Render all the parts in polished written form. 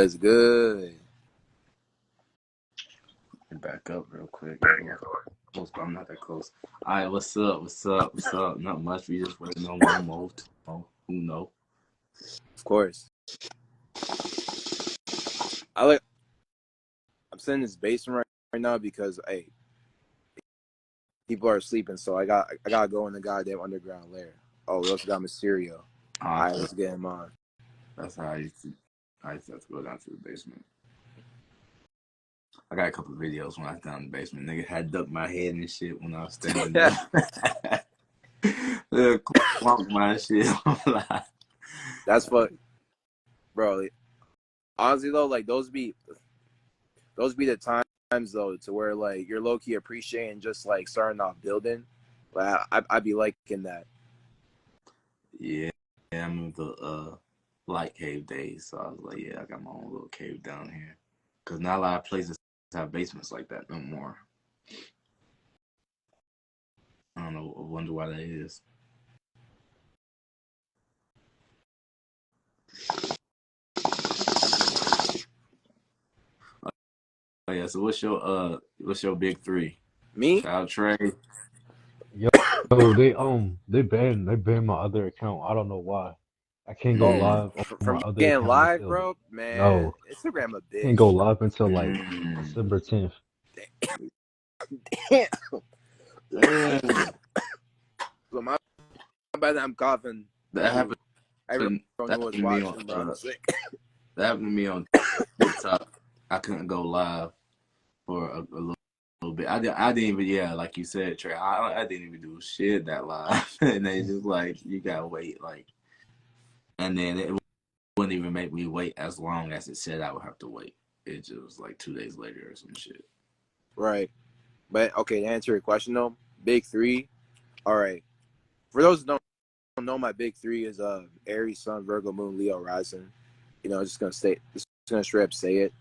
Was good. Back up real quick. Close, but I'm not that close. All right, what's up? Not much. We just waiting on one more. Who know? Of course. I'm sitting in this basement right now because people are sleeping, so I gotta go in the goddamn underground lair. Oh, we also got Mysterio. All right, let's get him on. That's how I used to have to go down to the basement. I got a couple of videos when I was down in the basement. Nigga had ducked my head and shit when I was standing there. Clunk my shit. That's what, bro. Honestly though, like those be the times though to where like you're low key appreciating just like starting off building. Like I'd be liking that. Yeah, I remember the light cave days. So I was like, yeah, I got my own little cave down here. Cause not a lot of places have basements like that no more. I don't know. I wonder why that is. Oh yeah. So what's your big three? Me? Shout out Trey. Yo, they banned my other account. I don't know why. I can't go live on my From other getting account live, until bro. Man, no, Instagram a can't go bitch. live until like December 10th. Damn. So my bad. I'm coughing. That happened. Everyone was watching, bro. I'm sick. That happened to me on TikTok. I couldn't go live for a little bit. I didn't even, like you said, Trey. I didn't even do shit that live, and they just like you gotta wait, like, and then it wouldn't even make me wait as long as it said I would have to wait. It just was like 2 days later or some shit. Right, but okay. To answer your question though, big three. All right. For those who don't know, my big three is Aries, Sun, Virgo, Moon, Leo, Rising. You know, just gonna straight up say it.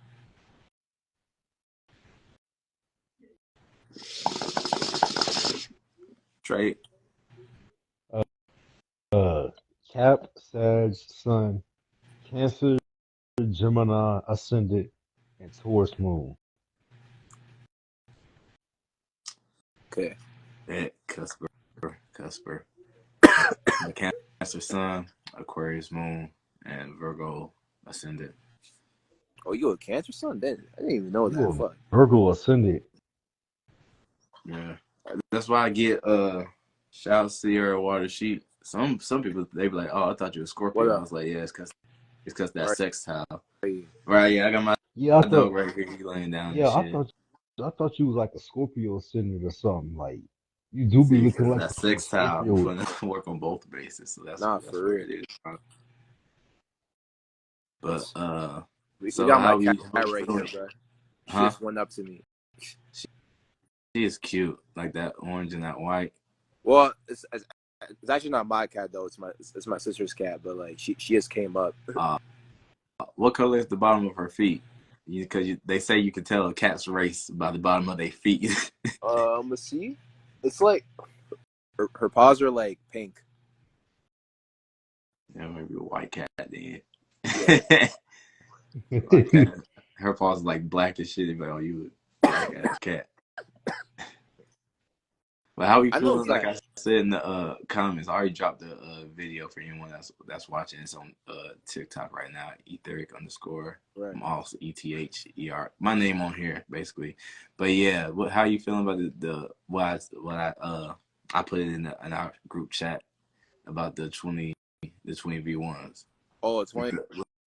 Trey. Cap, Sag, Sun, Cancer, Gemini, Ascendant, and Taurus Moon. Okay. Cusper. Cancer Sun, Aquarius Moon, and Virgo Ascendant. Oh, you a Cancer Sun? Then I didn't even know that. Fuck. Virgo Ascendant. Yeah, that's why I get shout Sierra Water Sheep. Some people they be like, oh, I thought you were Scorpio. I was like, yeah, it's cause that sextile. Right? Yeah, I got my dog right here. He laying down. Yeah, and shit. I thought you was like a Scorpio Ascendant or something. Like you do be looking like that a sextile. Scorpio. I'm gonna work on both bases, so that's for what real. it is. But we so got how my cat right here, bro. She just went up to me. She is cute, like that orange and that white. Well, it's actually not my cat though. It's my sister's cat, but like she just came up. What color is the bottom of her feet? Because they say you can tell a cat's race by the bottom of their feet. Let's see. It's like her paws are like pink. Yeah, maybe a white cat then. Yeah. White cat. Her paws like black as shit. They'd be like, oh, you a black ass cat. But how we feeling? Like I said in the comments, I already dropped the video for anyone that's watching. It's on TikTok right now, etheric_. Right. I'm also ETHER. My name on here basically. But yeah, how you feeling about what I put it in our group chat about the 20 V1s. Oh, 20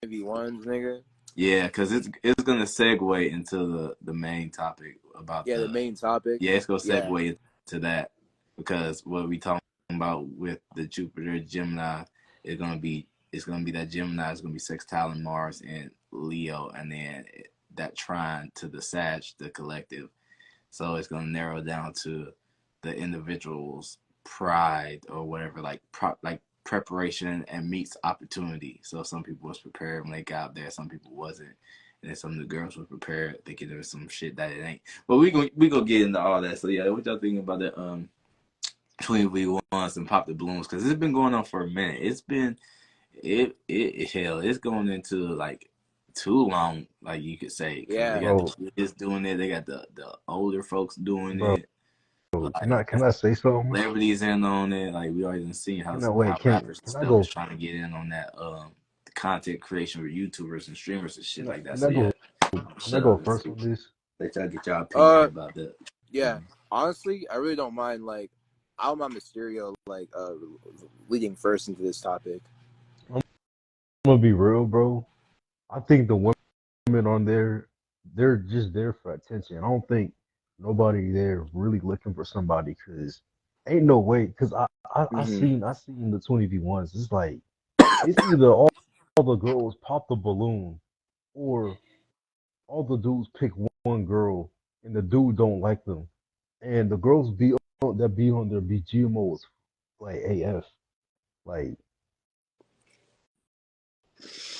V1s, nigga. Yeah, because it's gonna segue into the main topic about the main topic. Yeah, it's gonna segue to that because what we talking about with the Jupiter Gemini it's gonna be that Gemini is gonna be sextile in Mars and Leo, and then that trine to the Sag, the collective. So it's gonna narrow down to the individual's pride or whatever, like preparation and meets opportunity. So some people was prepared when they got out there, some people wasn't, and then some of the girls were prepared thinking there was some shit that it ain't. But we gonna get into all that. So yeah, what y'all thinking about the 20 V1s and pop the balloons? Because it's been going on for a minute. It's been it's going into like too long, like you could say, because they Yeah. got bro, the kids doing it, they got the older folks doing bro. it, like Can I say something? celebrities in on it. Like we already seen Can I wait? how rappers and Can I stuff go? is trying to get in on that content creation for YouTubers and streamers and shit like that. Can So I yeah, go? Can I shut up go and first see. on this? Let y'all get your opinion Uh, about that. yeah. Honestly, I really don't mind. Like, I don't mind Mysterio like leading first into this topic. I'm gonna be real, bro. I think the women on there, they're just there for attention. I don't think nobody there really looking for somebody because ain't no way. Because Mm-hmm. I seen the 20v1s. It's like it's either all the girls pop the balloon or all the dudes pick one girl and the dude don't like them, and the girls be on there be GMOs like AF. Like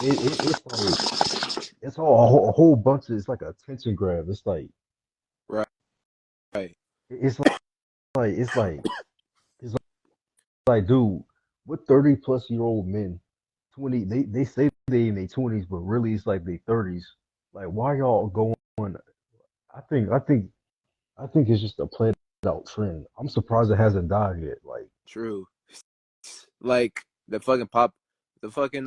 it's like it's a whole bunch of it's like a attention grab. It's like Right. Right. it's like it's like dude, what 30-plus-year-old men, 20 they say they in their 20s, but really it's like their 30s. Like why y'all going? I think I think I think it's just a played out trend. I'm surprised it hasn't died yet. Like True. Like the fucking pop, the fucking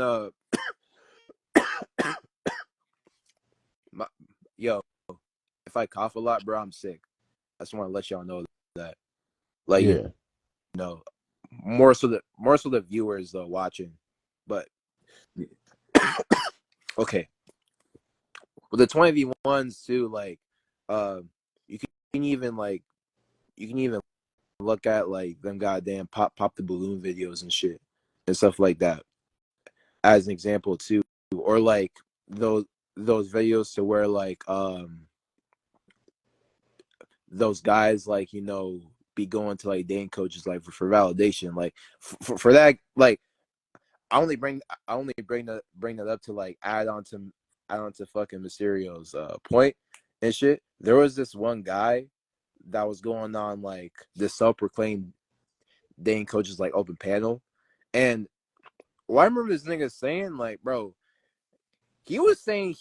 my, yo. If I cough a lot, bro, I'm sick. I just want to let y'all know that. Like yeah. know, more so the viewers though watching, but okay. With the 20v1s too, like, you can even like you can even look at like them goddamn pop the balloon videos and shit and stuff like that as an example too, or like those those videos to where like those guys like be going to like dating coaches like for validation like for that like I only bring that up to like add on to fucking Mysterio's point and shit. There was this one guy that was going on like this self-proclaimed dating coaches like open panel, and well, I remember this nigga saying like, bro, he was saying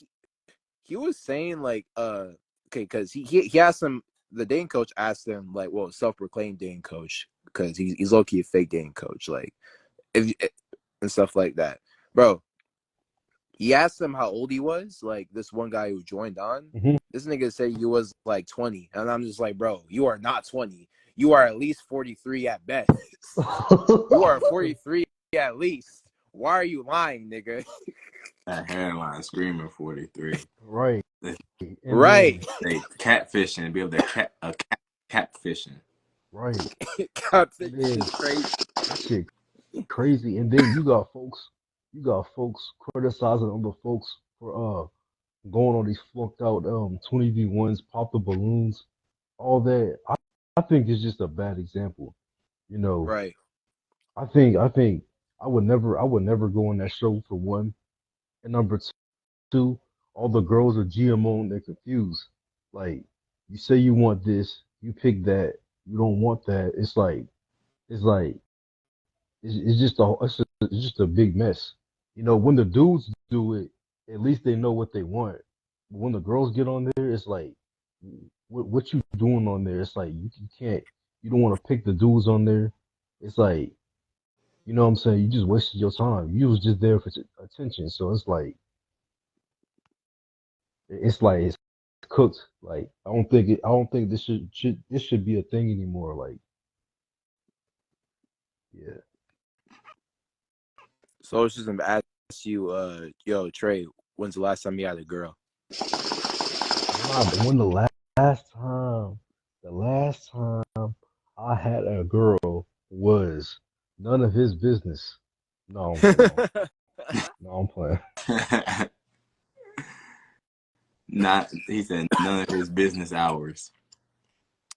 he was saying like okay, because he asked him, the dating coach asked him like, well, self-proclaimed dating coach, because he's low-key a fake dating coach, like if and stuff like that, bro. He asked him how old he was, like this one guy who joined on. Hmm. This nigga said he was like 20, and I'm just like, bro, you are not 20. You are at least 43 at best. You are 43 at least. Why are you lying, nigga? That hairline screaming 43. Right. They And Right. then catfishing, be able to catfishing. right. God, And this is then crazy. that shit crazy. And then you got folks criticizing other folks for going on these flunked out 20v1s, pop the balloons, all that. I think it's just a bad example. You know, Right. I think I would never go on that show for one. And number two, all the girls are GMO and they're confused. Like you say you want this, you pick that, you don't want that. It's like it's just a big mess. You know, when the dudes do it, at least they know what they want. But when the girls get on there, it's like, what you doing on there? It's like you can't, you don't want to pick the dudes on there. It's like, you know what I'm saying? You just wasted your time. You was just there for attention. So it's like it's cooked. Like I don't think this should be a thing anymore. Like, yeah. Socialism asks you, yo, Trey, when's the last time you had a girl? When the last time I had a girl was none of his business. No, I'm playing. No, I'm playing. Not, he said, none of his business hours.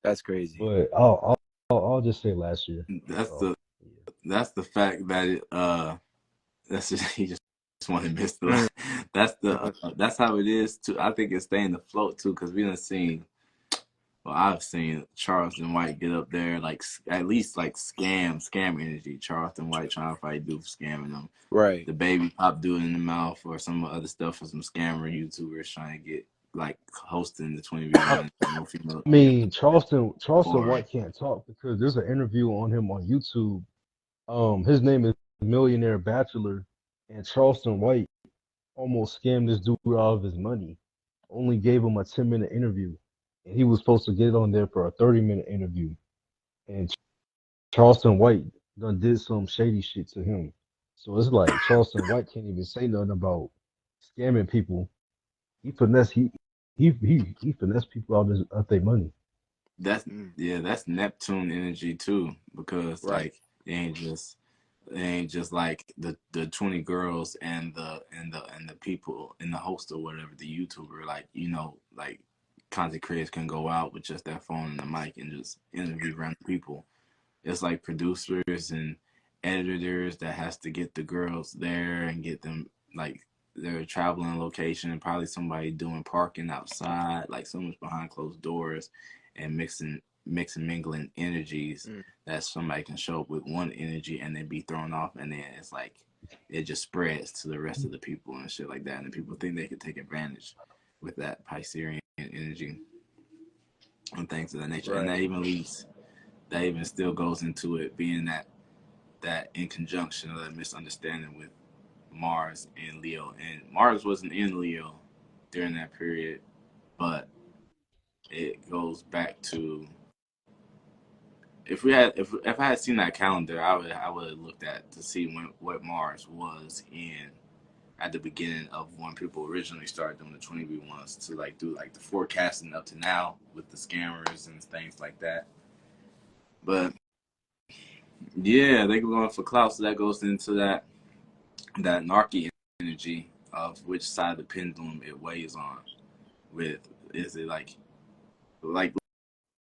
That's crazy. But I'll just say last year. That's So the yeah. that's the fact that that's just he just wanted to miss Mm. the. That's the that's how it is too. I think it's staying afloat too, because we done seen Well, I've seen Charleston White get up there, like at least like scam energy. Charleston White trying to fight dude for scamming them. Right. The baby pop dude in the mouth or some other stuff for some scammer YouTubers trying to get like hosting the 20v1 no female I mean, Charleston or White can't talk because there's an interview on him on YouTube. His name is Millionaire Bachelor, and Charleston White almost scammed this dude out of his money. Only gave him a 10-minute interview, and he was supposed to get on there for a 30-minute interview. And Charleston White done did some shady shit to him. So it's like Charleston White can't even say nothing about scamming people. He finesse he finesse people out their money. that's that's Neptune energy too, because Right. like it ain't just like the 20 girls and the people in the host or whatever, the YouTuber, like, you know, like content creators can go out with just their phone and the mic and just interview random people. It's like producers and editors that has to get the girls there and get them like they're traveling location, and probably somebody doing parking outside, like someone's behind closed doors and mixing mingling energies that somebody can show up with one energy and then be thrown off, and then it's like it just spreads to the rest of the people and shit like that, and people think they can take advantage with that Piscean energy and things of that nature. Right. And that even still goes into it being that in conjunction of that misunderstanding with Mars and Leo. And Mars wasn't in Leo during that period, but it goes back to if I had seen that calendar, I would have looked at to see what Mars was in at the beginning of when people originally started doing the 20v1s to like do like the forecasting up to now with the scammers and things like that. But yeah, they go going for clout, so that goes into that narky energy of which side of the pendulum it weighs on. With is it like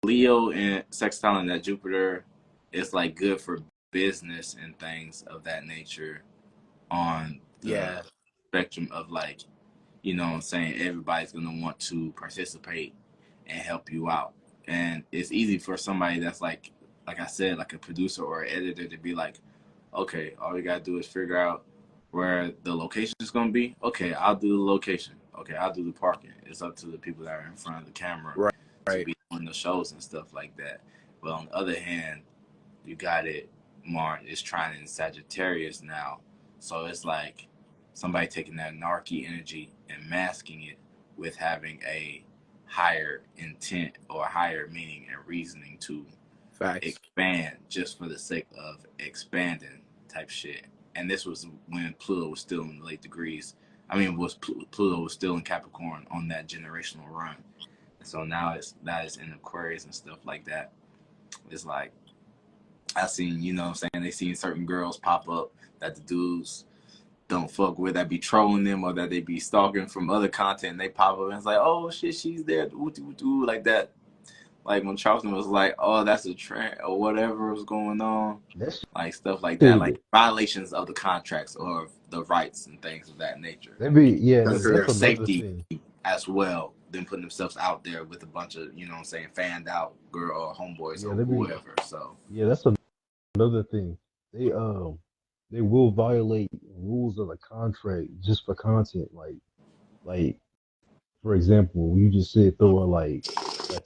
Leo and sextile and that Jupiter is like good for business and things of that nature on the spectrum of like, you know what I'm saying, everybody's gonna want to participate and help you out. And it's easy for somebody that's like I said, like a producer or an editor to be like, okay, all we gotta do is figure out where the location is gonna be. Okay, I'll do the location. Okay, I'll do the parking. It's up to the people that are in front of the camera Right. to be on the shows and stuff like that. But on the other hand, you got it, Mars is trying in Sagittarius now. So it's like somebody taking that narky energy and masking it with having a higher intent or higher meaning and reasoning to expand just for the sake of expanding type shit. And this was when Pluto was still in the late degrees. I mean, Pluto was still in Capricorn on that generational run. And so now that is in Aquarius and stuff like that. It's like I seen, you know what I'm saying, they seen certain girls pop up that the dudes don't fuck with, that be trolling them or that they be stalking from other content, and they pop up and it's like, oh shit, she's there, like that. Like when Charleston was like, oh, that's a trend or whatever was going on. That's Like stuff like that, like violations of the contracts or the rights and things of that nature. that be yeah. Because That's their another safety thing. as well, them putting themselves out there with a bunch of, you know what I'm saying, fanned out girl or homeboys Yeah, or they be whoever. So yeah. That's another thing. They will violate rules of the contract just for content. Like for example, you just said throw a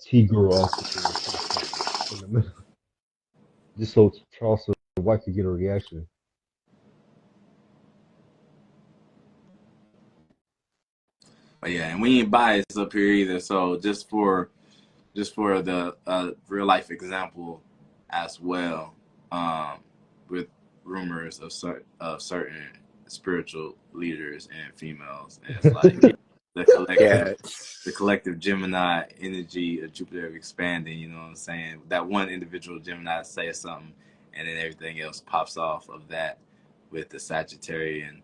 T girl off there or some shit in the middle, just so Charleston White could get a reaction. but yeah, and we ain't biased up here either. So just for the real life example as well, with rumors of certain spiritual leaders and females, and it's like the collective Gemini energy of Jupiter expanding. You know what I'm saying? That one individual Gemini says something, and then everything else pops off of that with the Sagittarian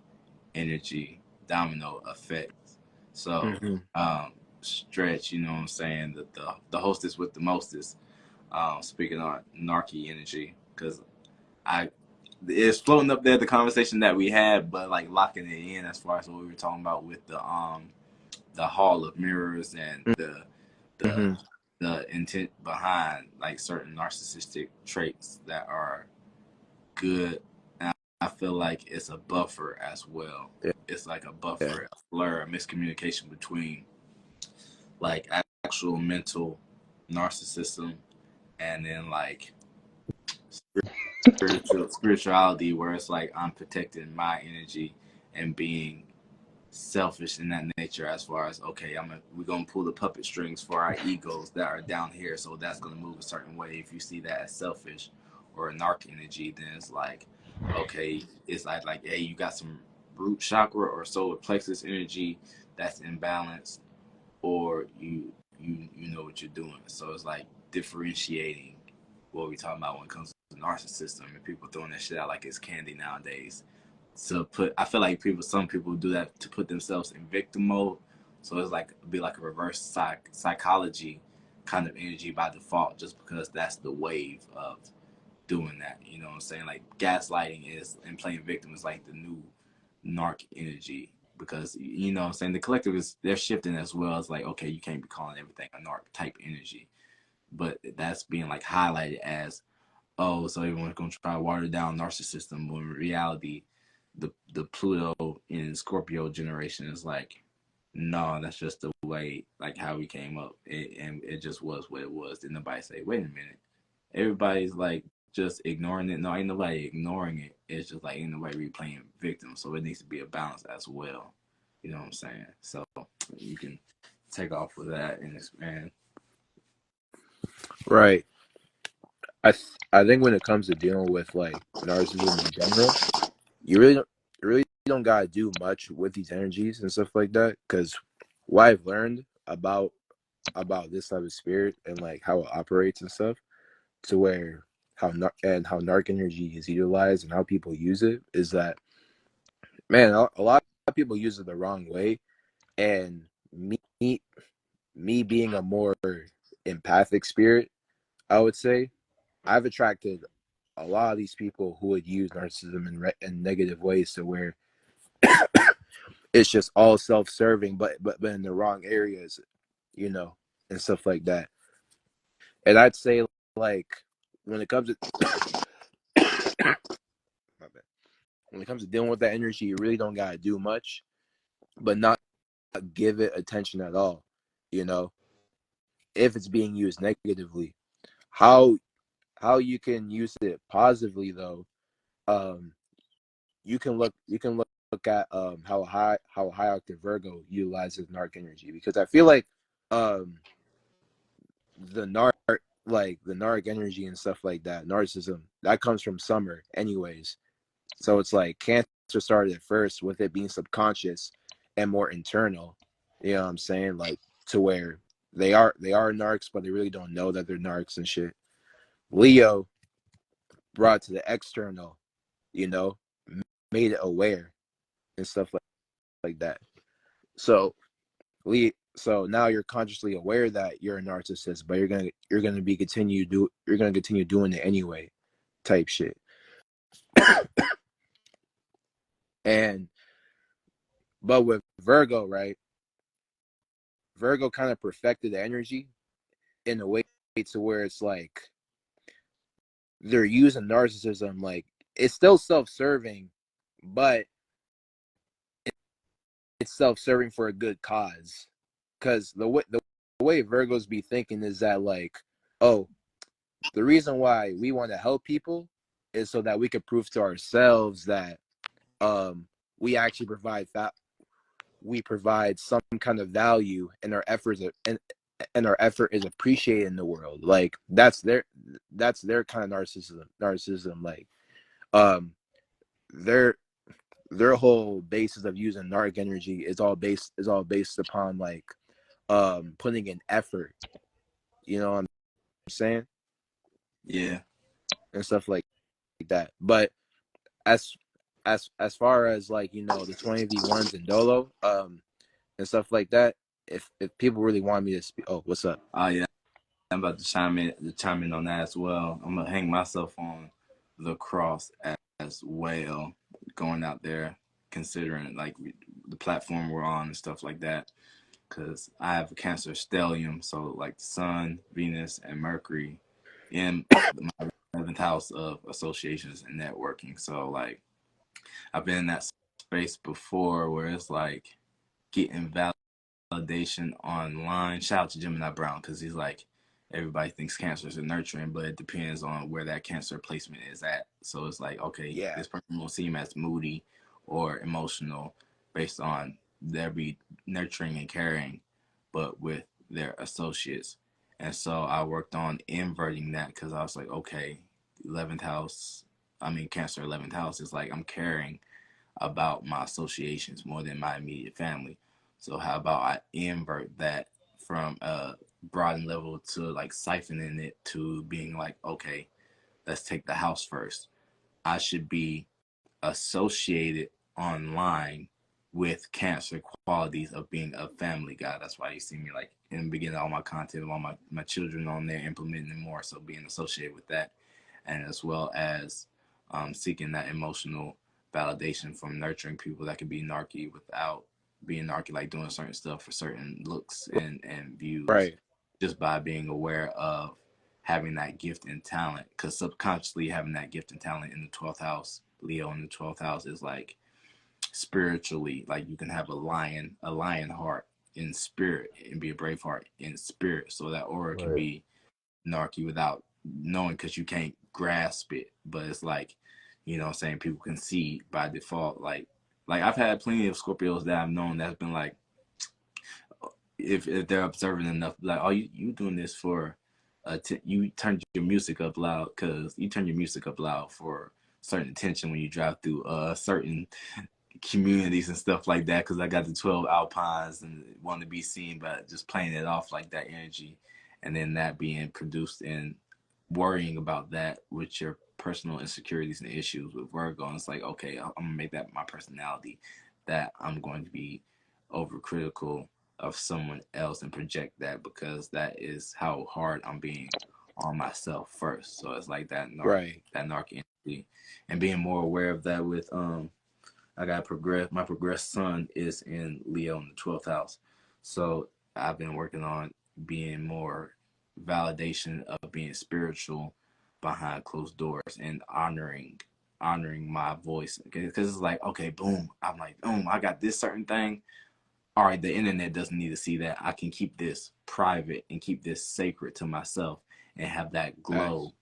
energy domino effect. So stretch, you know what I'm saying, the hostess with the mostest, speaking on narky energy, because it's floating up there, the conversation that we had, but like locking it in as far as what we were talking about with the hall of mirrors and the the intent behind like certain narcissistic traits that are good. And I feel like it's a buffer as well. Yeah. It's like a Yeah. buffer, a blur, a miscommunication between like actual mental narcissism and then like spirituality, where it's like I'm protecting my energy and being selfish in that nature, as far as okay, we're gonna pull the puppet strings for our egos that are down here, so that's gonna move a certain way. If you see that as selfish or a narc energy, then it's like okay, it's like hey, you got some root chakra or solar plexus energy that's imbalanced, or you know what you're doing. So it's like differentiating what we talking about when it comes to narcissism, and people throwing that shit out like it's candy nowadays. So I feel like some people do that to put themselves in victim mode. So it's like be like a reverse psychology kind of energy by default, just because that's the wave of doing that. You know what I'm saying? Like gaslighting is and playing victim is like the new narc energy, because you know what I'm saying, the collective they're shifting as well. It's like okay, you can't be calling everything a narc type energy, but that's being like highlighted as oh, so everyone's gonna try to water down narcissism, when in reality the Pluto in Scorpio generation is like no, that's just the way like how we came up, and it just was what it was. Then nobody say wait a minute, everybody's like just ignoring it. No, ain't nobody ignoring it. It's just like ain't nobody really playing victim. So it needs to be a balance as well. You know what I'm saying? So you can take off with that and expand. Right. I think when it comes to dealing with like narcissism in general, you really don't gotta do much with these energies and stuff like that. Because what I've learned about this type of spirit and like how it operates and stuff, to where how narc energy is utilized and how people use it is that, man, a lot of people use it the wrong way. And me being a more empathic spirit, I would say I've attracted a lot of these people who would use narcissism in negative ways, to where it's just all self-serving, but in the wrong areas, you know, and stuff like that. And I'd say like when it comes to my bad. When it comes to dealing with that energy, you really don't gotta do much, but not give it attention at all. You know, if it's being used negatively, how you can use it positively though. Um, you can look at how a high octave Virgo utilizes narc energy, because I feel like um the narc the narc energy and stuff like that, narcissism, that comes from summer anyways. So it's like Cancer started at first with it being subconscious and more internal. You know what I'm saying? Like, to where they are narcs, but they really don't know that they're narcs and shit. Leo brought to the external, you know, made it aware and stuff like that. So so now you're consciously aware that you're a narcissist, but you're gonna continue doing it anyway, type shit. And but with Virgo, right? Virgo kind of perfected the energy in a way to where it's like they're using narcissism, like it's still self-serving, but it's self-serving for a good cause. Because the way Virgos be thinking is that like, oh, the reason why we want to help people is so that we could prove to ourselves that um we actually provide some kind of value, and our efforts and our effort is appreciated in the world. Like that's their kind of narcissism. Like um their their whole basis of using narc energy is all based upon like putting in effort, you know what I'm saying, Yeah, and stuff like that. But as as far as like, the 20v1s and Dolo and stuff like that, if people really want me to speak, oh, what's up? yeah. I'm about to chime in on that as well. I'm gonna hang myself on the cross as well, going out there, considering like the platform we're on and stuff like that. because I have a Cancer stellium, so like the Sun, Venus, and Mercury in my 11th house of associations and networking. So like I've been in that space before where it's like getting validation online. Shout out to Gemini Brown because he's like, everybody thinks Cancer is nurturing, but it depends on where that Cancer placement is at. So it's like, okay, Yeah. this person will seem as moody or emotional based on their be nurturing and caring, but with their associates. And so I worked on inverting that because I was like, okay, 11th house, Cancer 11th house is like I'm caring about my associations more than my immediate family. So how about I invert that from a broadened level to like siphoning it to being like, okay, let's take the house first. I should be associated online with Cancer qualities of being a family guy. That's why you see me like in the beginning of all my content, all my children on there, implementing more. So being associated with that, and as well as seeking that emotional validation from nurturing people that can be narky without being narky, like doing certain stuff for certain looks and views, Right. just by being aware of having that gift and talent. Because subconsciously having that gift and talent in the 12th house, Leo in the 12th house, is like spiritually, like you can have a lion heart in spirit and be a brave heart in spirit. So that aura can Right. be narky without knowing because you can't grasp it. But it's like, you know what I'm saying, people can see by default. Like I've had plenty of Scorpios that I've known that's been like, if they're observant enough, like, oh, you doing this for you turn your music up loud because you turn your music up loud for certain attention when you drive through certain communities and stuff like that, because I got the 12 Alpines and want to be seen, but just playing it off like that energy, and then that being produced and worrying about that with your personal insecurities and issues with Virgo. And it's like, okay, I'm gonna make that my personality, that I'm going to be overcritical of someone else and project that, because that is how hard I'm being on myself first. So it's like Right. that narc energy, and being more aware of that with I got my progressed sun is in Leo in the 12th house. So I've been working on being more validation of being spiritual behind closed doors and honoring my voice, because it's like, okay, boom, I'm like, boom, I got this certain thing. All right, the internet doesn't need to see that. I can keep this private and keep this sacred to myself and have that Facts. glow,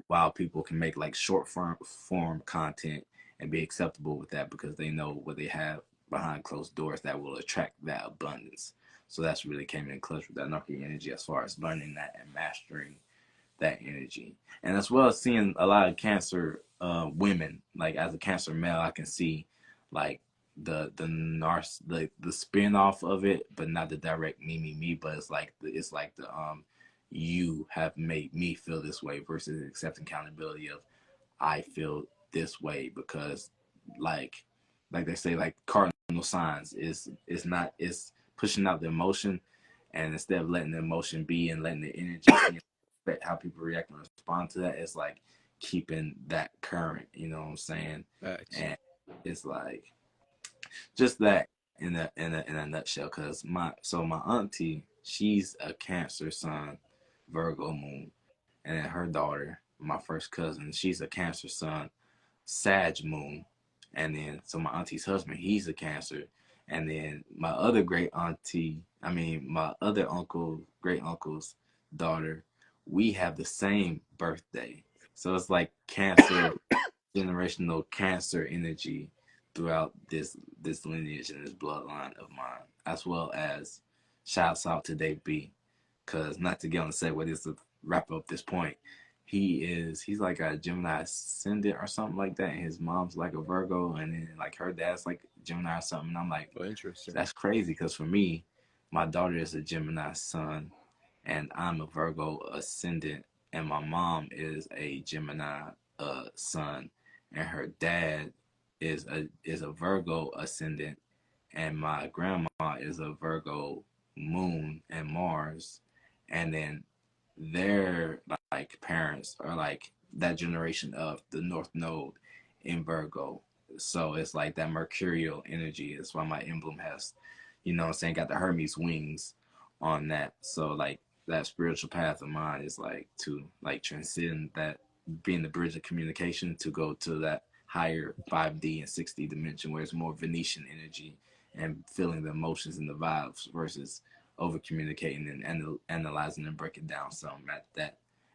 while people can make like short form content and be acceptable with that because they know what they have behind closed doors that will attract that abundance. So that's really came in clutch with that Narky energy as far as learning that and mastering that energy. And as well as seeing a lot of Cancer women, like as a Cancer male, I can see like the spin off of it, but not the direct me, but it's like the you have made me feel this way versus accepting accountability of I feel this way, because like like they say, like cardinal signs is not, it's pushing out the emotion, and instead of letting the emotion be and letting the energy be, how people react and respond to that, it's like keeping that current, you know what I'm saying? Facts. And it's like just that in a nutshell. Because my auntie, she's a Cancer sun, Virgo moon, and then her daughter, my first cousin, she's a Cancer sun, Sag moon, and then so my auntie's husband, he's a Cancer, and then my other great uncle's daughter, we have the same birthday, so it's like Cancer, generational Cancer energy throughout this lineage and this bloodline of mine, as well as shouts out to Dave B, because not to get on the segue, this to wrap up this point. He's like a Gemini ascendant or something like that, and his mom's like a Virgo, and then like her dad's like Gemini or something. And I'm like, Oh, interesting. that's crazy, because for me, my daughter is a Gemini sun, and I'm a Virgo ascendant, and my mom is a Gemini sun, and her dad is a Virgo ascendant, and my grandma is a Virgo moon and Mars, and then their like parents are like that generation of the North Node in Virgo. So it's like that mercurial energy. That's why my emblem has you know what I'm saying, got the Hermes wings on that. So like that spiritual path of mine is like to like transcend that, being the bridge of communication to go to that higher 5D and 6D dimension where it's more Venetian energy and feeling the emotions and the vibes versus over communicating and analyzing and breaking down something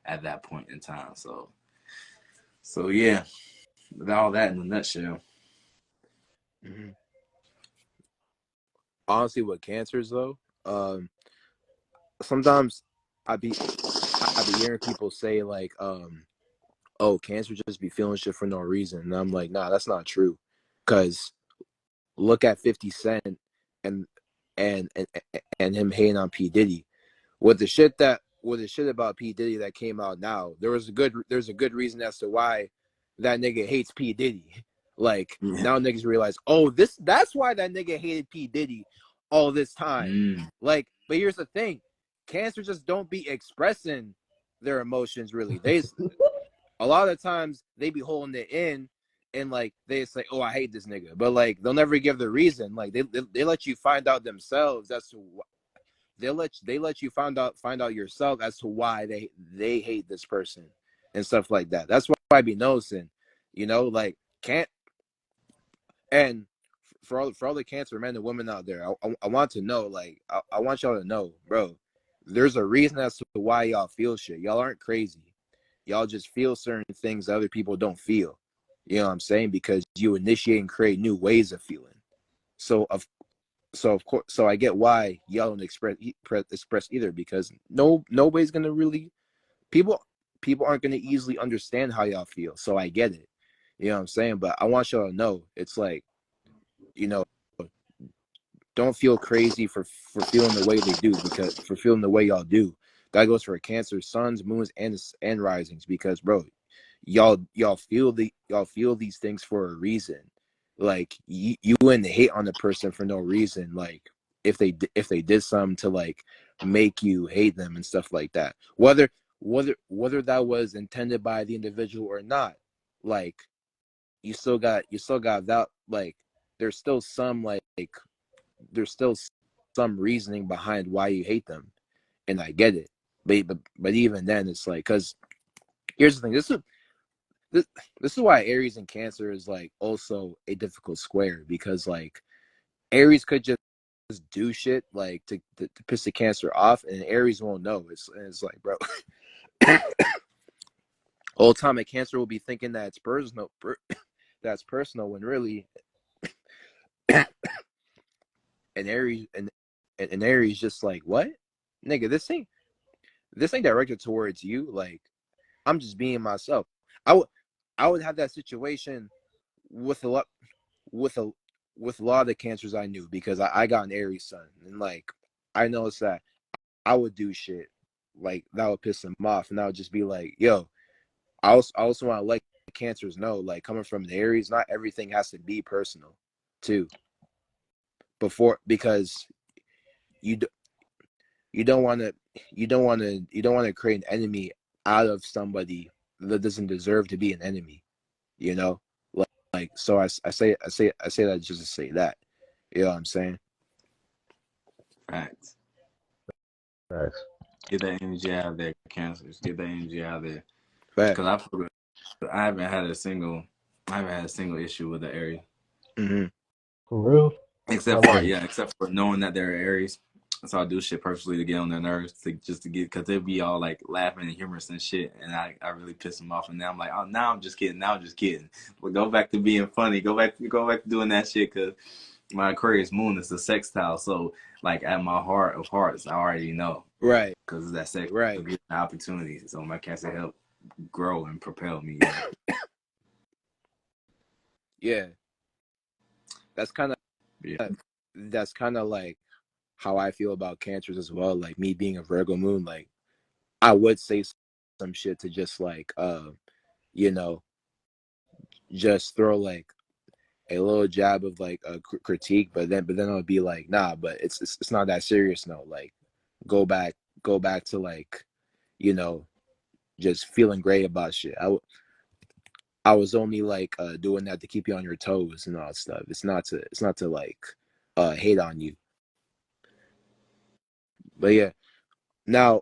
at that point in time. So yeah, with all that in a nutshell. Mhm. Honestly, with cancers though, sometimes I be I be hearing people say like, oh, cancer just be feeling shit for no reason, and I'm like, nah, that's not true, because look at 50 Cent and and and and him hating on P Diddy with the shit about P Diddy that came out now. There's a good reason as to why that nigga hates P Diddy. Like Yeah. now niggas realize, oh, that's why that nigga hated P Diddy all this time. Like, but here's the thing, cancer just don't be expressing their emotions really. They a lot of times they be holding it in, and like they say, oh, I hate this nigga, but like they'll never give the reason. Like they let you find out themselves as to they let you find out yourself as to why they hate this person and stuff like that. That's why I be noticing, like can't and for all the cancer men and women out there, I want to know, like I want y'all to know, bro, there's a reason as to why y'all feel shit. Y'all aren't crazy. Y'all just feel certain things that other people don't feel. You know what I'm saying? Because you initiate and create new ways of feeling. So of course, so I get why y'all don't express either, because nobody's gonna really people people aren't gonna easily understand how y'all feel. So I get it. You know what I'm saying? But I want y'all to know, it's like, you know, don't feel crazy for feeling the way they do, because for feeling the way y'all do. That goes for Cancer, suns, moons, and risings. Because bro, y'all feel these things for a reason. Like you wouldn't hate on the person for no reason. Like if they did something to like make you hate them and stuff like that. Whether that was intended by the individual or not. Like you still got that, like there's still some like there's still some reasoning behind why you hate them, and I get it. But even then, it's like, because here's the thing. This, this is why Aries and Cancer is like also a difficult square, because like Aries could just do shit like to piss the Cancer off, and Aries won't know. It's like, bro, all the time a Cancer will be thinking that it's personal, that's personal, when really an Aries and Aries just like, what, nigga, this ain't directed towards you. Like, I'm just being myself. I would I would have that situation with a lot with a with a lot of the Cancers I knew, because I got an Aries sun, and like I noticed that I would do shit like that would piss them off, and I would just be like, yo, I also want to let Cancers know, like, coming from the Aries, not everything has to be personal too, because you you don't want to you don't want to create an enemy out of somebody that doesn't deserve to be an enemy, you know like so I say that just to say that, you know what I'm saying. Facts. Facts. Get that energy out of there, cancers. Get that energy out of there. But Because I haven't had a single issue with the Aries. mm-hmm. For real? I like, Except for knowing that they're Aries. So I do shit purposely to get on their nerves, just to get, because they'd be all like laughing and humorous and shit, and I really piss them off. And now I'm like, oh, now I'm just kidding. Now I'm just kidding. But go back to being funny. Go back to doing that shit, because my Aquarius moon is a sextile. So like at my heart of hearts, I already know, Right, because it's that sex right, opportunities. So my Cancer help grow and propel me. yeah, that's kind Yeah. of like how I feel about Cancers as well. Like me being a Virgo moon, like I would say some shit to just like you know just throw like a little jab of like a critique, but then I'll be like, nah, but it's not that serious. No, like go back to like, you know just feeling great about shit. I was only like doing that to keep you on your toes and all that stuff. It's not to like hate on you. But yeah, now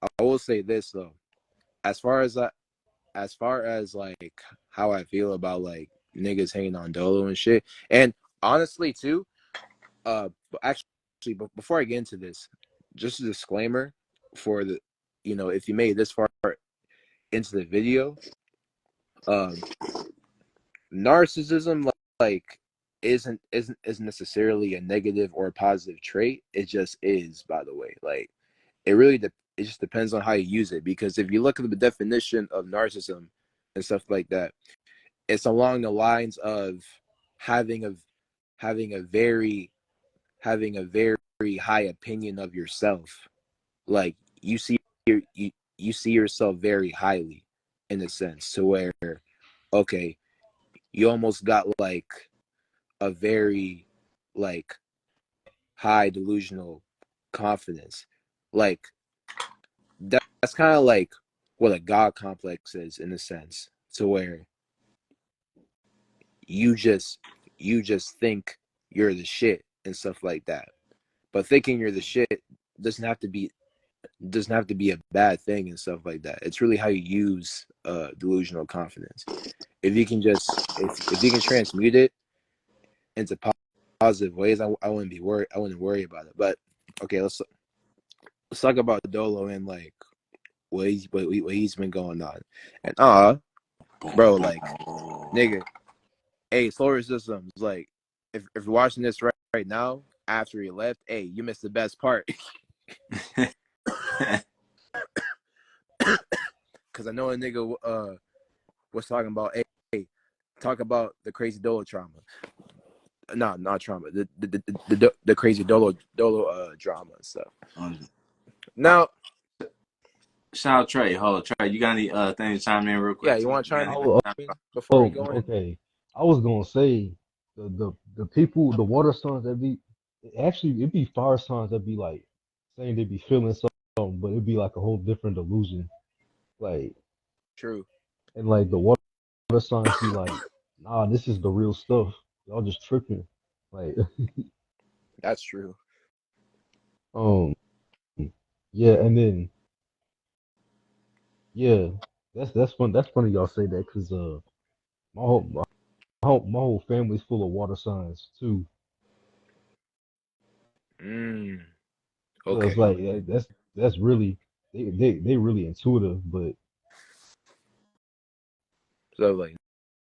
I will say this though, as far as like how I feel about like niggas hanging on Dolo and shit, and honestly too, actually, but before I get into this, just a disclaimer for the, if you made this far into the video, um, narcissism like isn't necessarily a negative or a positive trait. It just is, by the way. Like it just depends on how you use it. Because if you look at the definition of narcissism and stuff like that, it's along the lines of having a having a very having a very high opinion of yourself. Like you see yourself very highly, in a sense, to where, okay, you almost got like a very like high delusional confidence. Like that's kind of like what a god complex is, in a sense, to where you just you just think you're the shit and stuff like that. But thinking you're the shit doesn't have to be doesn't have to be a bad thing and stuff like that. It's really how you use delusional confidence. If you can if you can transmute it into positive ways, I wouldn't be worried. I wouldn't worry about it. But okay, let's talk about Dolo and like what he's been going on. And bro, like nigga, hey, solar systems, like if you're watching this right now after he left, hey, you missed the best part. Cause I know a nigga was talking about, hey, talk about the crazy Dolo trauma. No, not trauma. The crazy Dolo drama and stuff. Now, shout out Trey. Hold on, Trey. You got any things to chime in real quick? yeah, you want to chime in before we Oh, go in? okay. I was gonna say the people, the water signs that be actually it be fire signs that be like saying they be feeling something, but it'd be like a whole different delusion. Like True. and like the water signs be like, nah, this is the real stuff. Y'all just tripping. Like That's true. um yeah, and then yeah, that's fun. That's funny y'all say that because my whole my whole family's full of water signs too. So it's Okay. like that's really they really intuitive, but So like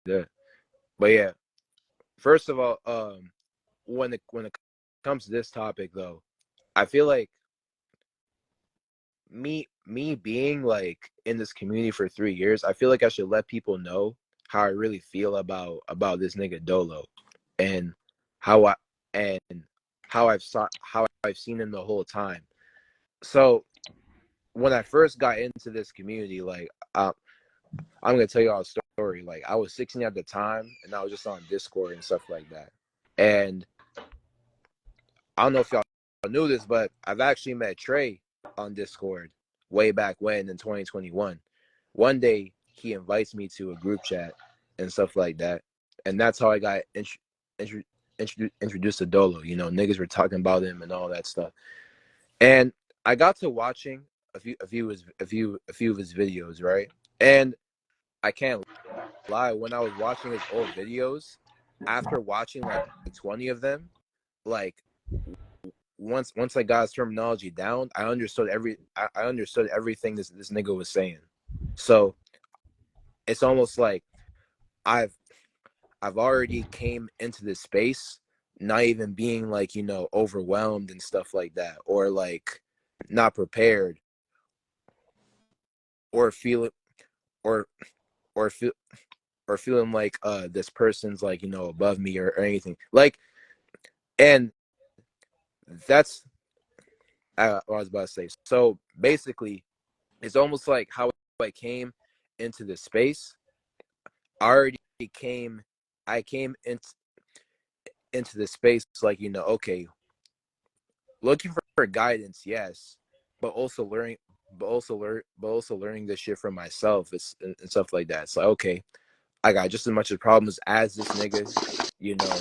that. But yeah, first of all, when it comes to this topic though, I feel like me being like in this community for 3 years, I feel like I should let people know how I really feel about this nigga Dolo, and how I and how I've seen him the whole time. So when I first got into this community, like I'm gonna tell you all a story. Like I was 16 at the time, and I was just on Discord and stuff like that. And I don't know if y'all knew this, but I've actually met Trey on Discord way back when in 2021. One day he invites me to a group chat and stuff like that, and that's how I got introduced to Dolo. You know, niggas were talking about him and all that stuff, and I got to watching a few of his videos, right? And I can't lie, when I was watching his old videos, after watching like 20 of them, like once I got his terminology down, I understood everything this nigga was saying. So it's almost like I've I've already came into this space not even being like, overwhelmed and stuff like that, or like not prepared, or feel it, or or feel or feeling like this person's like, above me, or anything. Like, and that's what I was about to say. So basically, it's almost like how I came into the space. I already came, I came into the space like, okay, looking for guidance, yes, but also learning, but also learning this shit from myself, and stuff like that. It's like, okay, I got just as much of problems as this nigga. You know,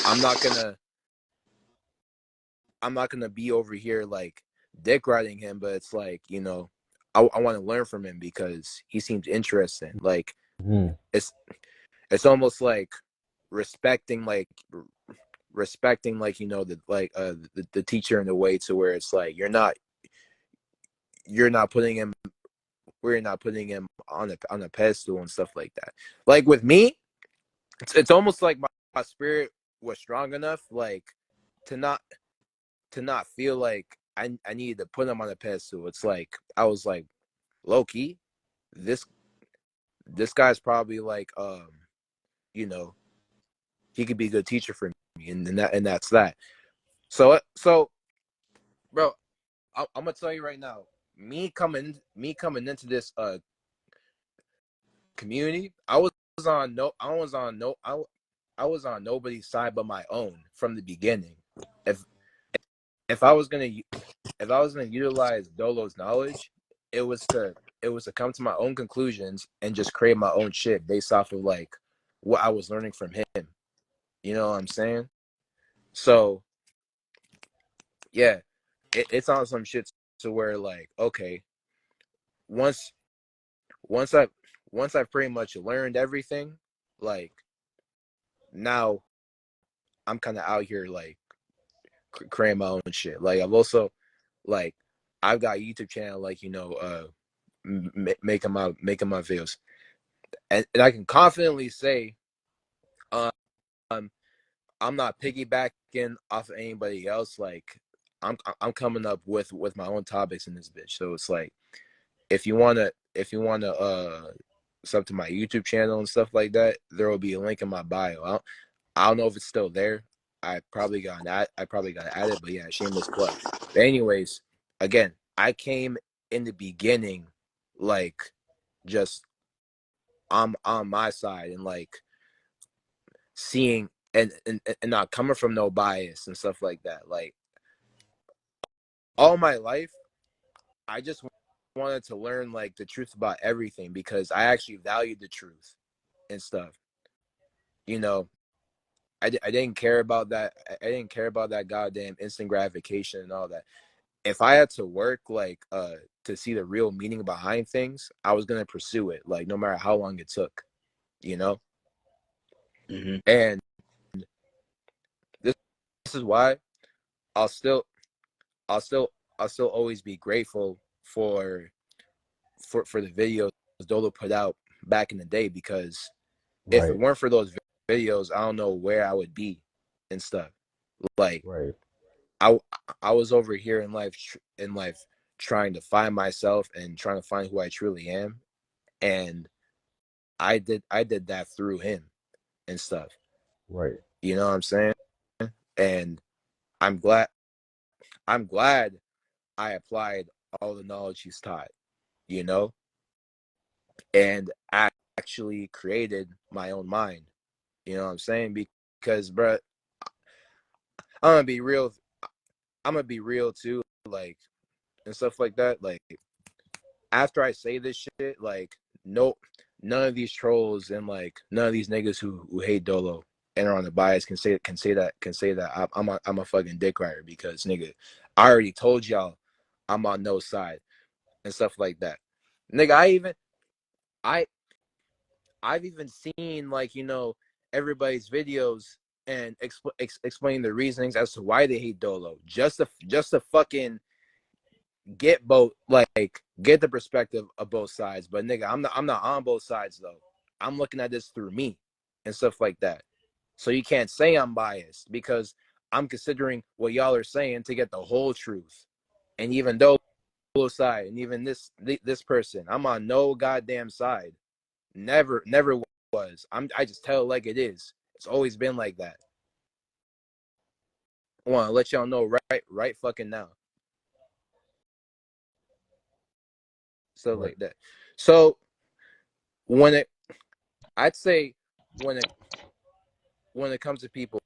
I'm not gonna I'm not gonna be over here like dick riding him, but it's like, you know, I want to learn from him because he seems interesting. Like Mhm. it's it's almost like respecting like respecting like, you know, the teacher in a way to where it's like you're not putting him we're not putting him on a pedestal and stuff like that. Like with me, it's almost like my spirit was strong enough like to not feel like I needed to put him on a pedestal. It's like I was like, low key, this guy's probably like you know, he could be a good teacher for me, and that's that. So bro, I'm gonna tell you right now, me coming into this community, I was on nobody's side but my own from the beginning. If if I was gonna if I was gonna utilize Dolo's knowledge, it was to come to my own conclusions and just create my own shit based off of like what I was learning from him. You know what I'm saying? So yeah, it's on some shit to where like, okay, once once I once I've pretty much learned everything, like now I'm kind of out here like creating my own shit. Like I've also like I've got a YouTube channel, like, you know, making my videos, and I can confidently say, um, I'm not piggybacking off of anybody else. Like I'm coming up with my own topics in this bitch. So it's like if you wanna sub to my YouTube channel and stuff like that, there will be a link in my bio. I don't know if it's still there. I probably got added, but yeah, shameless plug. But anyways, again, I came in the beginning like just on my side and like seeing and not coming from no bias and stuff like that. Like all my life, I just wanted to learn like the truth about everything because I actually valued the truth and stuff. You know, I didn't care about that. I didn't care about that goddamn instant gratification and all that. If I had to work like to see the real meaning behind things, I was gonna pursue it, like no matter how long it took, you know? Mm-hmm. And this, this is why I'll still I'll still I'll still always be grateful for the videos Dolo put out back in the day because if it Right. weren't for those videos, I don't know where I would be and stuff. Like Right. I I was over here in life trying to find myself and trying to find who I truly am, and I did that through him and stuff. Right. You know what I'm saying? And I'm glad I'm glad I applied all the knowledge he's taught, you know, and I actually created my own mind. You know what I'm saying? Because, bro, I'm gonna be real. I'm gonna be real too, like and stuff like that. Like after I say this shit, like no, none of these trolls and like none of these niggas who hate Dolo and are on the bias can say that I'm a fucking dick rider because nigga, I already told y'all I'm on no side and stuff like that. Nigga, I I've even seen like, you know, everybody's videos and explain the reasonings as to why they hate Dolo just to fucking get both, like get the perspective of both sides. But nigga, I'm not on both sides though. I'm looking at this through me and stuff like that. So you can't say I'm biased because I'm considering what y'all are saying to get the whole truth. And even though side and even this person, I'm on no goddamn side. Never was. I just tell it like it is. It's always been like that. I want to let y'all know right fucking now. Stuff Right. like that. So when it I'd say when it comes to people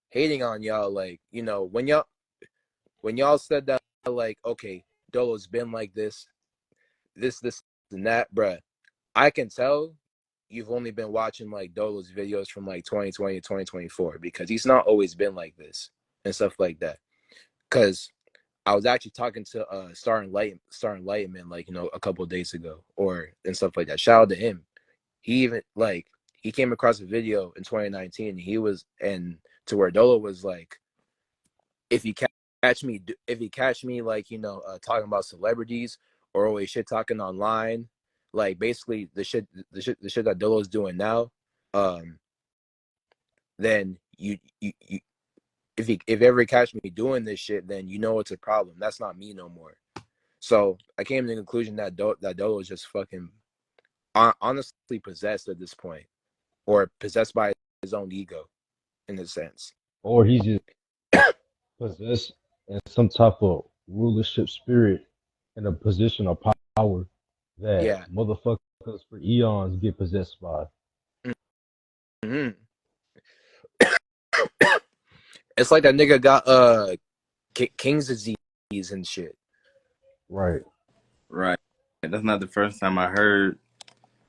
hating on y'all, like, you know, when y'all said that, like, okay, Dolo's been like this and that, bruh, I can tell you've only been watching like Dolo's videos from like 2020 to 2024 because he's not always been like this and stuff like that. Because I was actually talking to Star Enlightenment like a couple of days ago and stuff like that. Shout out to him. He even like he came across a video in 2019. And to where Dolo was like, if you catch me like talking about celebrities or always shit talking online, like basically the shit that Dolo's doing now, then you if you ever catch me doing this shit, then it's a problem. That's not me no more. So I came to the conclusion that Dolo is just fucking honestly possessed at this point, or possessed by his own ego, in a sense. Or he's just possessed in some type of rulership spirit in a position of power that Yeah. motherfuckers for eons get possessed by. Mm-hmm. It's like that nigga got King's disease and shit. Right. Right. That's not the first time I heard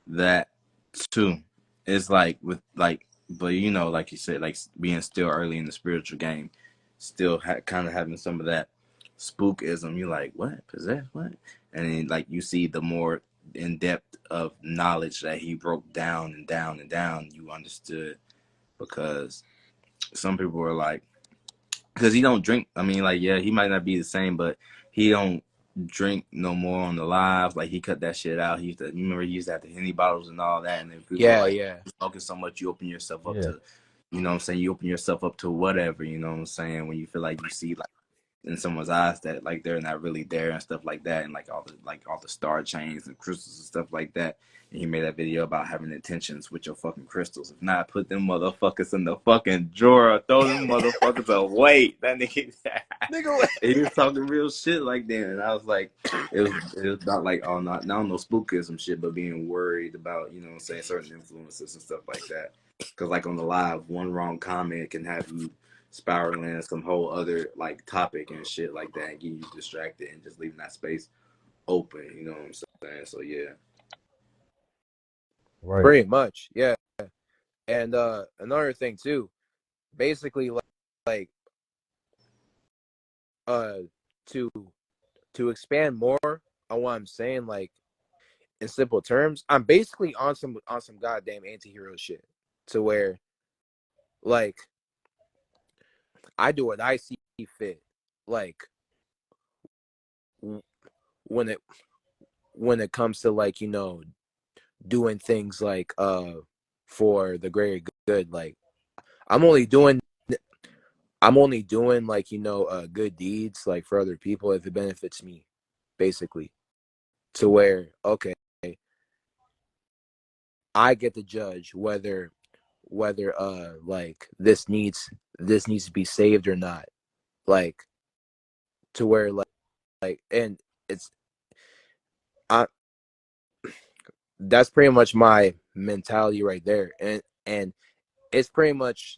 that too. It's like with like, but like you said, like being still early in the spiritual game, still kind of having some of that spookism. You're like, what? Possessed? What? And then like you see the more in depth of knowledge that he broke down and down and down, you understood, because some people were like, because he don't drink. I mean, like, yeah, he might not be the same, but he don't drink no more on the live. Like, he cut that shit out. He remember he used to have the Henny bottles and all that, and then people were Yeah, like, yeah. smoking so much, you open yourself up Yeah. to, what I'm saying, you open yourself up to whatever, what I'm saying, when you feel like you see like in someone's eyes that like they're not really there and stuff like that, and like all the star chains and crystals and stuff like that. And he made that video about having intentions with your fucking crystals. If not, put them motherfuckers in the fucking drawer. Throw them motherfuckers away. That nigga, he was talking real shit like that, and I was like, it was about like not no spookism shit, but being worried about saying certain influences and stuff like that. Because like on the live, one wrong comment can have you spiraling into some whole other like topic and shit like that, and getting you distracted and just leaving that space open. You know what I'm saying? So yeah. Right. Pretty much, yeah. And another thing too, basically like uh to expand more on what I'm saying, like in simple terms, I'm basically on some goddamn anti-hero shit, to where like I do what I see fit, like when it comes to like doing things like for the greater good. Like I'm only doing like good deeds like for other people if it benefits me, basically, to where okay, I get to judge whether like this needs to be saved or not, like to where and it's I that's pretty much my mentality right there. And it's pretty much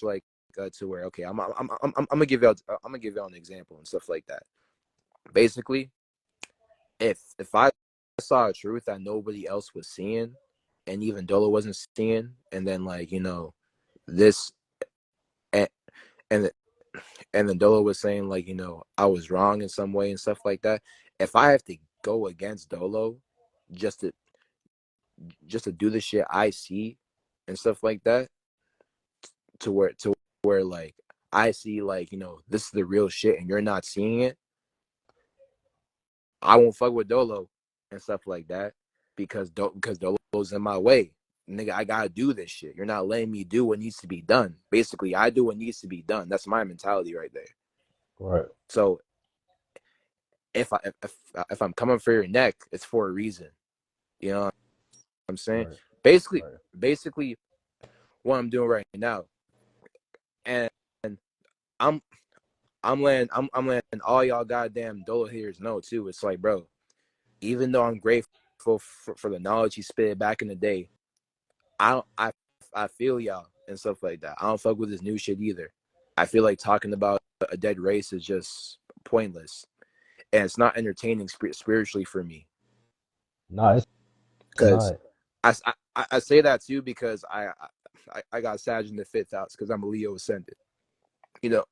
like to where okay, I'm gonna give you an example and stuff like that. Basically, if I saw a truth that nobody else was seeing, and even Dolo wasn't seeing, and then like this and and, and then Dolo was saying like I was wrong in some way and stuff like that. If I have to go against Dolo just to do the shit I see and stuff like that, to where like I see like this is the real shit and you're not seeing it, I won't fuck with Dolo and stuff like that, because Dolo's in my way. Nigga, I gotta do this shit. You're not letting me do what needs to be done. Basically, I do what needs to be done. That's my mentality right there. Right. So if I'm coming for your neck, it's for a reason. You know what I'm saying? Right. Basically, Right. what I'm doing right now, and I'm letting all y'all goddamn Dolo haters know too. It's like, bro, even though I'm grateful for the knowledge he spit back in the day, I feel y'all and stuff like that. I don't fuck with this new shit either. I feel like talking about a dead race is just pointless, and it's not entertaining spiritually for me. Nah, it's Because not. I say that too because I got Sag in the fifth house because I'm a Leo ascendant. You know,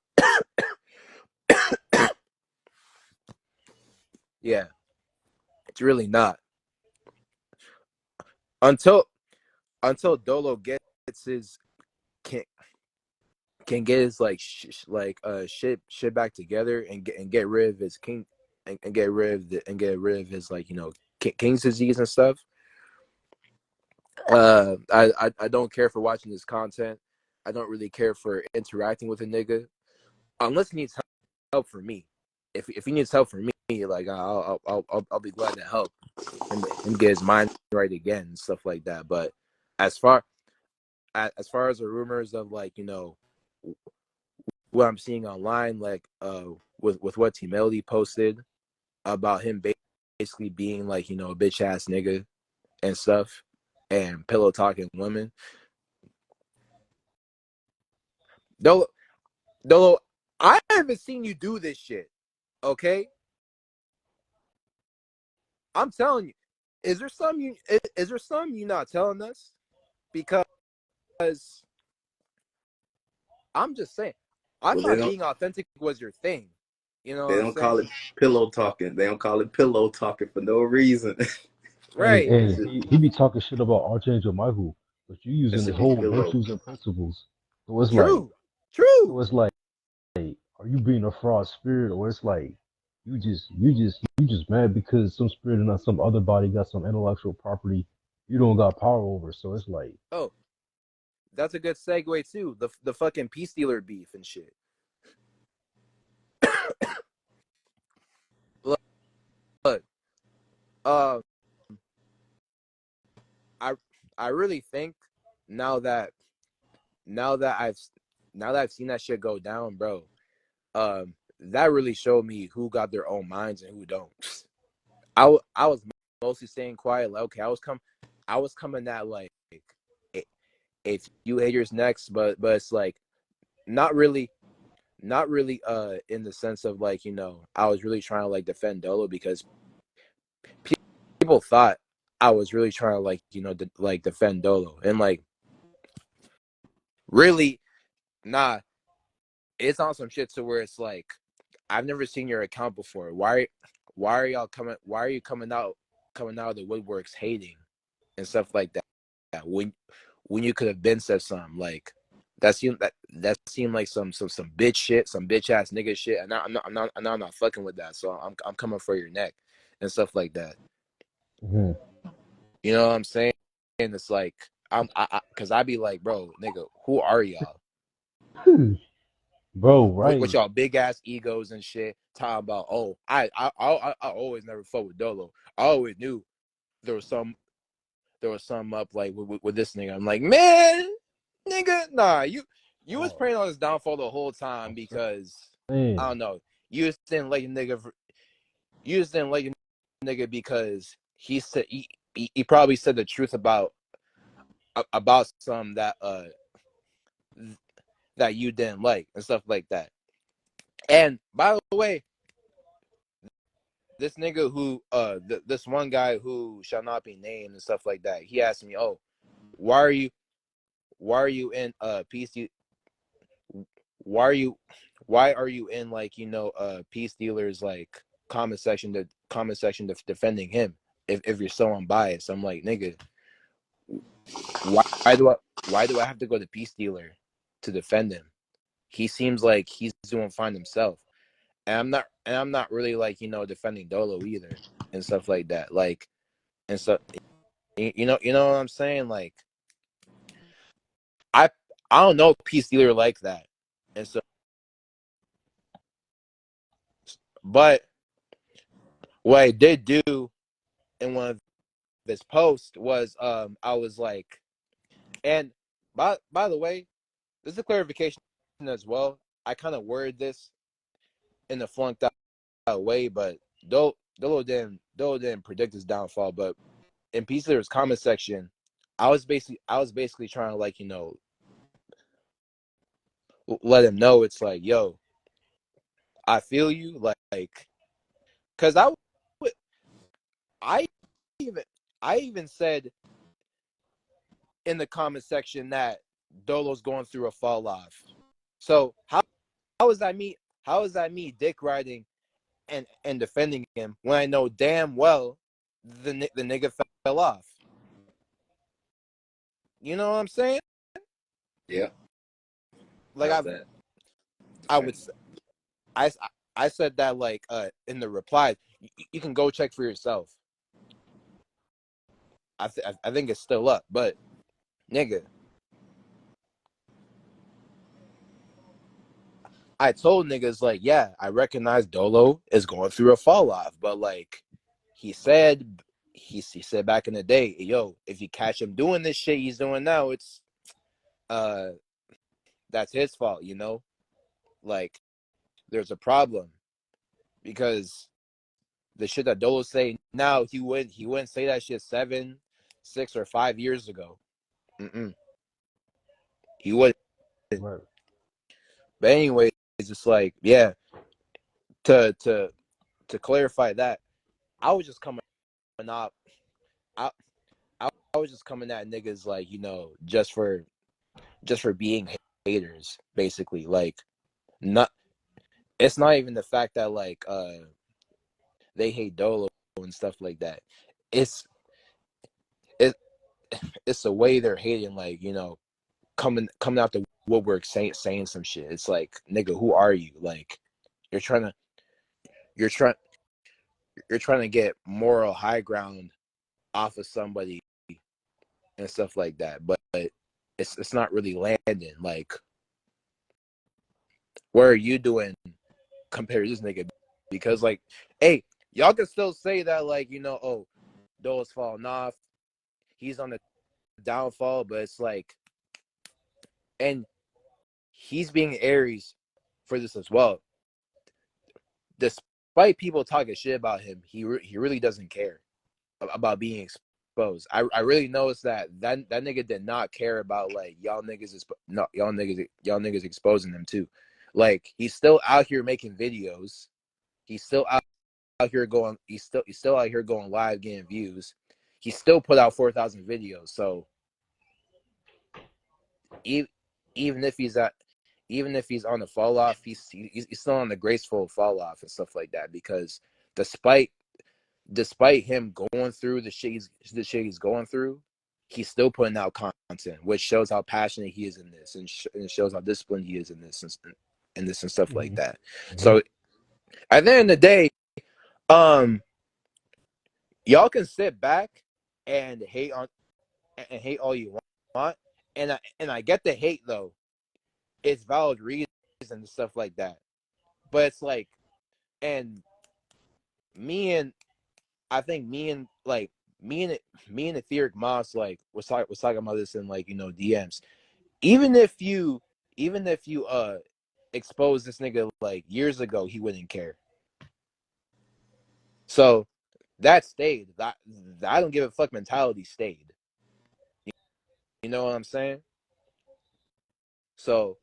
Yeah, it's really not. Until Dolo gets his can can get his like shit back together and get rid of his king and get rid of get rid of his like king's disease and stuff. I don't care for watching his content. I don't really care for interacting with a nigga unless he needs help from me. If he needs help from me, like I'll be glad to help him get his mind right again and stuff like that. But as far as the rumors of like what I'm seeing online, like with what T Melody posted about him basically being like a bitch ass nigga and stuff and pillow talking women. Dolo, I haven't seen you do this shit. Okay, I'm telling you. Is there some you not telling us? Because I'm just saying, I Well, they thought don't being authentic was your thing. You know what they I'm don't call saying? it pillow talking. They don't call it pillow talking for no reason. Hey, Right. hey, he be talking shit about Archangel Michael, but you That using his should be whole pillow. virtues and principles. So it's like, True. True. so it's like, are you being a fraud spirit, or it's like you just mad because some spirit and some other body got some intellectual property you don't got power over. So it's like, Oh, that's a good segue too. The fucking peace dealer beef and shit. Look, look, uh, I I really think now that now that I've now that I've seen that shit go down, bro. That really showed me who got their own minds and who don't. I was mostly staying quiet. Like, okay, I was coming at like a, a few haters next, but it's like not really in the sense of like I was really trying to like defend Dolo because people thought I was really trying to like like defend Dolo and like really nah. It's on some shit to where it's like I've never seen your account before. Why are y'all coming? Why are you coming out of the woodworks hating and stuff like that? When you could have been said something like that seemed like some bitch shit, some bitch ass nigga shit, and I'm not fucking with that. So I'm coming for your neck and stuff like that. mhm. You know what I'm saying? And it's like because I be like, bro, nigga, who are y'all? Bro, With right? y'all big ass egos and shit, talking about I always never fought with Dolo. I always knew there was some up like with this nigga. I'm like, man, nigga, nah, you was Oh, praying on his downfall the whole time I'm because I saying, don't know. You just didn't like a nigga because he probably said the truth about some that you didn't like and stuff like that. And by the way, this nigga who this one guy who shall not be named and stuff like that, he asked me, oh, why are you in PC, why are you in like peace dealers like comment section defending him if you're so unbiased. I'm like, nigga, why do I have to go to peace dealer to defend him? He seems like he's doing fine himself. And I'm not really like defending Dolo either and stuff like that, like, and so you know what I'm saying, like I I don't know peace dealer like that. And so, but what I did do in one of his posts was I was like, and by the way, this is a clarification as well. I kind of worded this in a flunked out way, but Dolo didn't predict his downfall. But in peace dealer's comment section, I was basically trying to like let him know it's like, yo, I feel you, like, because I even I even said in the comment section that Dolo's going through a fall off. So how is that me? How is that me dick riding and defending him when I know damn well the nigga fell off. You know what I'm saying? Yeah. Like How's that? I would I I said that like in the replies. You can go check for yourself. I think it's still up, but nigga, I told niggas like, yeah, I recognize Dolo is going through a fall off, but like he said, he said back in the day, yo, if you catch him doing this shit he's doing now, it's uh that's his fault, you know. Like there's a problem because the shit that Dolo say now he wouldn't say that shit 7, 6, or 5 years ago. Mm-mm. He wouldn't. Right. But anyways, it's just like yeah. To clarify that, I was just coming up. I I was just coming at niggas like just for being haters, basically. Like not it's not even the fact that like they hate Dolo and stuff like that. It's it it's the way they're hating, like coming out the woodwork saying some shit. It's like nigga, who are you? Like you're trying to you're trying you're trying to get moral high ground off of somebody and stuff like that, but it's not really landing. Like what are you doing compared to this nigga? Because like, hey, y'all can still say that like oh, Dolo's falling off, he's on the downfall, but it's like, and he's being Aries for this as well. Despite people talking shit about him, he really doesn't care about being exposed. I really noticed that nigga did not care about like y'all niggas exposing him too. Like he's still out here making videos. He's still out here going. He's still out here going live, getting views. He still put out 4,000 videos. So even even if he's at even if he's on the fall off, he's still on the graceful fall off and stuff like that. Because despite despite him going through the shit he's going through, he's still putting out content, which shows how passionate he is in this, and shows how disciplined he is in this and stuff like Mm-hmm. that. Mm-hmm. So at the end of the day, um, y'all can sit back and hate all you want, and I get the hate though. It's valid reasons and stuff like that, but it's like, and me and I think me and me and Etheric Moss like was talking about this in like DMs. Even if you even if you expose this nigga like years ago, he wouldn't care. So that stayed. That I don't give a fuck mentality stayed. You know what I'm saying? So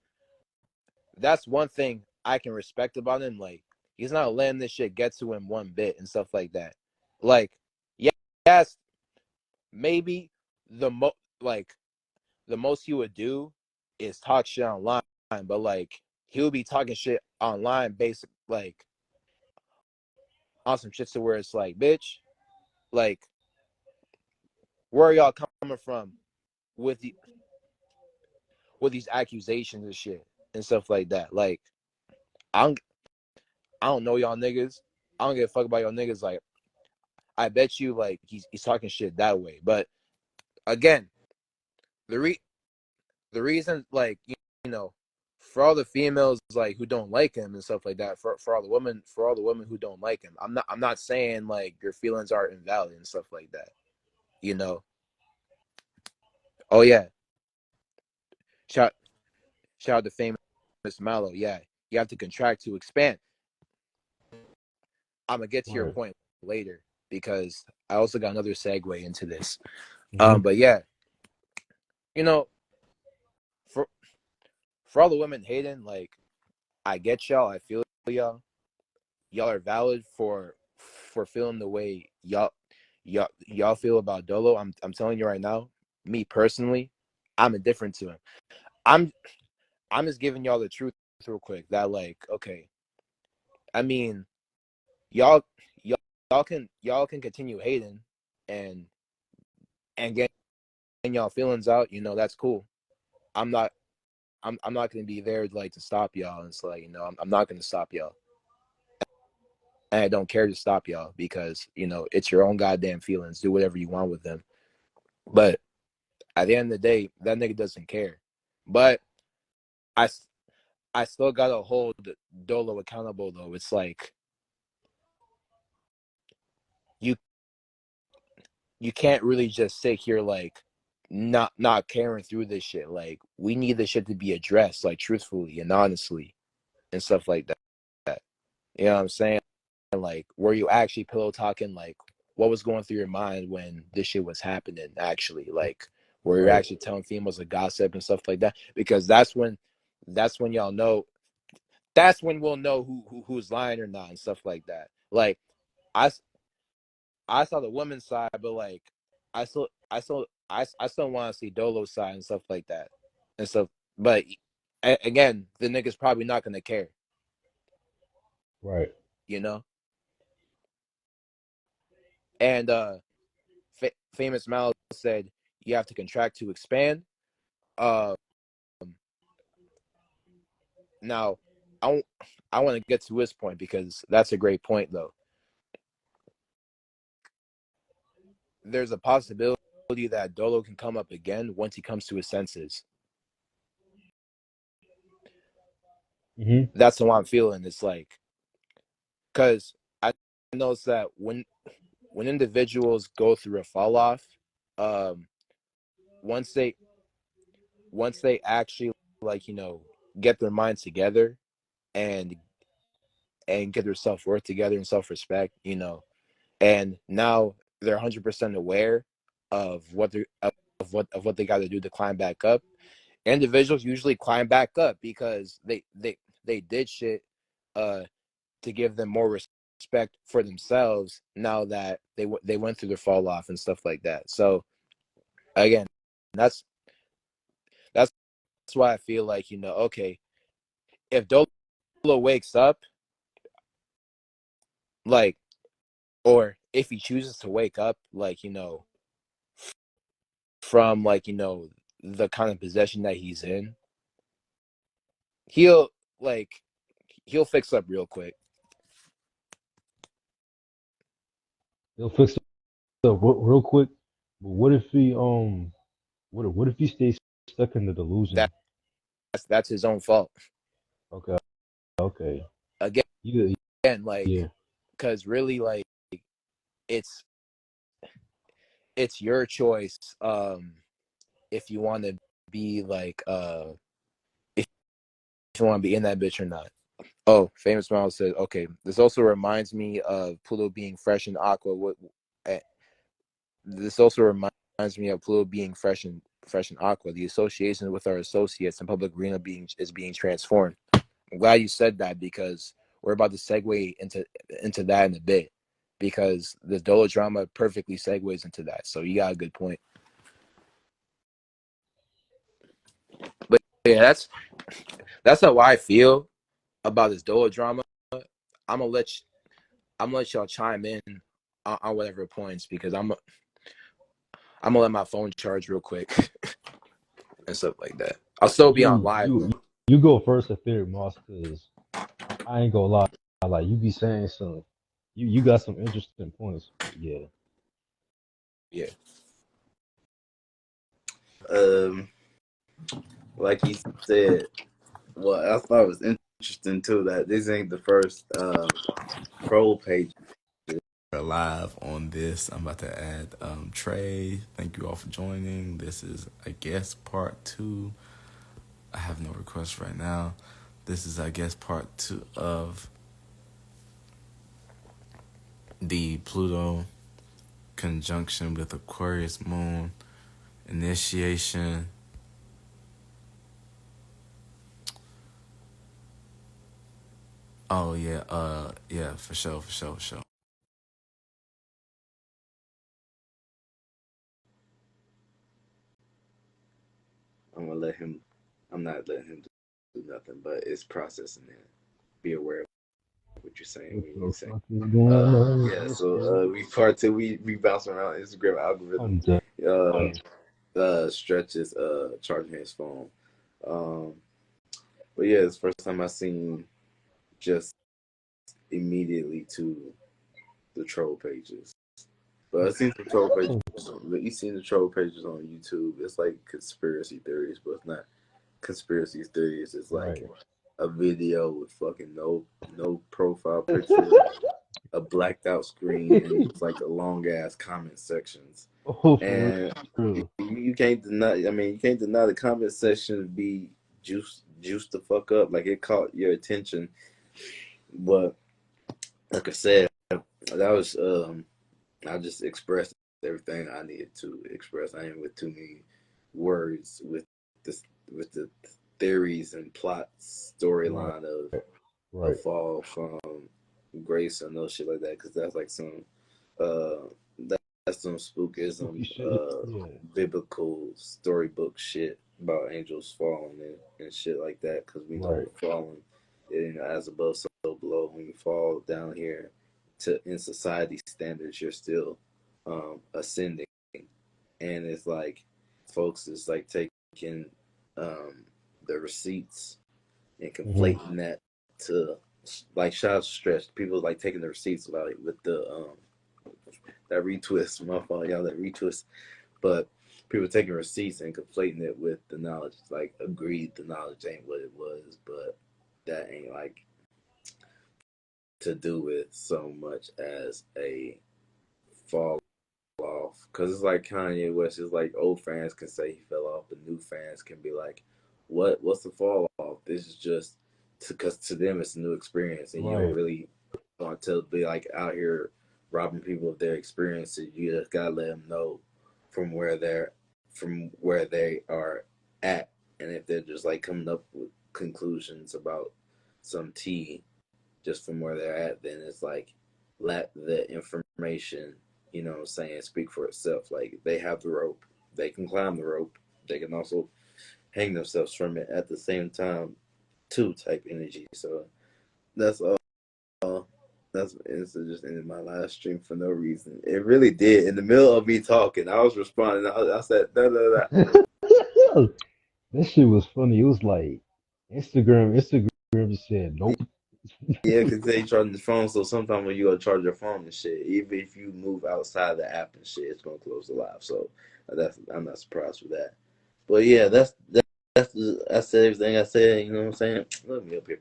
that's one thing I can respect about him. Like he's not letting this shit get to him one bit and stuff like that. Like yeah, yes, maybe the like the most he would do is talk shit online, but like he would be talking shit online based like on some shit to where it's like, bitch, like where are y'all coming from with these accusations and shit and stuff like that? Like I don't I don't know y'all niggas. I don't give a fuck about y'all niggas. Like I bet you like he's talking shit that way. But again, the the reason like you know for all the females like who don't like him and stuff like that, for all the women who don't like him, I'm not saying like your feelings are invalid and stuff like that. You know. Oh yeah. Shout shout out to famous Mallow. Yeah. You have to contract to expand. I'm gonna get to your Right. point later because I also got another segue into this. Mm-hmm. But yeah, you know, for all the women hating, like I get y'all, I feel y'all. Y'all are valid for feeling the way y'all feel about Dolo. I'm telling you right now, me personally, I'm indifferent to him. I'm I'm just giving y'all the truth real quick. That like, okay, I mean, y'all y'all can continue hating and getting y'all feelings out. That's cool. I'm not I'm not gonna be there like to stop y'all. And it's like I'm not gonna stop y'all. And I don't care to stop y'all because it's your own goddamn feelings. Do whatever you want with them. But at the end of the day, that nigga doesn't care. But I I still gotta hold Dolo accountable though. It's like you you can't really just sit here like not caring through this shit. Like we need this shit to be addressed, like truthfully and honestly and stuff like that. You know what I'm saying? Like were you actually pillow talking? Like what was going through your mind when this shit was happening? Actually, like were you Right. actually telling females a gossip and stuff like that? Because that's when y'all know. That's when we'll know who's lying or not and stuff like that. Like I I saw the women's side, but like I still want to see Dolo's side and stuff like that and stuff. But again, the nigga's probably not gonna care, Right. you know. And famous Mal said you have to contract to expand. Uh, now I I want to get to his point because that's a great point though. There's a possibility that Dolo can come up again once he comes to his senses. Hmm. That's how I'm feeling. It's like because I noticed that when individuals go through a fall off, um, once they actually like get their minds together and get their self worth together and self respect, and now they're 100% aware of what they got to do to climb back up. Individuals usually climb back up because they did shit uh to give them more respect for themselves now that they went through their fall off and stuff like that. So again, that's that's why I feel like okay, if Dolo wakes up, like, or if he chooses to wake up, like from like the kind of possession that he's in, he'll like he'll fix up real quick. They'll fix it up real quick. But what if he what if he stays stuck in the delusion? That's his own fault. Okay. Okay. Again, You like, yeah. because really, like, it's it's your choice. If you want to be like, if you want to be in that bitch or not. Oh, famous Miles said, okay. This also reminds me of Pluto being fresh and Aqua. Eh, This also reminds me of Pluto being fresh and Aqua. The association with our associates in public arena being transformed. I'm glad you said that because we're about to segue into that in a bit because the Dolo drama perfectly segues into that. So you got a good point. But yeah, that's how I feel about this Dolo drama. I'm gonna let you, I'm gonna let y'all chime in on whatever points because I'm gonna let my phone charge real quick and stuff like that. I'll still be on You live you though. you go first at Theory Moss, cause I ain't gonna lie, like you be saying some, you got some interesting points. But yeah, Yeah. Um, like he said, well, I thought it was interesting too that this ain't the first troll page. We're live on this. I'm about to add Trey. Thank you all for joining. This is, I guess, part two. I have no requests right now. This is, I guess, part two of the Pluto conjunction with Aquarius moon initiation. Oh yeah, yeah, for sure, for sure, for sure. I'm gonna let him. I'm not letting him do nothing, but it's processing it. Be aware of it. what you saying, What what you the saying. fuck is going on? Yeah, Yes, so sir. we part two, we bounce around Instagram algorithm. I'm done. Stretches charging his phone. Um, but yeah, it's the first time I seen just immediately to the troll pages. But I've seen some troll pages. You've seen the troll pages on YouTube. It's like conspiracy theories, but it's not conspiracy theories. It's like Right. a video with fucking no profile picture, a blacked out screen, and just like a long ass comment sections. Oh, for And real. you can't deny. I mean, you can't deny the comment section be juiced the fuck up. Like it caught your attention, but like I said, that was I just expressed everything I needed to express. I ain't with too many words this with the theories and plot Right. storyline of Right. fall from grace or no shit like that, because that's like some uh that's some Spooky spookism shit. Yeah. biblical storybook shit about angels falling and shit like that, because we know Right. we're falling, as above so below. When you fall down here to in society standards, you're still ascending, and it's like folks is like taking um the receipts and Hmm. conflating that to like shout out to stretch people like taking the receipts like with the that retwist, my fault y'all, that retwist, but people taking receipts and conflating it with the knowledge. Like agreed, the knowledge ain't what it was, but that ain't like to do with so much as a fall off, because it's like Kanye West. It's like old fans can say he fell off, but new fans can be like, What's the fall off? This is just because to them it's a new experience, and you don't Right. really want to be like out here robbing people of their experiences. You just gotta let them know from where they are at, and if they're just like coming up with conclusions about some tea just from where they're at, then it's like let the information, what I'm saying, speak for itself. Like they have the rope, they can climb the rope, they can also hang themselves from it at the same time, too, type energy. So that's all. That's it's just ended my last stream for no reason. It really did. In the middle of me talking, I was responding. I said, da da da. That shit was funny. It was like Instagram just said nope. Yeah, because they charging the phone, so sometimes when you go charge your phone and shit, even if you move outside the app and shit, it's gonna close the live. So I'm not surprised with that. But yeah, I said everything I said. You know what I'm saying? Let me up here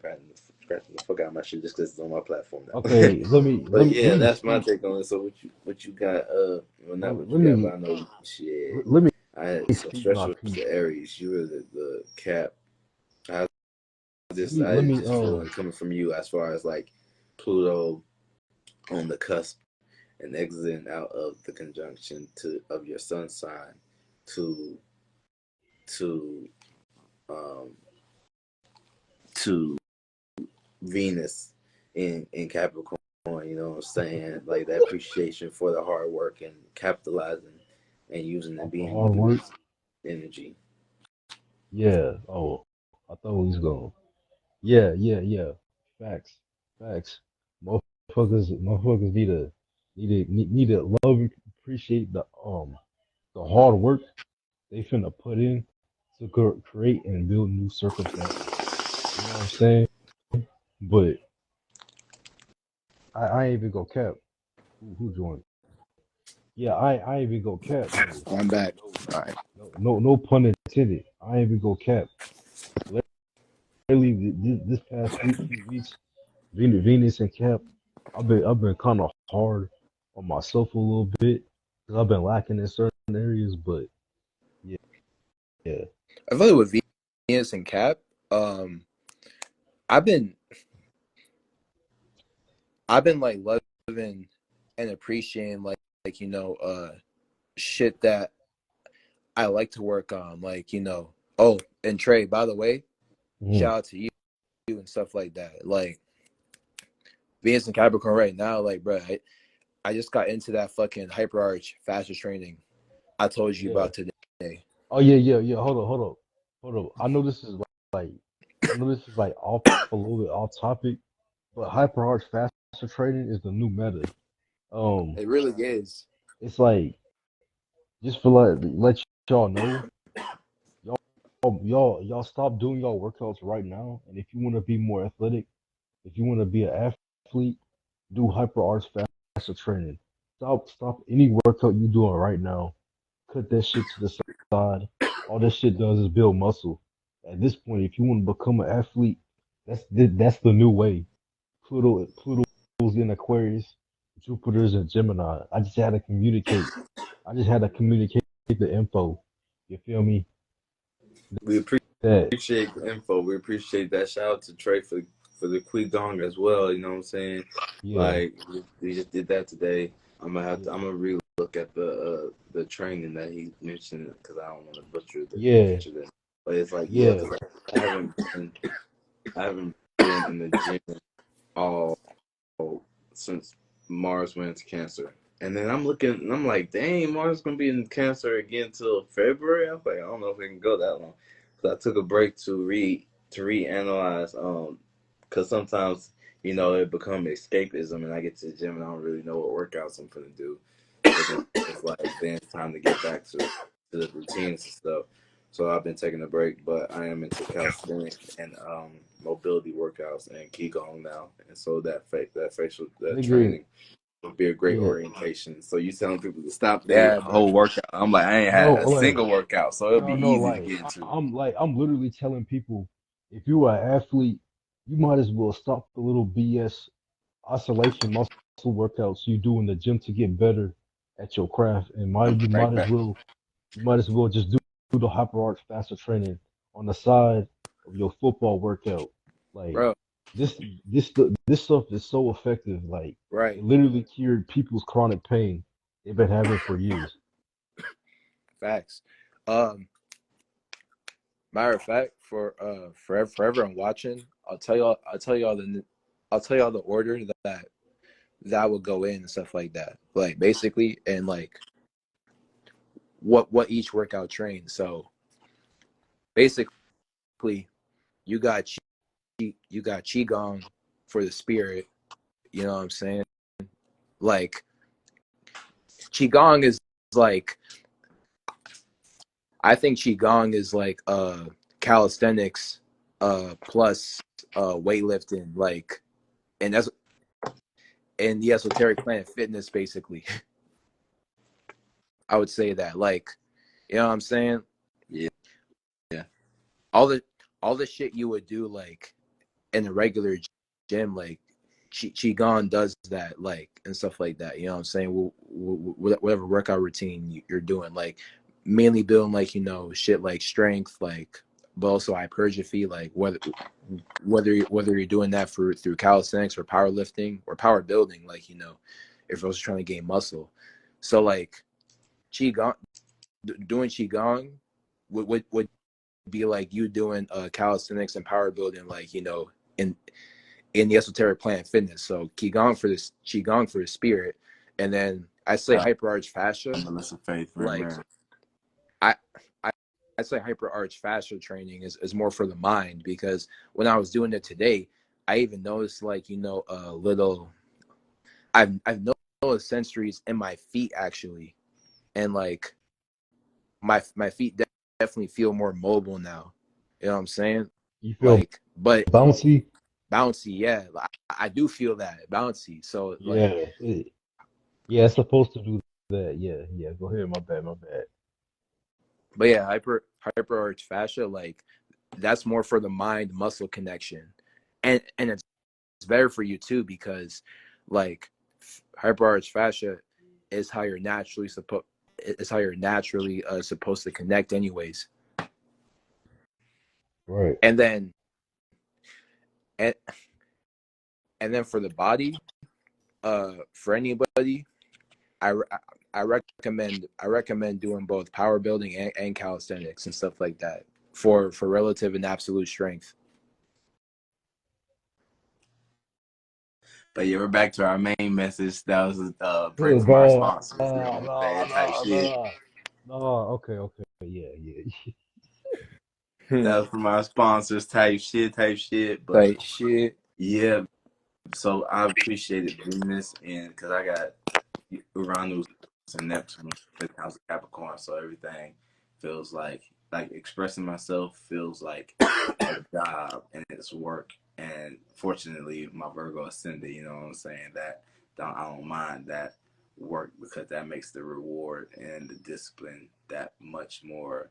scratching the fuck out of my shit just because it's on my platform now. Okay, let me let But me let yeah, me that's my speak. take on it. So what you got? Well, not what Let you got, but me I know shit. let me I had so speak my Stretch was piece. the Aries. You were the Cap. I I Let me just feeling coming from you as far as like Pluto on the cusp and exiting out of the conjunction of your sun sign to to um to Venus in Capricorn. You know what I'm saying? Like that appreciation for the hard work and capitalizing and using and off the being hard work. used energy. Yeah. Oh, I thought he was going. Yeah, yeah, yeah. Facts, facts. Motherfuckers need to love and appreciate the hard work they finna put in to create and build new circumstances. You know what I'm saying? But I ain't even go cap. Who joined? Yeah, I ain't even go cap. No, I'm back. no, All right. no pun intended. I ain't even go cap. Literally, this past few weeks, Venus and Cap, I've been kind of hard on myself a little bit because I've been lacking in certain areas. But yeah, yeah, I feel like with Venus and Cap, um, I've been like loving and appreciating like shit that I like to work on, like Oh, and Trey, by the way, mhm. shout out to you and stuff like that. Like Venus and Capricorn right now, like bro, I just got into that fucking hyper arch faster training I told you Yeah. about today. Oh yeah, yeah, yeah. Hold up. I know this is like, I know this is like off a little bit off topic, but hyper hard faster training is the new meta. Um, It really is. it's like just for let y'all know, y'all stop doing y'all workouts right now, and if you want to be more athletic, if you want to be an athlete, do hyper arch faster training. Stop any workout you doing right now. Cut that shit to the side. All that shit does is build muscle. At this point, if you want to become an athlete, that's the new way. Pluto's in Aquarius, Jupiter's in Gemini. I just had to communicate. I just had to communicate the info. You feel me? We That appreciate the info. We appreciate that. Shout out to Trey for the Qigong as well. You know what I'm saying? yeah, Like we just did that today. I'm yeah, gonna look at the training that he mentioned because I don't want to yeah, butcher that. But it's like yeah, yeah. 'cause I haven't been in the gym all since Mars went into Cancer. And then I'm looking, and I'm like, dang, Mars is gonna be in Cancer again till February. I was like, I don't know if we can go that long. So I took a break to reanalyze, because sometimes it become escapism, and I get to the gym and I don't really know what workouts I'm gonna do. So then it's like then it's time to get back to the routines and stuff. So I've been taking a break, but I am into calisthenics and mobility workouts and qigong now, and so that Nigga, training would be a great yeah. orientation. So you telling people to stop their Yeah, bro. whole workout. I'm like, I ain't had No, a like single workout, so it'll be no, easy to like get into. I'm literally telling people, if you are an athlete, you might as well stop the little BS isolation muscle workouts you do in the gym to get better at your craft, and Right back, you might as well just do the hyper arch faster training on the side of your football workout. Like bro. this stuff is so effective. Like it Right. literally cured people's chronic pain they've been having for years. Facts. Um, Matter of fact, for everyone watching, I'll tell y'all the order that would go in and stuff like that. Like basically, and like what each workout trains. So basically, you got you got qigong for the spirit. You know what I'm saying? Like qigong is like I think qigong is like calisthenics plus weightlifting, like, and that's in the esoteric planet fitness basically. I would say that, like, you know what I'm saying? Yeah, yeah. all the all the shit you would do like in a regular gym, like qigong does that, like, and stuff like that. You know what I'm saying? Whatever workout routine you're doing, like mainly building, like, shit like strength, like, but also hypertrophy, like whether you're doing that through calisthenics or powerlifting or power building, like, if I was trying to gain muscle. So like qigong, doing qigong would be like you doing calisthenics and power building, like, in the esoteric planet fitness. So qigong for the spirit, and then I say hyperarch fascia. Melissa Faith, Like right. I I I say hyperarch fascia training is more for the mind, because when I was doing it today, I even noticed, like, a little. I've noticed sensories in my feet actually, and like my feet definitely feel more mobile now. You know what I'm saying? You feel Like, but bouncy? bouncy, yeah. I do feel that bouncy. So like, Yeah, yeah. It's supposed to do that. Yeah, yeah. Go ahead. My bad. My bad. but yeah, hyperarch fascia, like, that's more for the mind muscle connection, and it's better for you too, because like hyperarch fascia is how you're naturally supposed to connect anyways. Right. And then and, and then for the body, for anybody, I recommend doing both power building and calisthenics and stuff like that for relative and absolute strength. But yeah, we're back to our main message. That was a break from our No, sponsors. You know what I'm saying? Type shit. no. No. Okay. Okay. Yeah. Yeah. That was from our sponsors. Type shit. But Like shit. yeah, So I appreciated doing this, and because I got Uranus and Neptune in the house of Capricorn, so everything feels like expressing myself feels like a job and it's work. And fortunately, my Virgo ascendant, you know what I'm saying, that I don't mind that work because that makes the reward and the discipline that much more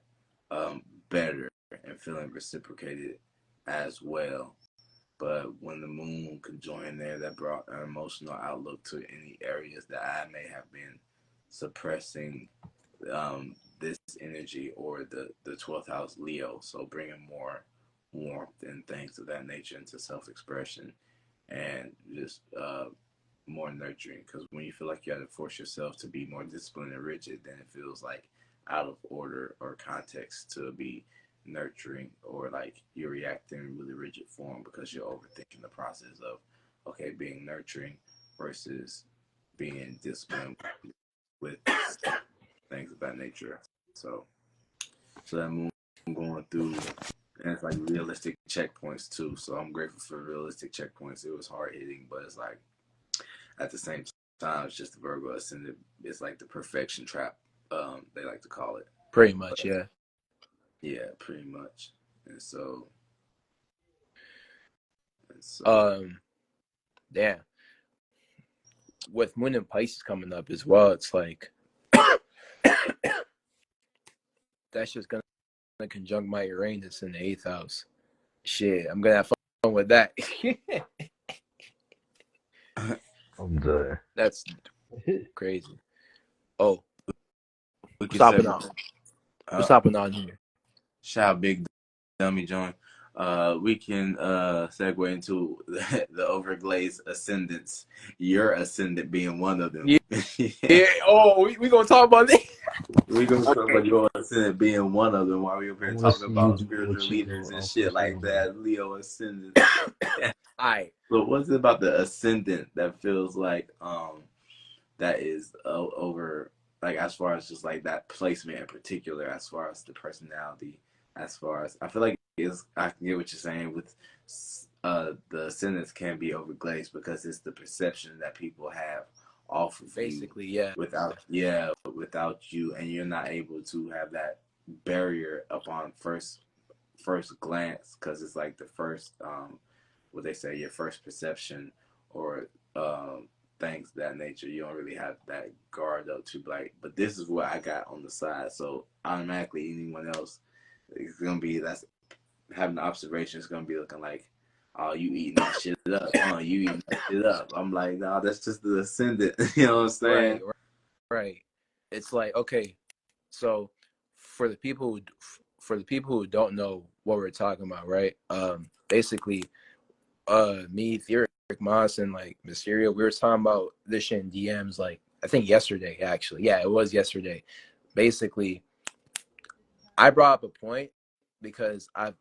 better and feeling reciprocated as well. But when the moon could join there, that brought an emotional outlook to any areas that I may have been suppressing this energy, or the 12th house Leo. So bringing more warmth and things of that nature into self-expression, and just more nurturing. Because when you feel like you have to force yourself to be more disciplined and rigid, then it feels like out of order or context to be nurturing, or like you're reacting in really rigid form because you're overthinking the process of being nurturing versus being disciplined with things of that nature. So that moon going through, and it's like realistic checkpoints too. So I'm grateful for realistic checkpoints. It was hard hitting, but it's like at the same time, it's just the Virgo ascendant. It's like the perfection trap, they like to call it. Pretty much, yeah. Yeah, pretty much. And so, Yeah. With Moon and Pisces coming up as well, it's like that's just gonna conjunct my Uranus in the 8th house. Shit, I'm gonna have fun with that. I'm done. That's crazy. Oh, what's hopping on? What's hopping on here? Shout Big Dummy Joint. We can segue into the overglazed ascendants. Your ascendant being one of them. Yeah. Oh, we gonna talk about this. We're gonna talk about your ascendant being one of them while we over here talking about spiritual leaders and shit like that. Leo ascendant. Alright. So what's it about the ascendant that feels like that is over, like, as far as just like that placement in particular, as far as the personality, as far as I feel like I can get what you're saying with the ascendants can be overglazed because it's the perception that people have off of basically you, yeah, without you, and you're not able to have that barrier upon first glance, because it's like the first what they say, your first perception, or things of that nature. You don't really have that guard up to like, but this is what I got on the side, so automatically anyone else is gonna be that's having the observation is gonna be looking like, oh, you eating that shit up. Oh, you eating that shit up. I'm like, nah, that's just the ascendant. You know what I'm saying? Right. It's like, okay, so for the people who don't know what we're talking about, right? Basically, me, Theoric, Moss, and like Mysterio, we were talking about this shit in DMs, like I think yesterday, actually. Yeah, it was yesterday. Basically, I brought up a point because I've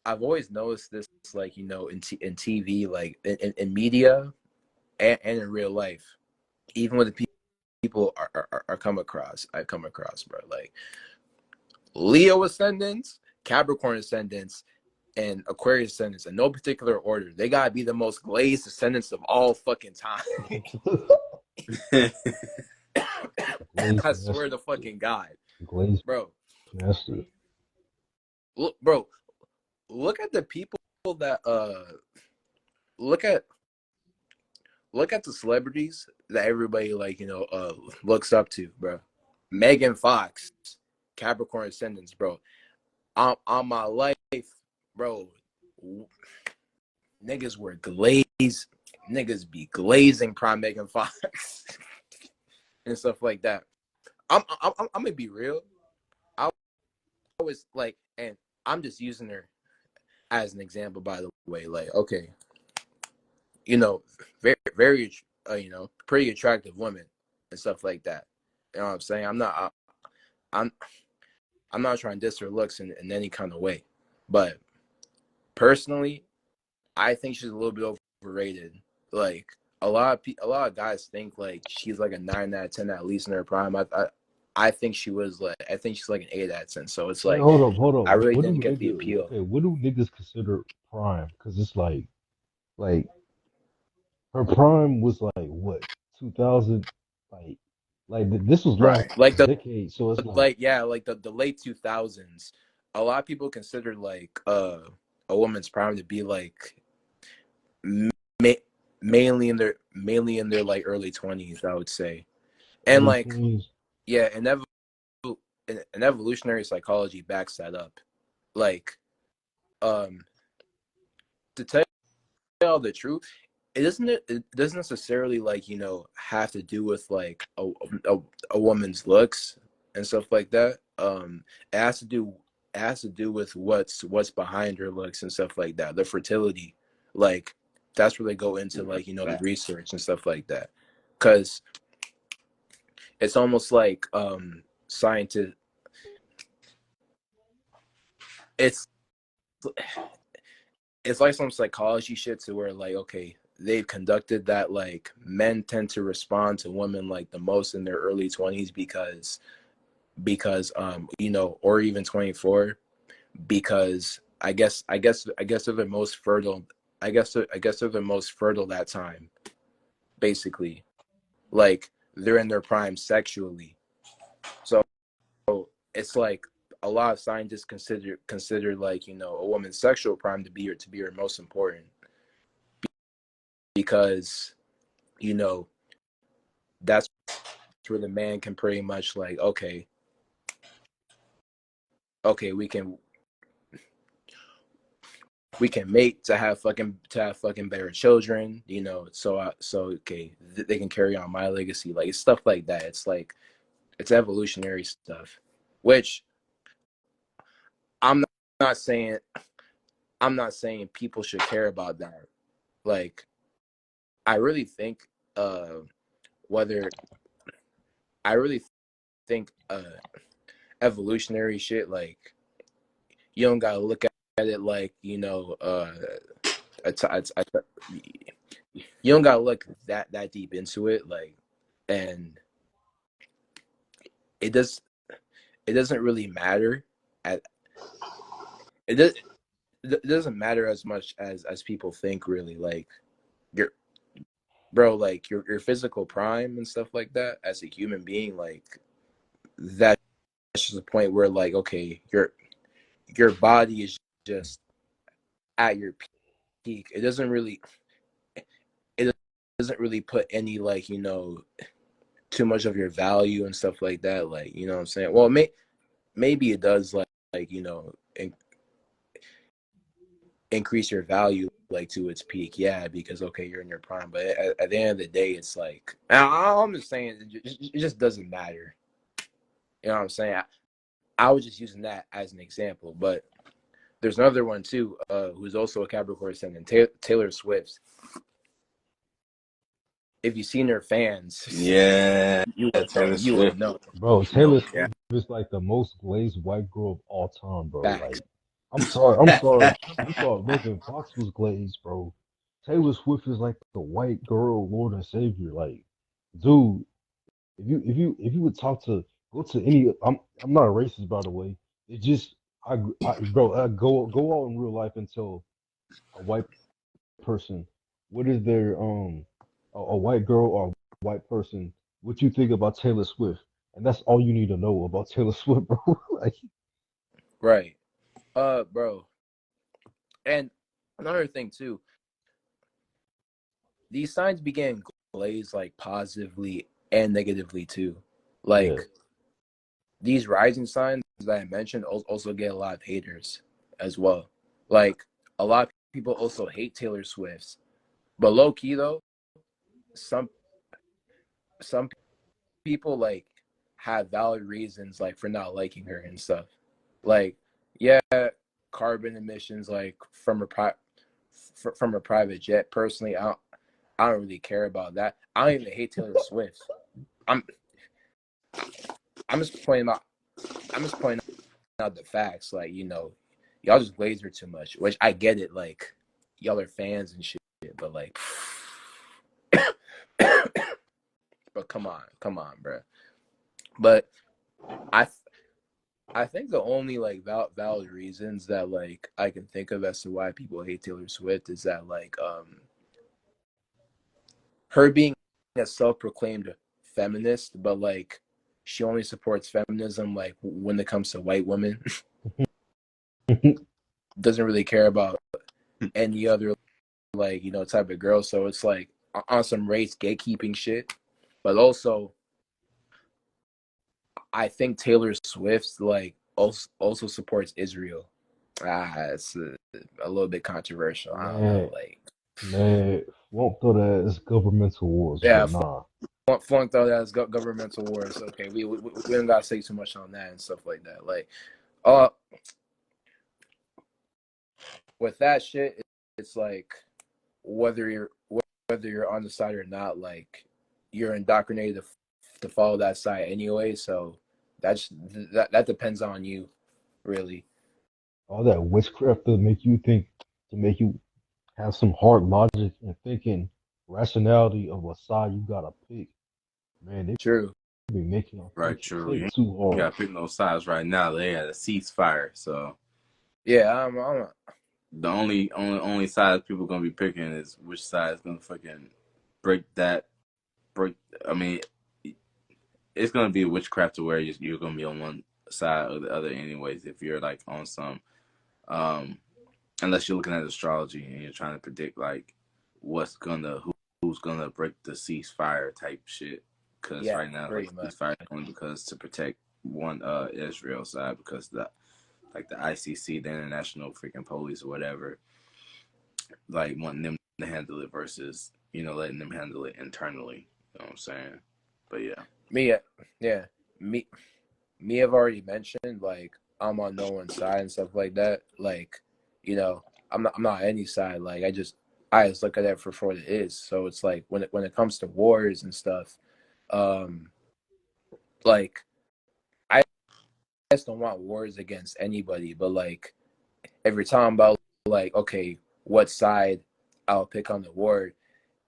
always noticed this, like, you know, in TV, like in media, and in real life, even with the people I come across, bro, like Leo ascendants, Capricorn ascendants, and Aquarius ascendants in no particular order. They gotta be the most glazed ascendants of all fucking time. I swear to fucking God, bro. Look at the people that look at the celebrities that everybody, like, you know, looks up to, bro. Megan Fox, Capricorn ascendants, bro. On my life, bro. Niggas were glazed. Niggas be glazing prime Megan Fox and stuff like that. I'm gonna be real. I was like, and I'm just using her as an example, by the way. Like, okay, you know, very, very, you know, pretty attractive women and stuff like that. You know what I'm saying? I'm not trying to diss her looks in any kind of way, but personally, I think she's a little bit overrated. Like, a lot of guys think like she's like a 9 out of 10 at least in her prime. I think she's like an 8 out of 10. So it's like, hold up. I really didn't get the appeal. Okay, what do niggas consider prime? Because it's like her prime was like what 2000, like this was last Right. Like decade, so it's like the late 2000s. A lot of people consider like a woman's prime to be like ma- mainly in their like early 20s, I would say. And early like 20s. yeah, and evolutionary psychology backs that up. Like um to tell the truth, it doesn't necessarily like have to do with like a, a woman's looks and stuff like that. It has to do with what's behind her looks and stuff like that, the fertility. Like that's where they go into like the research and stuff like that, because it's almost like scientists. It's it's like some psychology shit to where like, okay, they've conducted that like men tend to respond to women like the most in their early 20s because or even 24, because they're the most fertile. I guess they're the most fertile that time, basically. Like they're in their prime sexually. So it's like a lot of scientists consider like a woman's sexual prime to be her most important, because you know that's where the man can pretty much like, okay, we can mate to have fucking better children, so okay, they can carry on my legacy, like stuff like that. It's like it's evolutionary stuff, which I'm not saying people should care about that. Like I really think whether I really think evolutionary shit, like you don't gotta look at it like you don't gotta look that deep into it, like, and it does it doesn't really matter at it does it doesn't matter as much as people think, really. Like your bro, like your physical prime and stuff like that as a human being, like that's just a point where like, okay, your body is just at your peak. It doesn't really put any like too much of your value and stuff like that, like, you know what I'm saying. Well, maybe it does, like increase your value like to its peak, yeah, because okay, you're in your prime, but at the end of the day, it's like I'm just saying it just doesn't matter, you know what I'm saying. I was just using that as an example, but there's another one too, who's also a Capricorn ascendant, Taylor Swift. If you've seen her fans, Yeah, Taylor you would Swift. know. Bro, No Taylor cap. Swift is like the most glazed white girl of all time, bro. Facts. Like, I'm sorry. You thought Megan Fox was glazed, bro. Taylor Swift is like the white girl, Lord and Savior. Like, dude, if you would talk to go to any, I'm not a racist, by the way. It just bro, go out in real life and tell a white person what is their a white girl or a white person what you think about Taylor Swift, and that's all you need to know about Taylor Swift, bro. Like, Right. Bro. And another thing too, these signs began glazed like positively and negatively too. yeah, Like these rising signs that I mentioned also get a lot of haters as well. Like a lot of people also hate Taylor Swift, but low key though, some some people like have valid reasons like for not liking her and stuff. Like yeah, carbon emissions like from a private jet. Personally, I don't really care about that. I don't even hate Taylor Swift. I'm I'm just pointing out I'm just pointing out the facts. Like, y'all just glaze her too much, which I get it. Like, y'all are fans and shit, but like, but come on, bro. But I I think the only like valid reasons that like I can think of as to why people hate Taylor Swift is that like her being a self-proclaimed feminist, but like she only supports feminism like when it comes to white women. Doesn't really care about any other like type of girl. So it's like on some race gatekeeping shit. But also, I think Taylor Swift like also supports Israel. It's a little bit controversial. I don't know. Man, Like, man, won't throw that as governmental wars, yeah, but nah. flunked out as governmental wars. Okay, we don't gotta say too much on that and stuff like that. Like, uh, with that shit, it's like whether you're on the side or not, like you're indoctrinated to follow that side anyway. So that's that depends on you, really. All that witchcraft to make you think, to make you have some hard logic and thinking rationality of what side you gotta pick. Man, they True. be making them Right, true. You think ain't too hard. got to pick no sides right now. They had a ceasefire, so Yeah, I'm the only sides people gonna be picking is which side is gonna fucking break that break. I mean, it's gonna be witchcraft to where you're gonna be on one side or the other, anyways. If you're like on some, um, unless you're looking at astrology and you're trying to predict like who's gonna break the ceasefire type shit. Because yeah, right now, like pretty much. ceasefire is only because to protect one Israel side because the like the ICC, the international freaking police or whatever, like wanting them to handle it versus letting them handle it internally. You know what I'm saying? But yeah. Me, yeah, me, have already mentioned like I'm on no one's side and stuff like that. Like, I'm not any side. Like I just look at it for what it is. So it's like when it comes to wars and stuff, um, like I just don't want wars against anybody. But like every time about like okay, what side I'll pick on the war,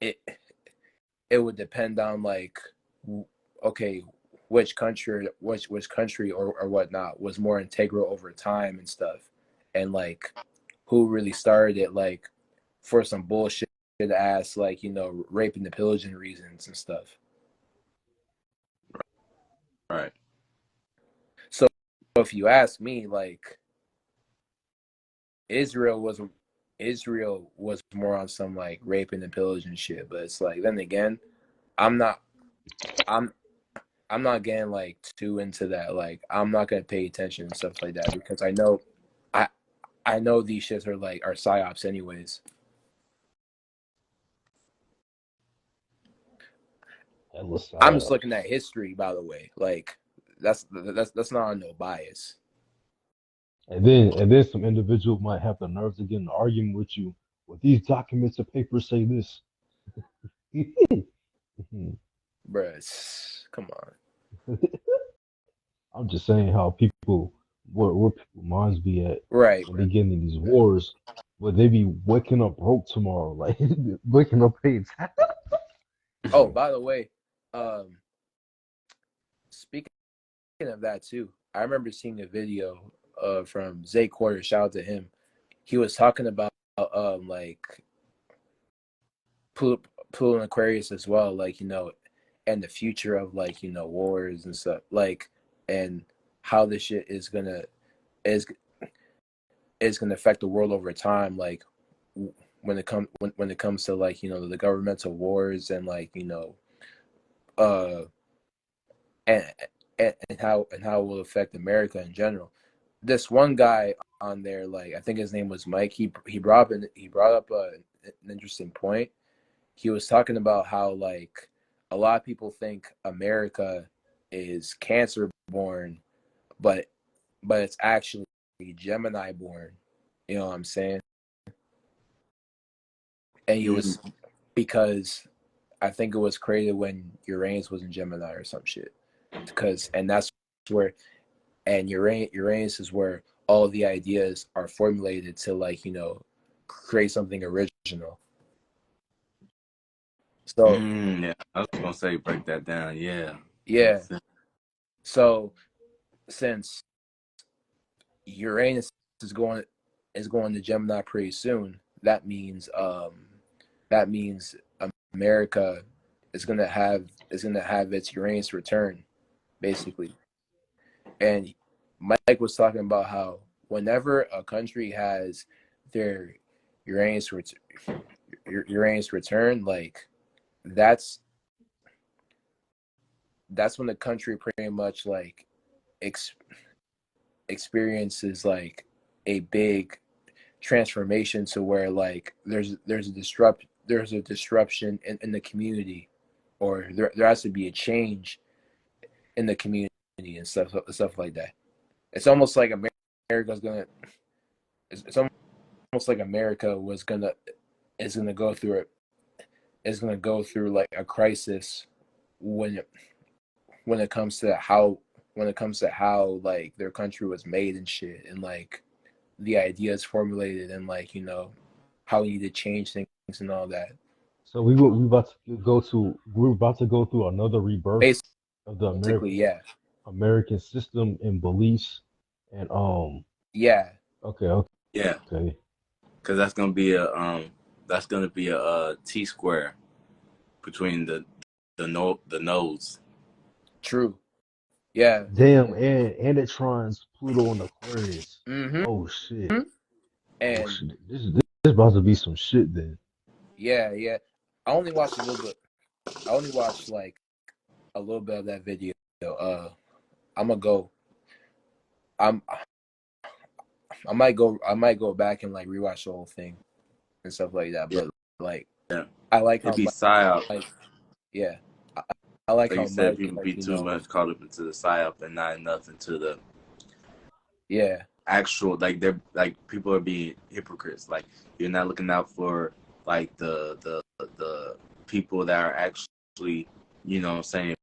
it it would depend on like okay which country or whatnot was more integral over time and stuff, and like who really started it, like for some bullshit ass like raping the pillaging reasons and stuff. Right. So if you ask me, like israel was Israel was more on some like raping and pillaging shit, but it's like then again i'm not i'm I'm not getting like too into that. Like I'm not gonna pay attention and stuff like that because I I know these shits are psyops anyways. Endless I'm just psyops. looking at history, by the way. Like that's not on no bias. And then some individual might have the nerve to get in an argument with you. Well, these documents and papers say this. Bruh, come on. I'm just saying how people, where people minds be at Right, when bruh. they get into these wars, where they be waking up broke tomorrow, like waking up paying tax. Oh, Bro, by the way, um, speaking of that too, I remember seeing a video from Zay Quarter. Shout out to him. He was talking about like Pluto and Aquarius as well, like and the future of like wars and stuff, like and how this shit is is gonna affect the world over time, like when it comes to like the governmental wars and like uh and how it will affect America in general. This one guy on there, like I think his name was Mike. He brought up an interesting point. He was talking about how like a lot of people think America is Cancer born, but it's actually Gemini born. You know what I'm saying? And he Mm, was because I think it was created when Uranus was in Gemini or some shit. Because and that's where and Uranus is where all the ideas are formulated to like create something original. So yeah, I was gonna say break that down. Yeah, yeah, makes sense. so since Uranus is going to Gemini pretty soon. That means America is gonna have its Uranus return, basically. And Mike was talking about how whenever a country has their Uranus ret- Uranus return, like that's that's when the country pretty much like ex- experiences like a big transformation to where like there's a disruption in the community, or there has to be a change in the community and stuff like that. It's almost like America's gonna it's almost like America was gonna is gonna go through it is gonna go through like a crisis when when it comes to how like their country was made and shit, and like the ideas formulated, and like how we need to change things and all that. So we're about to go through another rebirth of the Basically, yeah, American system and beliefs, and yeah, okay, Yeah, okay. because that's gonna be a T square between the nodes. true, yeah. Damn, and it trines Pluto and Aquarius. Mm-hmm. Oh shit. Oh And shit. This about to be some shit then. yeah, yeah. I only watched a little bit. I only watched like a little bit of that video. I'm gonna go. I'm. I might go back and like rewatch the whole thing and stuff like that. Yeah, But like, yeah. I like It'd how be psyop. Mike. Yeah, I, I like Like how you said, Mike. people Like be too much caught up into the psyop and not enough into the yeah, actual. Like they're like people are being hypocrites. Like you're not looking out for like the people that are actually, what I'm saying,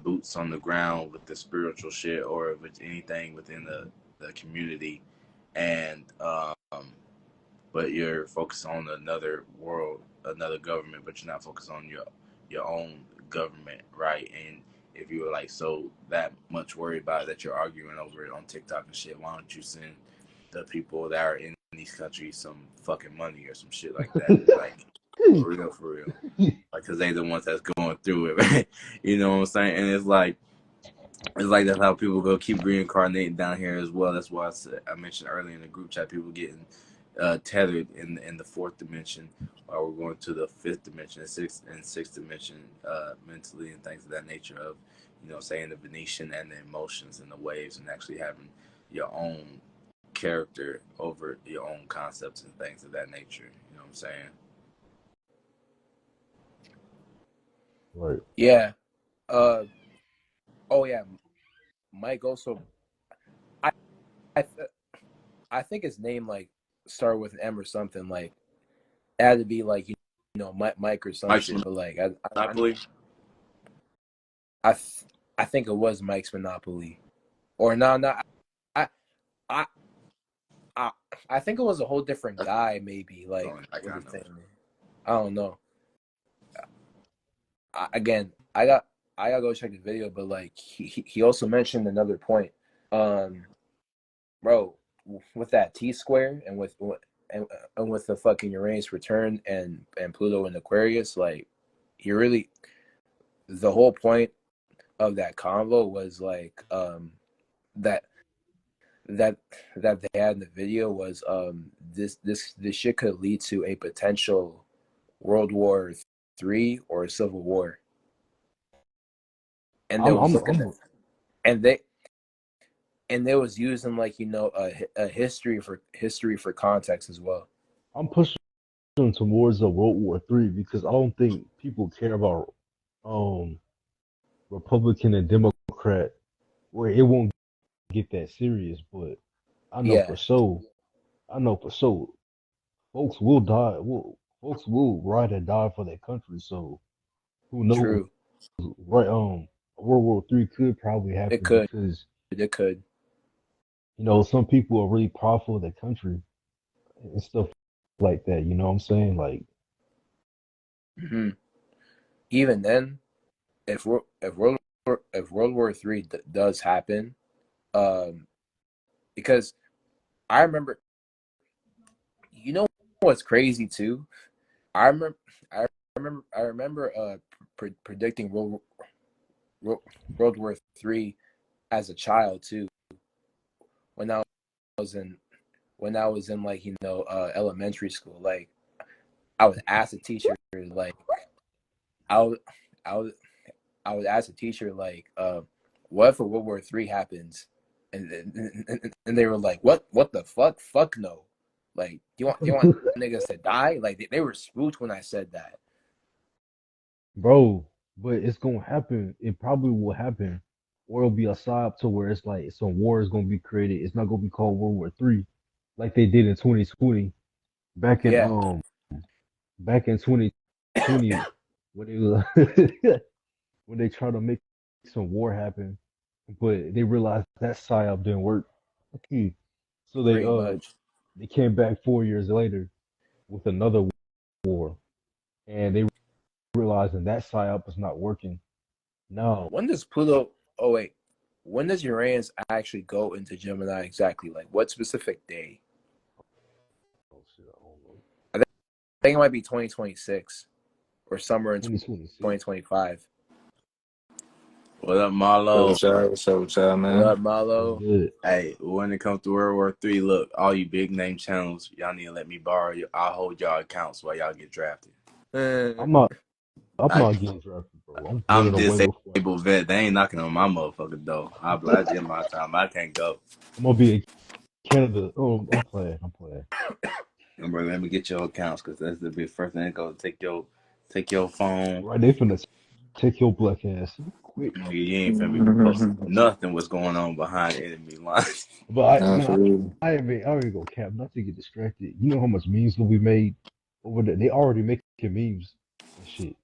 boots on the ground with the spiritual shit or with anything within the community, and but you're focused on another world, another government, but you're not focused on your own government, right? And if you were like so that much worried about it that you're arguing over it on TikTok and shit, why don't you send the people that are in these countries some fucking money or some shit like that? Like for real, like because they the ones that's going through it, you know what I'm saying? And it's like that's how people go keep reincarnating down here as well. That's why I mentioned earlier in the group chat, people getting tethered in the fourth dimension, or we're going to the fifth dimension, sixth dimension, mentally and things of that nature of, saying the Venetian and the emotions and the waves, and actually having your own character over your own concepts and things of that nature. You know what I'm saying? Right. yeah. Uh. Oh yeah. Mike also. I. I. I think his name like started with an M or something. Like it had to be like Mike or some Mike's shit. But like Monopoly. I, I think it was Mike's Monopoly, or no. I I I I think it was a whole different guy. Maybe like I with kind the of thing. I don't know. Again, I gotta go check the video. But like he also mentioned another point. Um, bro, with that T square and and with the fucking Uranus return and Pluto and Aquarius, like he really the whole point of that convo was like that that that they had in the video was this shit could lead to a potential World War III or a civil war, and they I'm was I'm looking at I'm and they was using like a history for context as well. I'm pushing towards a World War III because I don't think people care about um Republican and Democrat where it won't get that serious, but I know Yeah, for sure, I know for sure, folks will die. Folks will ride and die for their country. So who knows? true. Right? World War III could probably It happen could. because It could. some people are really proudful of their country and stuff like that. You know what I'm saying? Like, Hmm. Even then, if World War III does happen, um, because I remember, you know what's crazy too? I remember remember predicting World, World War III as a child too. When I was in like elementary school, like I would ask the teacher like I would I would I would ask the teacher like what if a World War III happens, and they were like what the fuck no, like do you want niggas to die, like they were spooked when I said that. Bro, but it's gonna happen. It probably will happen, or it'll be a psyop to where it's like some war is gonna be created. It's not gonna be called World War III, like they did in 2020. Back in Yeah, um back in 2020 when they was when they tried to make some war happen, but they realized that psyop didn't work. So pretty much. they came back 4 years later with another war, and they realizing that psyop is not working. Now, When does Pluto? Oh wait, when does Uranus actually go into Gemini exactly? Like what specific day? oh shit, I don't know. I think it might be 2026 or somewhere in 2026. 2025. What up, So Marlo? what's up? What's up? What's up, What man? up, What's Malo? good? Hey, when it comes to World War III, look, all you big name channels, y'all need to let me borrow you. I'll hold y'all accounts while y'all get drafted. I'm not. I'm I, not getting drafted, bro. I'm I'm running away before I get disabled vet. drafted. They ain't knocking on my motherfucking door. I did my time. I can't go. I'm gonna be in Canada. Oh, I'm playing. I'm playing. And bro, let me get your accounts because that's the big first thing they go take your phone. Right, they finna take your black ass quick. You ain't finna be posting nothing what's going on behind enemy lines. But Nah, for real. I ain't gonna cap. Not to get distracted. You know how much memes will be made over there? They already making memes and shit.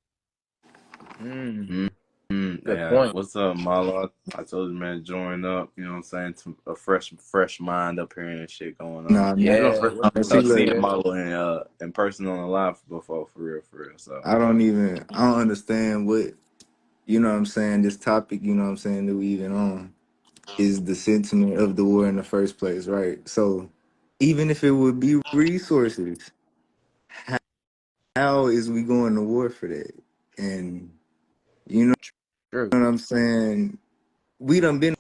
Mm, good Yeah, point. what's up, Marlo? I told you, man, join up. You know what I'm saying? A fresh mind up here and shit going on. Nah, man. You know, Yeah, first what time the See, fuck, seeing look, nigga? Marlo in person on the live before, for real. So I don't understand what, you know what I'm saying, this topic, you know what I'm saying, that we even on is the sentiment of the war in the first place, right? So even if it would be resources, how is we going to war for that? And you know True. what I'm saying? We done been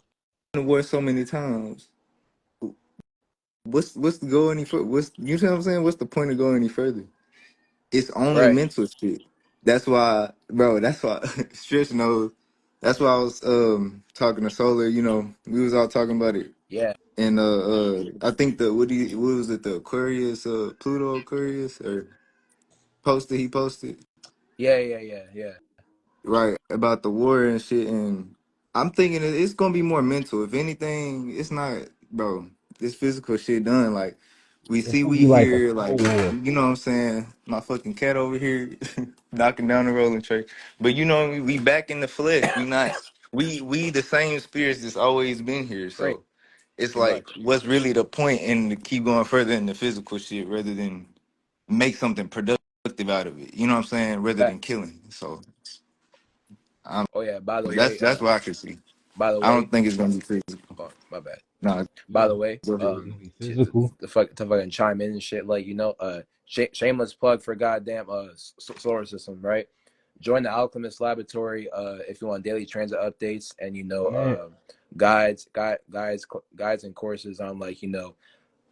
to war so many times. What's the go any further? What's you know what I'm saying? What's the point of going any further? It's only Right. mental shit. That's why, bro. That's why Stretch knows. That's why I was talking to Solar. You know, we was all talking about it, Yeah. and I think what was it, the Aquarius, Pluto Aquarius, or posted he posted Yeah. right about the war and shit, and I'm thinking it's gonna be more mental. If anything, it's not, bro. This physical shit done. Like It's gonna we be like a hear, like cold war. you know what I'm saying. My fucking cat over here knocking down the rolling tray. But you know we back in the flesh. We not we the same spirits that's always been here. Pretty So it's like, much. what's really the point in to keep going further in the physical shit rather than make something productive out of it. You know what I'm saying? Rather than Facts. killing. So I'm Oh yeah. By the way, that's what I can see. by the I don't way, think it's gonna be physical. oh, my bad. Nah, By the way, go It's ahead. gonna be to, physical. to fucking chime in and shit, like shameless plug for goddamn solar system, right? Join the Alchemist Laboratory if you want daily transit updates and Man, guides and courses on like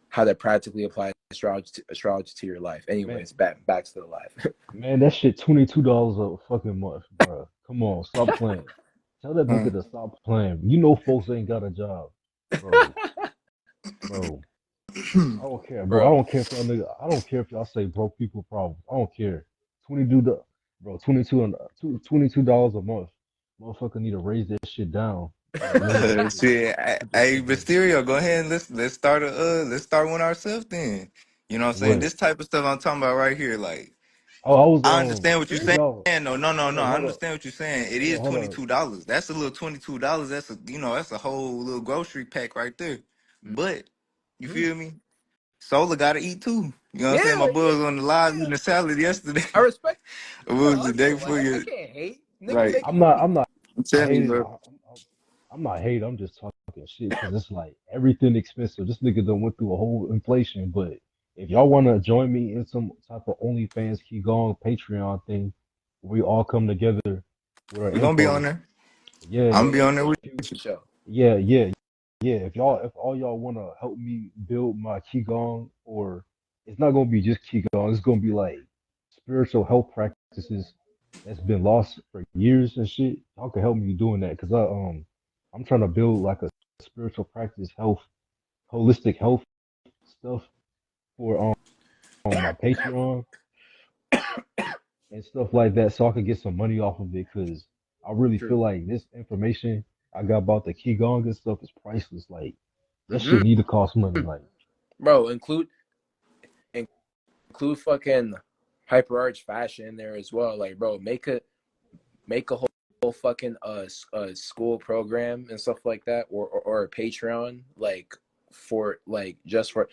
how to practically apply astrology to your life. man, Anyways, back to the life. man, that shit $22 a fucking month, bro. Come on, stop playing. Tell that Huh. nigga to stop playing. You know folks ain't got a job, bro. Bro, I don't care, bro. I Bro, don't care if y'all nigga. I don't care if y'all say broke people problems. I don't care. 22, bro. 22 and $22 a month. Motherfucker need to raise that shit down. Like limit that shit. Shit, Put that hey, shit down. Mysterio, go ahead and let's start one ourselves then. You know what I'm saying? What? This type of stuff I'm talking about right here, like Oh, I was I understand what you're if saying. y'all No. I hold up. understand what you're saying. It Yeah, is hold up. $22. That's a little $22. That's a that's a whole little grocery pack right there. But you mhm. feel me? Solar gotta eat too. You know what I'm saying? My Yeah, boy was on the live eating a salad yesterday. I respect. What Bro, was I the day can't before lie. I you? can't hate. Nigga Right. making I'm money. not I'm telling you, hating. bro. I'm not hating. I'm just talking shit because it's like everything expensive. This nigga done went through a whole inflation. But if y'all want to join me in some type of OnlyFans, keep going Patreon thing, we all come together with our We're gonna be on info. there. Yeah, I'm gonna be yeah. on there with If you, For sure. yeah, yeah, yeah. If all y'all wanna help me build my qigong, or it's not gonna be just qigong, it's gonna be like spiritual health practices that's been lost for years and shit. Y'all can help me doing that because I'm trying to build like a spiritual practice health, holistic health stuff for on my Patreon and stuff like that, so I could get some money off of it. Because I really True. feel like this information I got about the qigong and stuff is priceless. Like that Hmm. shit need to cost money. Like Bro, include fucking hyper arch fashion in there as well. Like, bro, make a whole fucking school program and stuff like that, or a Patreon like for like just for.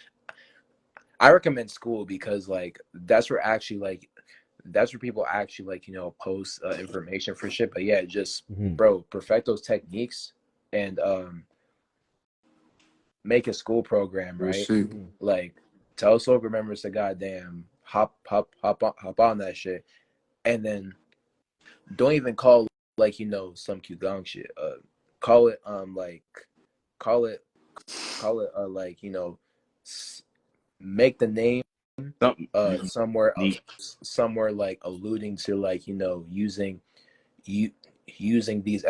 I recommend school because like that's where people actually like post information for shit. But yeah, just mhm. bro, perfect those techniques and make a school program, real right? shit. Mhm. Like tell Sober members to goddamn hop on that shit, and then don't even call like some Qigong shit. Call it like call it like make the name Something somewhere like alluding to like you using using these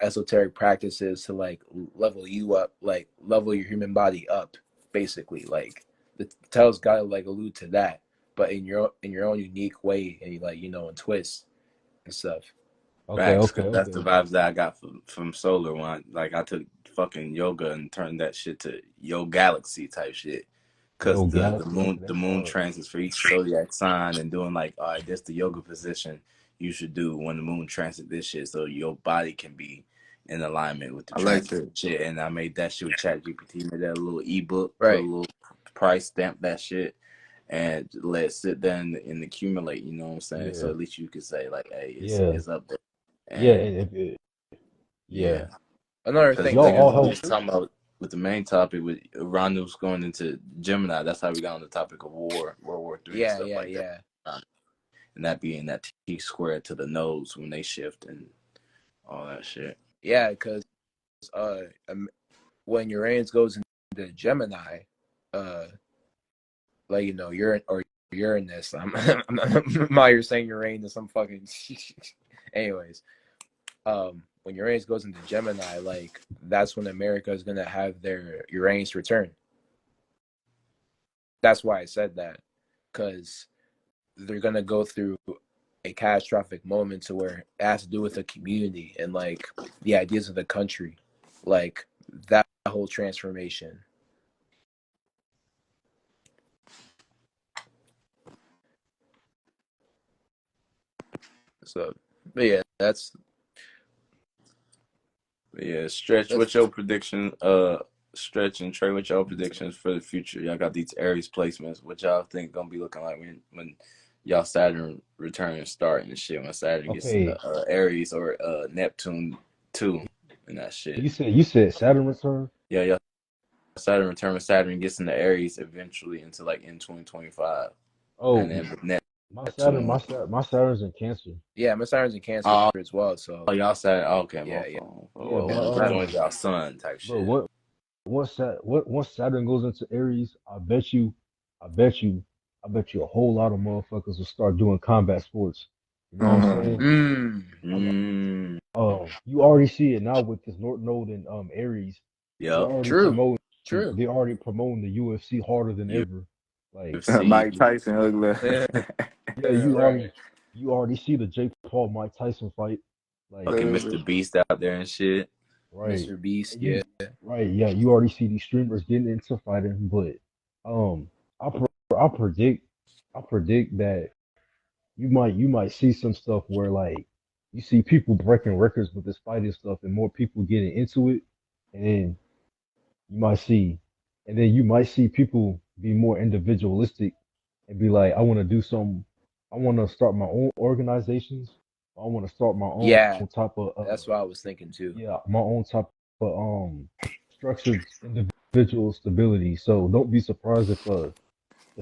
esoteric practices to like level you up, like level your human body up, basically. Like the tale's gotta like allude to that, but in your own unique way, and like and twists and stuff. Okay, facts, okay, because that's the okay. vibes that I got from Solar when I took fucking yoga and turned that shit to Yo Galaxy type shit. Cause Yo, the Galaxy, okay, the that's moon hard. transits for each zodiac sign and doing like, all right, this the yoga position you should do when the moon transit this shit, so your body can be in alignment with the I like transit that. shit. And I made that shit with Chat GPT, made that a little ebook, put a Right. little price stamp that shit, and let it sit there and accumulate. You know what I'm saying? So Yeah, at least you could say like, hey, yeah, it's up there. yeah. And And if it, yeah, yeah, Another if because thing y'all niggas all too. we help, was talking about with the main topic with Ronald's going into Gemini. That's how we got on the topic of World War III and Yeah, stuff yeah, like that. yeah, And that being that T squared to the nodes when they shift and all that shit. yeah. Because uh, when Uranus goes into Gemini, uh, like you're or Uranus. I'm out here saying Uranus. I'm fucking. Anyways, when Uranus goes into Gemini, like that's when America is gonna have their Uranus return. That's why I said that, because they're gonna go through a catastrophic moment to where it has to do with the community and like the ideas of the country, like that whole transformation. So, but yeah, But yeah, Stretch, that's what's your prediction? Stretch and Trey, what's y'all predictions for the future? Y'all got these Aries placements. What y'all think gonna be looking like when y'all Saturn return start and shit? When Saturn gets in okay. the Aries or Neptune too and that shit. You said Saturn return. Yeah, yeah. Saturn return when Saturn gets into Aries eventually into like in 2025, and Oh, then with my Neptune. Saturn, my Saturn's in Cancer. yeah. My Saturn's in Cancer Oh, as well, so y'all Saturn. Oh, okay, my yeah, yeah, phone. Yeah, Well, but which one is y'all sun type bro, shit? once Saturn goes into Aries, I bet you, I bet you a whole lot of motherfuckers will start doing combat sports. You know what I'm Uh-huh. saying? mm, I'm, Mm, you already see it now with this North Node and Aries. They're yep. already true, promoting, true. they're already promoting the UFC harder than ever. Like, UFC, Mike Tyson, ugly. yeah, Right, you already see the Jake Paul Mike Tyson fight. Like, fucking Ugly. Mr. Beast out there and shit. right. Mr. Beast, And yeah. right, yeah, you already see these streamers getting into fighting, but um, I I predict I predict that you might see some stuff where like you see people breaking records with this fighting stuff and more people getting into it, and then you might see you might see people be more individualistic and be like, I want to do some, I want to start my own organizations. I want to start my own Yeah, type of that's what I was thinking too. yeah, my own type of structured individual stability. So don't be surprised if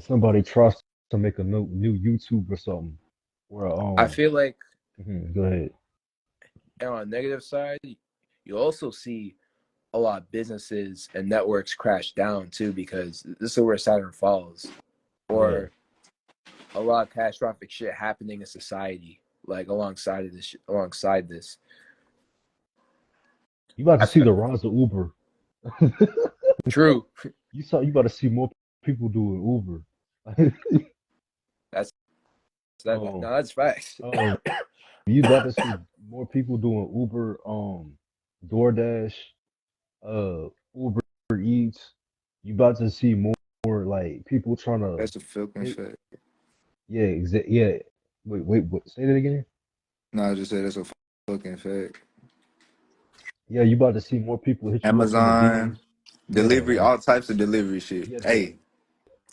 somebody tries to make a new YouTube or something. Or I feel like go ahead. on a negative side, you also see a lot of businesses and networks crash down too, because this is where Saturn falls, Yeah. or a lot of catastrophic shit happening in society, like alongside this. You about to I see feel, the rise of Uber. true. You about to see more people doing Uber. That's um, that's facts. um, you about to see more people doing Uber, DoorDash, Uber Eats. You about to see more like people trying to That's a fucking hit. fact. Yeah, yeah. Wait, what? Say that again. No, I just said that's a fucking fact. Yeah, you about to see more people hit you up in the Amazon DMs. Yeah, delivery, like all types of delivery shit. yeah, Hey,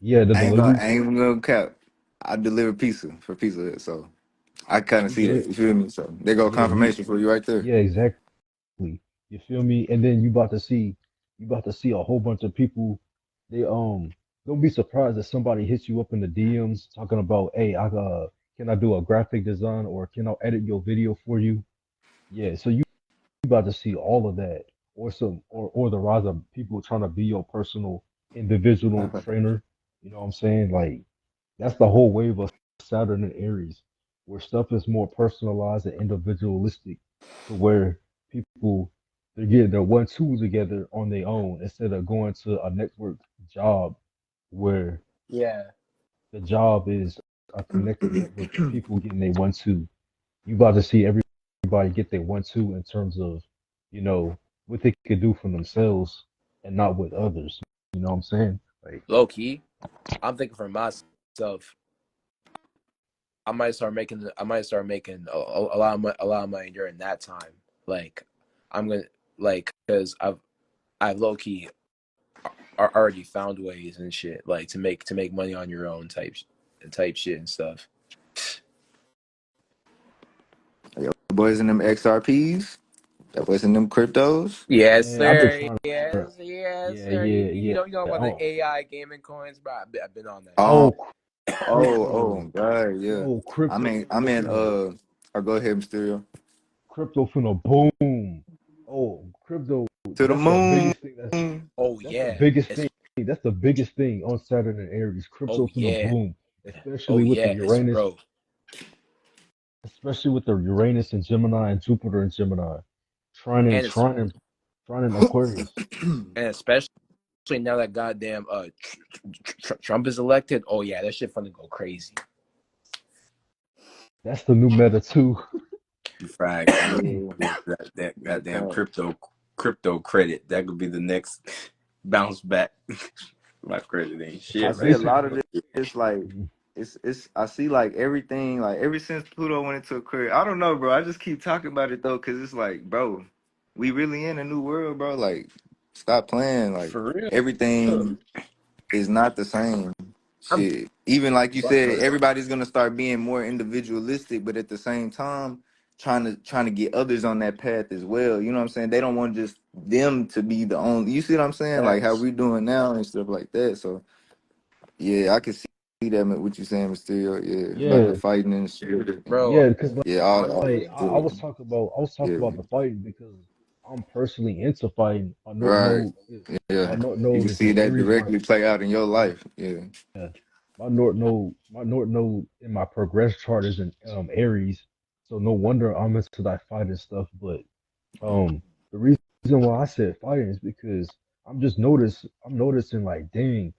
the delivery I ain't service. even gonna cap. I deliver pizza for Pizza Hut, so I kind of You see feel? that. You feel me? So there go Yeah, you. confirmation for you right there. Yeah, exactly. You feel me? And then you about to see a whole bunch of people. They don't be surprised if somebody hits you up in the DMs talking about, hey, I can I do a graphic design or can I edit your video for you? Yeah, so you about to see all of that, or or the rise of people trying to be your personal individual trainer. You know what I'm saying? Like that's the whole wave of Saturn and Aries, where stuff is more personalized and individualistic, to where people they're getting their 1-2 together on their own instead of going to a network job where Yeah. the job is a connected network of people getting their 1-2. You about to see everybody get their 1-2 in terms of, what they could do for themselves and not with others. You know what I'm saying? Like, Low key, I'm thinking for myself, I might start making a lot of money during that time. Like, I'm gonna like because I've low key already found ways and shit like to make money on your own type shit and stuff. Yo, boys in them XRPs, that boys in them cryptos. Yes, man, I've been sir. trying to. Yes, Yeah, sir. yeah, You know yeah. about the AI gaming coins, bro. I've been on that shit. Oh, Oh, oh, crypto, God, yeah. bro, I'm crypto in. finna, I'll go ahead, Mysterio. crypto finna boom. Oh, crypto, To the that's the moon. biggest thing. Oh That's the yeah. biggest It's thing. That's the biggest thing on Saturn and Aries. oh Crypto finna yeah. boom, Oh especially with the yes, Uranus, bro. especially with the Uranus and Gemini and Jupiter and Gemini, trine and And it's trine and trine and Aquarius. and especially now that goddamn Trump is elected. Oh yeah, that shit finna go crazy. That's the new meta too. Facts. I'm Yeah, that no goddamn cap. crypto credit. That could be the next bounce back. My credit ain't I shit see right a lot Basically, of this like it's I see like everything like ever since Pluto went into Aquarius. I don't know, bro. I just keep talking about it though, cause it's like, bro, we really in a new world, bro. Like, stop playing. Like For real. everything is not the same. I'm Shit. Even like you fucking said, with it. everybody's gonna start being more individualistic, but at the same time, trying to get others on that path as well. You know what I'm saying? They don't want just them to be the only. You see what I'm saying? Like how Facts. we doing now and stuff like that. So yeah, I can see that what you saying, Mysterio. Yeah, about the yeah, fighting and shit. And Bro, yeah. Because yeah, like I yeah, I was talking yeah, about the fighting because I'm personally into fighting. right. My Yeah, North you Node can is an see that Aries directly rising. play out in your Yeah, life. Yeah. yeah. My North Node in my progress chart is in Aries, so no wonder I'm into that fighting stuff. But the reason why I said fighting is because I'm noticing like dang,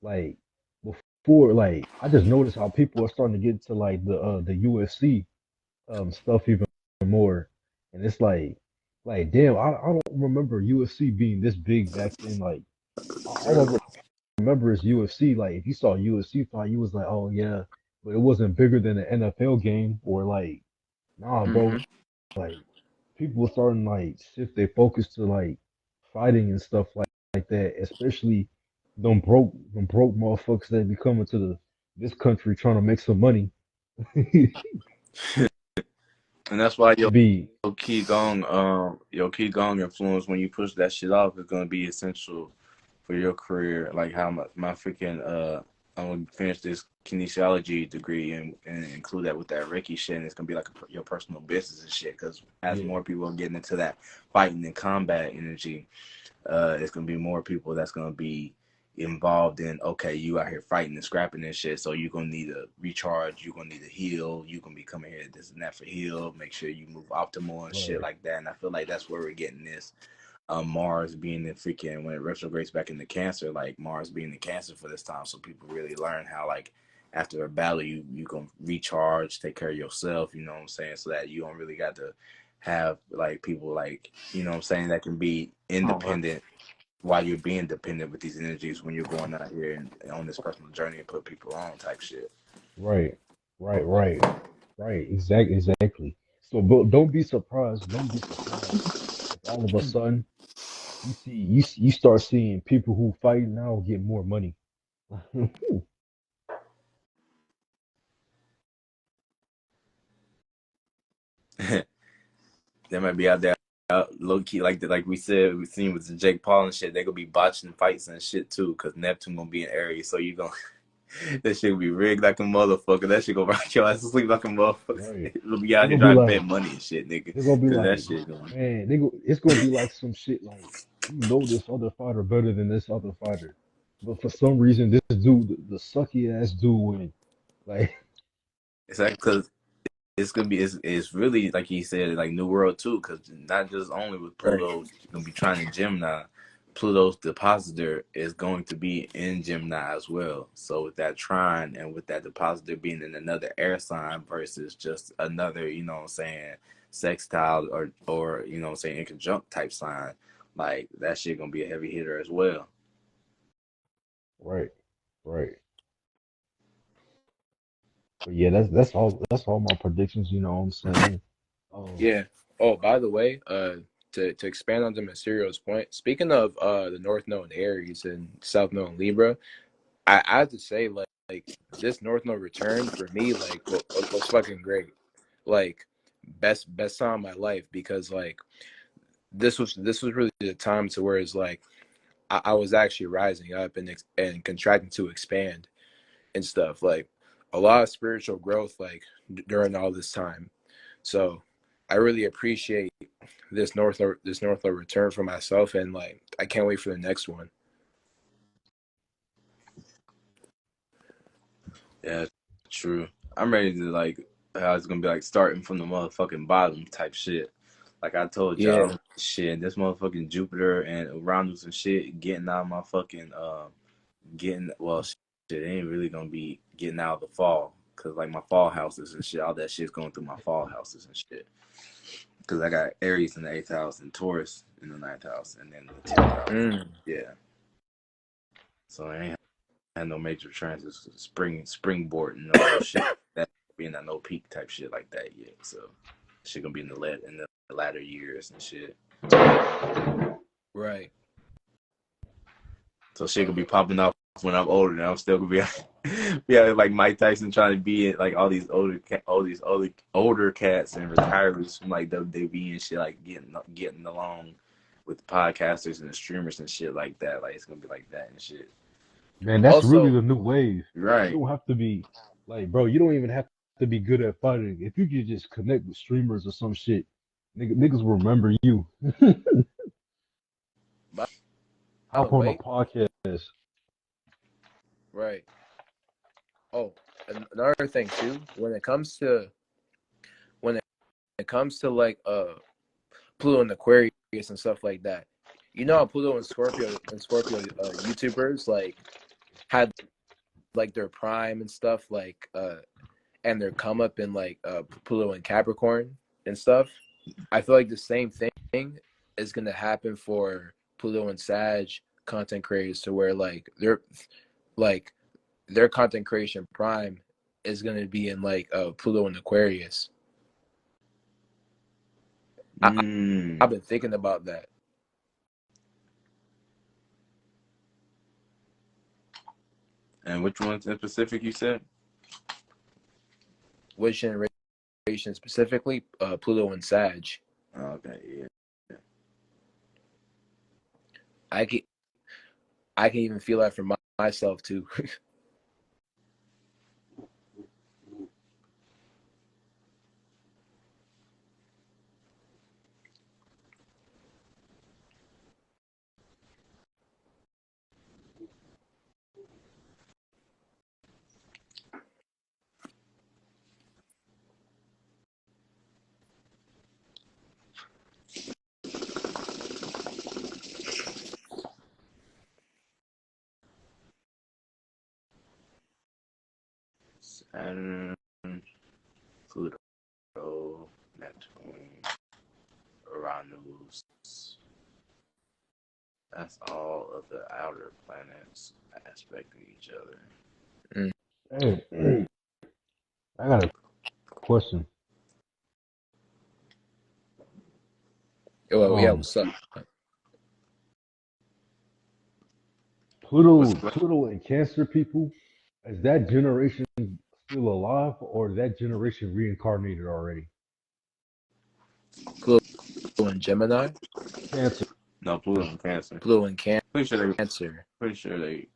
like before like I just noticed how people are starting to get into like the UFC stuff even more, and it's like damn, I don't remember UFC being this big back then. Like all I remember is UFC. Like if you saw a UFC fight, you was like, oh yeah, but it wasn't bigger than an NFL game or like nah, hmm bro. Like people were starting to, like shift their focus to like fighting and stuff like that, especially them broke motherfuckers that be coming to this country trying to make some money. And that's why It be your key gong influence when you push that shit off is gonna be essential for your career. Like how my freaking I'm gonna finish this kinesiology degree and include that with that Reiki shit, and it's gonna be like your personal business and shit. Because as Yeah, more people are getting into that fighting and combat energy, it's gonna be more people that's gonna be involved in. Okay, you out here fighting and scrapping and shit, so you're gonna need to recharge. You're gonna need to heal. You're gonna be coming here this and that for heal. Make sure you move optimal and shit right, like that. And I feel like that's where we're getting this. Mars being the freaking when it retrogrades back into Cancer, like Mars being the Cancer for this time, so people really learn how like after a battle you can recharge, take care of yourself. You know what I'm saying? So that you don't really got to have like people like you know what I'm saying that can be independent while you're being dependent with these energies when you're going out here and on this personal journey and put people on type shit. right, right, right. Exactly. So, but don't be surprised. Don't be surprised if all of a sudden you start seeing people who fight now get more money. They might be out there out low key like we said we seen with the Jake Paul and shit. They gonna be botching fights and shit too, cause Neptune gonna be in Aries, so you gonna that shit gonna be rigged like a motherfucker. That shit gonna rock your ass to sleep like a motherfucker. Right. It'll be They're out here gonna be trying to like, bet money and shit, nigga, they're gonna be cause that like, shit going. man, it's gonna be like some shit like you know this other fighter better than this other fighter, but for some reason this dude, the sucky ass dude, win. Like, It's like cause it's gonna be it's really like he said like New World too, because not just only with Right. Pluto gonna be trying to Gemini, Pluto's depositor is going to be in Gemini as well. So with that trine and with that depositor being in another air sign versus just another, you know what I'm saying, sextile or you know what I'm saying, in conjunct type sign, like that shit gonna be a heavy hitter as well. right, right. But yeah, that's all my predictions. You know what I'm saying? Um, Yeah. Oh, by the way, to expand on the Mysterio's point, speaking of the North Node in Aries and South Node in Libra, I have to say like this North Node return for me like was fucking great. Like best time of my life because like this was really the time to where it's like I was actually rising up and contracting to expand and stuff like a lot of spiritual growth like during all this time. So I really appreciate this North Node return for myself and like I can't wait for the next one. Yeah, true. I'm ready to like how it's gonna be like starting from the motherfucking bottom type shit. Like I told Yeah. y'all, shit, this motherfucking Jupiter and Uranus and shit getting out of my fucking getting well shit it ain't really gonna be getting out of the fall because like my fall houses and shit, all that shit's going through my fall houses and shit. Because I got Aries in the eighth house and Taurus in the ninth house and then the 10th house. Mm. Yeah, so I ain't had no major transits, springboard and no shit that being at no peak type shit like that yet. So shit gonna be in the latter years and shit. Right. So shit gonna be popping off when I'm older. And I'm still gonna be like Mike Tyson trying to be in like all these older cats and retirees from like WWE and shit, like getting along with the podcasters and the streamers and shit like that. Like it's gonna be like that and shit. man, that's really Also, the new wave. You Right. don't have to be like, bro. You don't even have to be good at fighting. If you could just connect with streamers or some shit, niggas will remember you. by the Hop on a way, podcast. right. Oh, another thing too, when it comes to like Pluto and Aquarius and stuff like that. You know how Pluto and Scorpio YouTubers like had like their prime and stuff like and their come up in like Pluto and Capricorn and stuff. I feel like the same thing is gonna happen for Pluto and Sag content creators to where like their content creation prime is gonna be in like Pluto and Aquarius. I've Mm. been thinking about that. And which ones in specific you said? Which generation specifically? Pluto and Sag. Okay, yeah. I can I can even feel that for myself too. Saturn, Pluto, Neptune, Uranus. That's all of the outer planets aspecting each other. Hey, I got a question. Oh, yeah, Um, what's up? What's Pluto and Cancer people, is that generation still alive, or is that generation reincarnated already? Pluto and Gemini? Cancer. no Pluto and Cancer? Pluto and Pretty sure they. Cancer. Pretty sure they.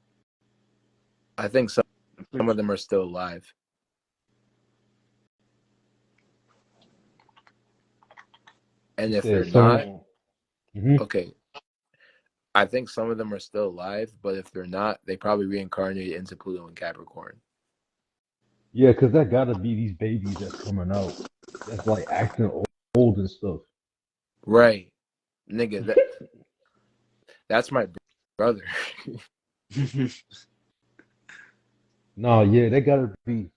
I think some Pretty of them are still alive. And You if they're said some of not, them. Hmm. okay, I think some of them are still alive, but if they're not, they probably reincarnated into Pluto and Capricorn. Yeah, because that gotta be these babies that's coming out. That's like acting old and stuff. Right. Nigga, that's my brother. Nah, yeah, they gotta be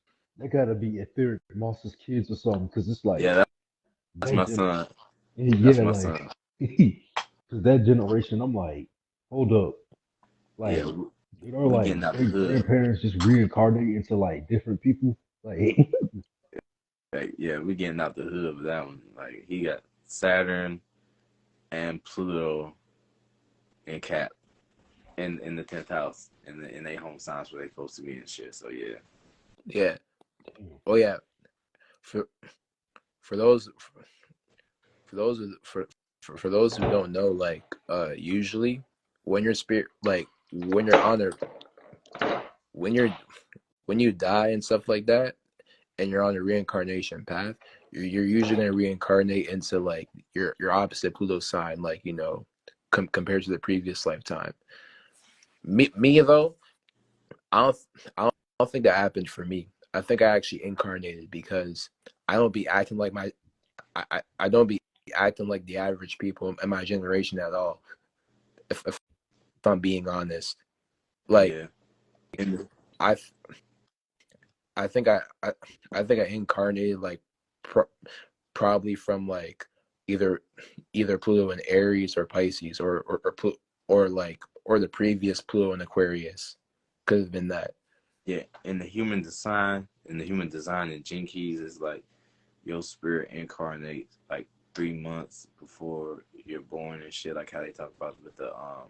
etheric monsters kids or something. Because it's like yeah, that's that my gen, son. That's yeah, my like son. because that generation, I'm like, hold up, Yeah, like we like getting out the great hood. grandparents just reincarnate into like different people. Like, Like, yeah, we getting out the hood with that one. Like he got Saturn and Pluto and Cap in the 10th house in their home signs where they supposed to be and shit. So yeah. Yeah. Oh yeah. For for those for those for those who don't know, like usually when your spirit like when you're on a when you're when you die and stuff like that and you're on a reincarnation path, you're usually going to reincarnate into like your opposite Pluto sign, like compared to the previous lifetime. Me though, I don't I don't think that happened for me. I think I actually incarnated because I don't be acting like I don't be acting like the average people in my generation at all. If I'm being honest, like Yeah. And I I think I think I incarnated like pro- probably from like either Pluto in Aries or Pisces or the previous Pluto in Aquarius could have been that. yeah, in the human design and Gene Keys is like your spirit incarnates like 3 months before you're born and shit, like how they talk about with the uh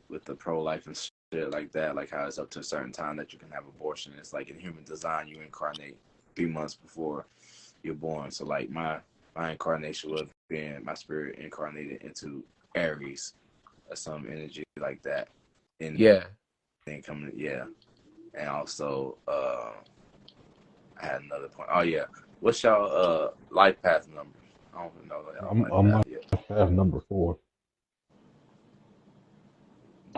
with the pro life and shit like that, like how it's up to a certain time that you can have abortion. It's like in human design you incarnate 3 months before you're born. So like my incarnation would have been my spirit incarnated into Aries or some energy like that. And Yeah, then coming yeah. And also I had another point. Oh yeah. What's y'all life path numbers? I don't even know y'all life I'm path like yet. number 4.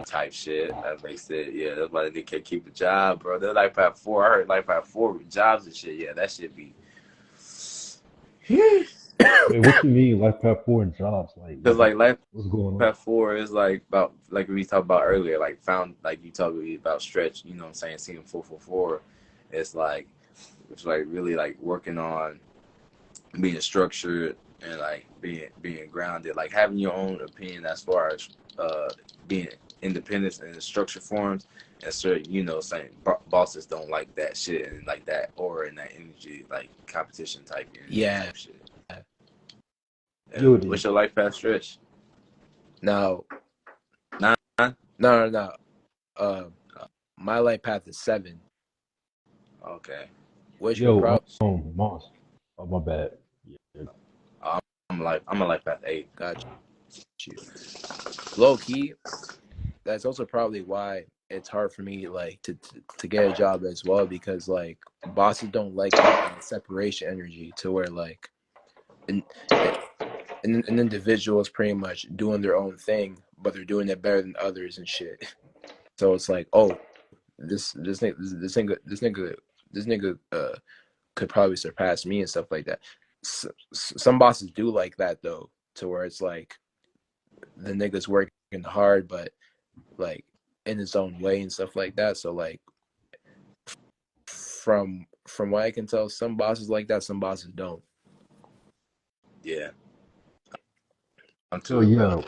Type shit. That makes it yeah, that's why they can't keep a job, bro. They're life path four. I heard life path four with jobs and shit. Yeah, that should be Wait, what you mean, life path 4 and jobs? Like, because like life what's going on? path four is like about like we talked about earlier, like found like you talked about stretch, you know what I'm saying, seeing 444. It's like really like working on being structured and like being grounded, like having your own opinion as far as being independent in the structured forms. And so saying bosses don't like that shit and like that or in that energy, like competition type energy yeah. type shit. Yo, What's your life path stretch? Now, 9? no. Uh, my life path is 7, Okay. which could yo, probably Moss. Oh, my bad. Yeah. I'm a life path 8. got you. Low key, that's also probably why it's hard for me like to get a job as well, because like bosses don't like that separation energy to where like an, an individual is pretty much doing their own thing, but they're doing it better than others and shit. So it's like, oh, this nigga could probably surpass me and stuff like that. Some bosses do like that though, to where it's like the nigga's working hard, but like in his own way and stuff like that. So like from what I can tell, some bosses like that, some bosses don't. Yeah, I'm So too yeah,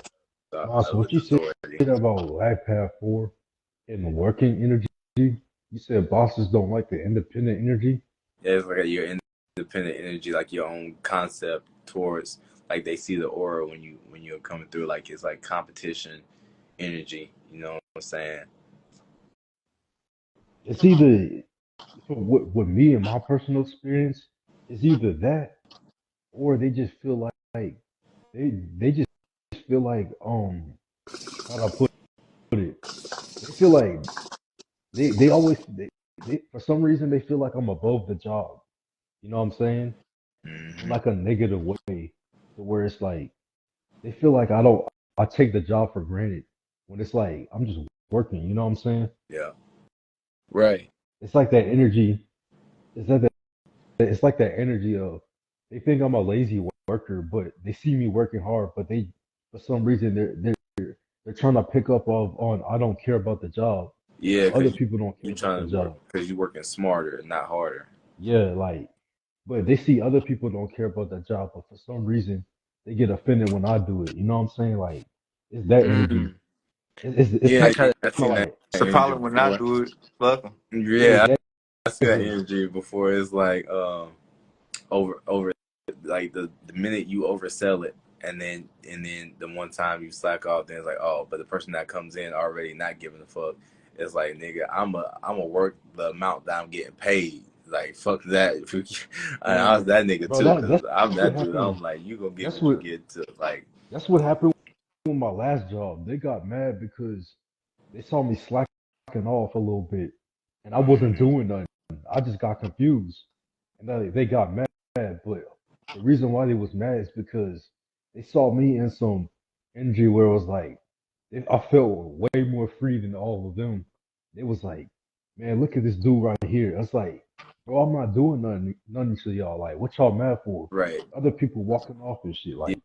so what with you said authority. about Life Path 4 and the working energy, you said bosses don't like the independent energy. Yeah, it's like your independent energy, like your own concept towards, like they see the aura when you're coming through, like it's like competition energy. You know what I'm saying? It's either, from what me and my personal experience, it's either that or they just feel like they just feel like how do I put it? They feel like they always they for some reason they feel like I'm above the job. You know what I'm saying? In Hmm. like a negative way, to where it's like they feel like I take the job for granted when it's like I'm just working. You know what I'm saying? Yeah. Right. It's like that energy. It's like it's like that energy of they think I'm a lazy worker, but they see me working hard, but they for some reason they're trying to pick up on I don't care about the job, Yeah, but other because people don't care you about trying the to work job. because you're working smarter, not harder. Yeah, like, but they see other people don't care about that job, but for some reason they get offended when I do it. You know what I'm saying? Like, it's that energy. Mm. It's I Yeah, kind kind I of seen that like, It's a energy problem when I before. do it. Fuck 'em. yeah, Yeah, I see that exactly. energy before. It's like over like the minute you oversell it, and then the one time you slack off, then it's like, oh, but the person that comes in already not giving a fuck. It's like, nigga, I'm a work the amount that I'm getting paid. Like, fuck that. And I was Man, that nigga bro, too, because I'm that's what that dude. happened. I'm like, you gonna get That's what you what get to, like. that's what happened with my last job. They got mad because they saw me slacking off a little bit, and I wasn't Mhm. doing nothing. I just got confused, and they got mad. But the reason why they was mad is because they saw me in some energy where it was like I felt way more free than all of them. It was like, man, look at this dude right here. It's like, bro, I'm not doing nothing to y'all. Like, what y'all mad for? Right. Other people walking off and shit. Like,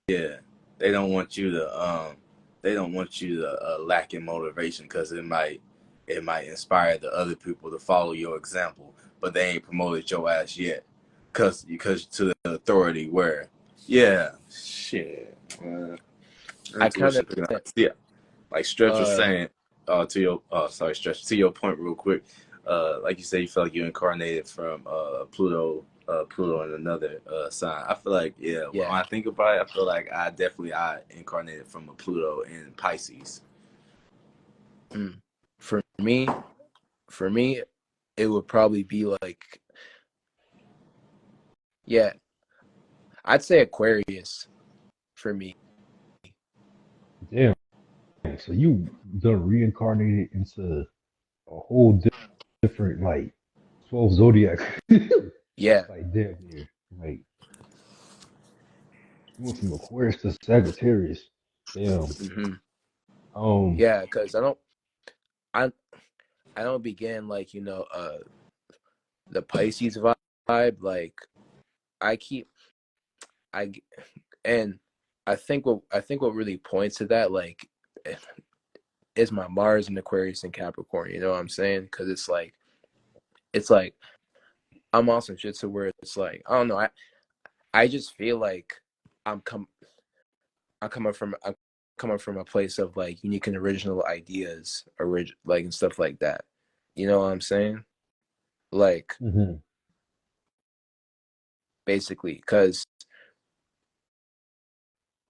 Yeah, they don't want you to they don't want you to lack in motivation because it might inspire the other people to follow your example, but they ain't promoted your ass yet, because to the authority where, yeah, shit, I kind intuition of picking up. Yeah, like Stretch was uh saying, to your sorry, Stretch, to your point real quick. Like you said, you felt like you incarnated from Pluto and another sign. I feel like, yeah, when yeah. I think about it, I feel like I incarnated from a Pluto in Pisces. Mm. For me, for me, it would probably be like, yeah, I'd say Aquarius for me. damn. So you done reincarnated into a whole different like 12 zodiac. Yeah. Like damn near. Like you went from Aquarius to Sagittarius. Damn. Hmm. Um Yeah, because I I don't begin like the Pisces vibe. Like I keep I and I think what really points to that like is my Mars and Aquarius and Capricorn. You know what I'm saying? Because it's like I'm on some shit to where it's like I don't know. I just feel like I'm com I'm coming from a place of like unique and original ideas, like and stuff like that. You know what I'm saying? Like mhm. basically, because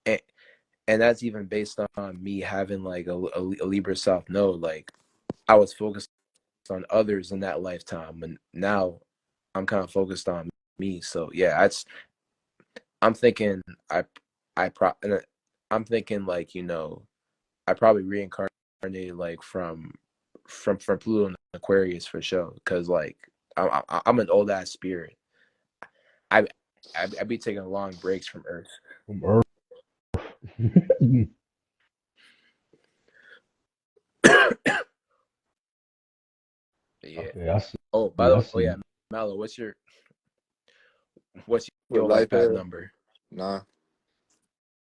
and, and that's even based on me having like a Libra South node. Like I was focused on others in that lifetime, and now I'm kind of focused on me. So yeah, I'm thinking I pro I'm thinking like I probably reincarnated like from Pluto and Aquarius for sure. Cause like I'm an old ass spirit. I I be taking long breaks from Earth. From Earth. Yeah. Okay, I Oh, by see, the I way, oh yeah, see. Mallow, what's What your life life path have? number? Nah,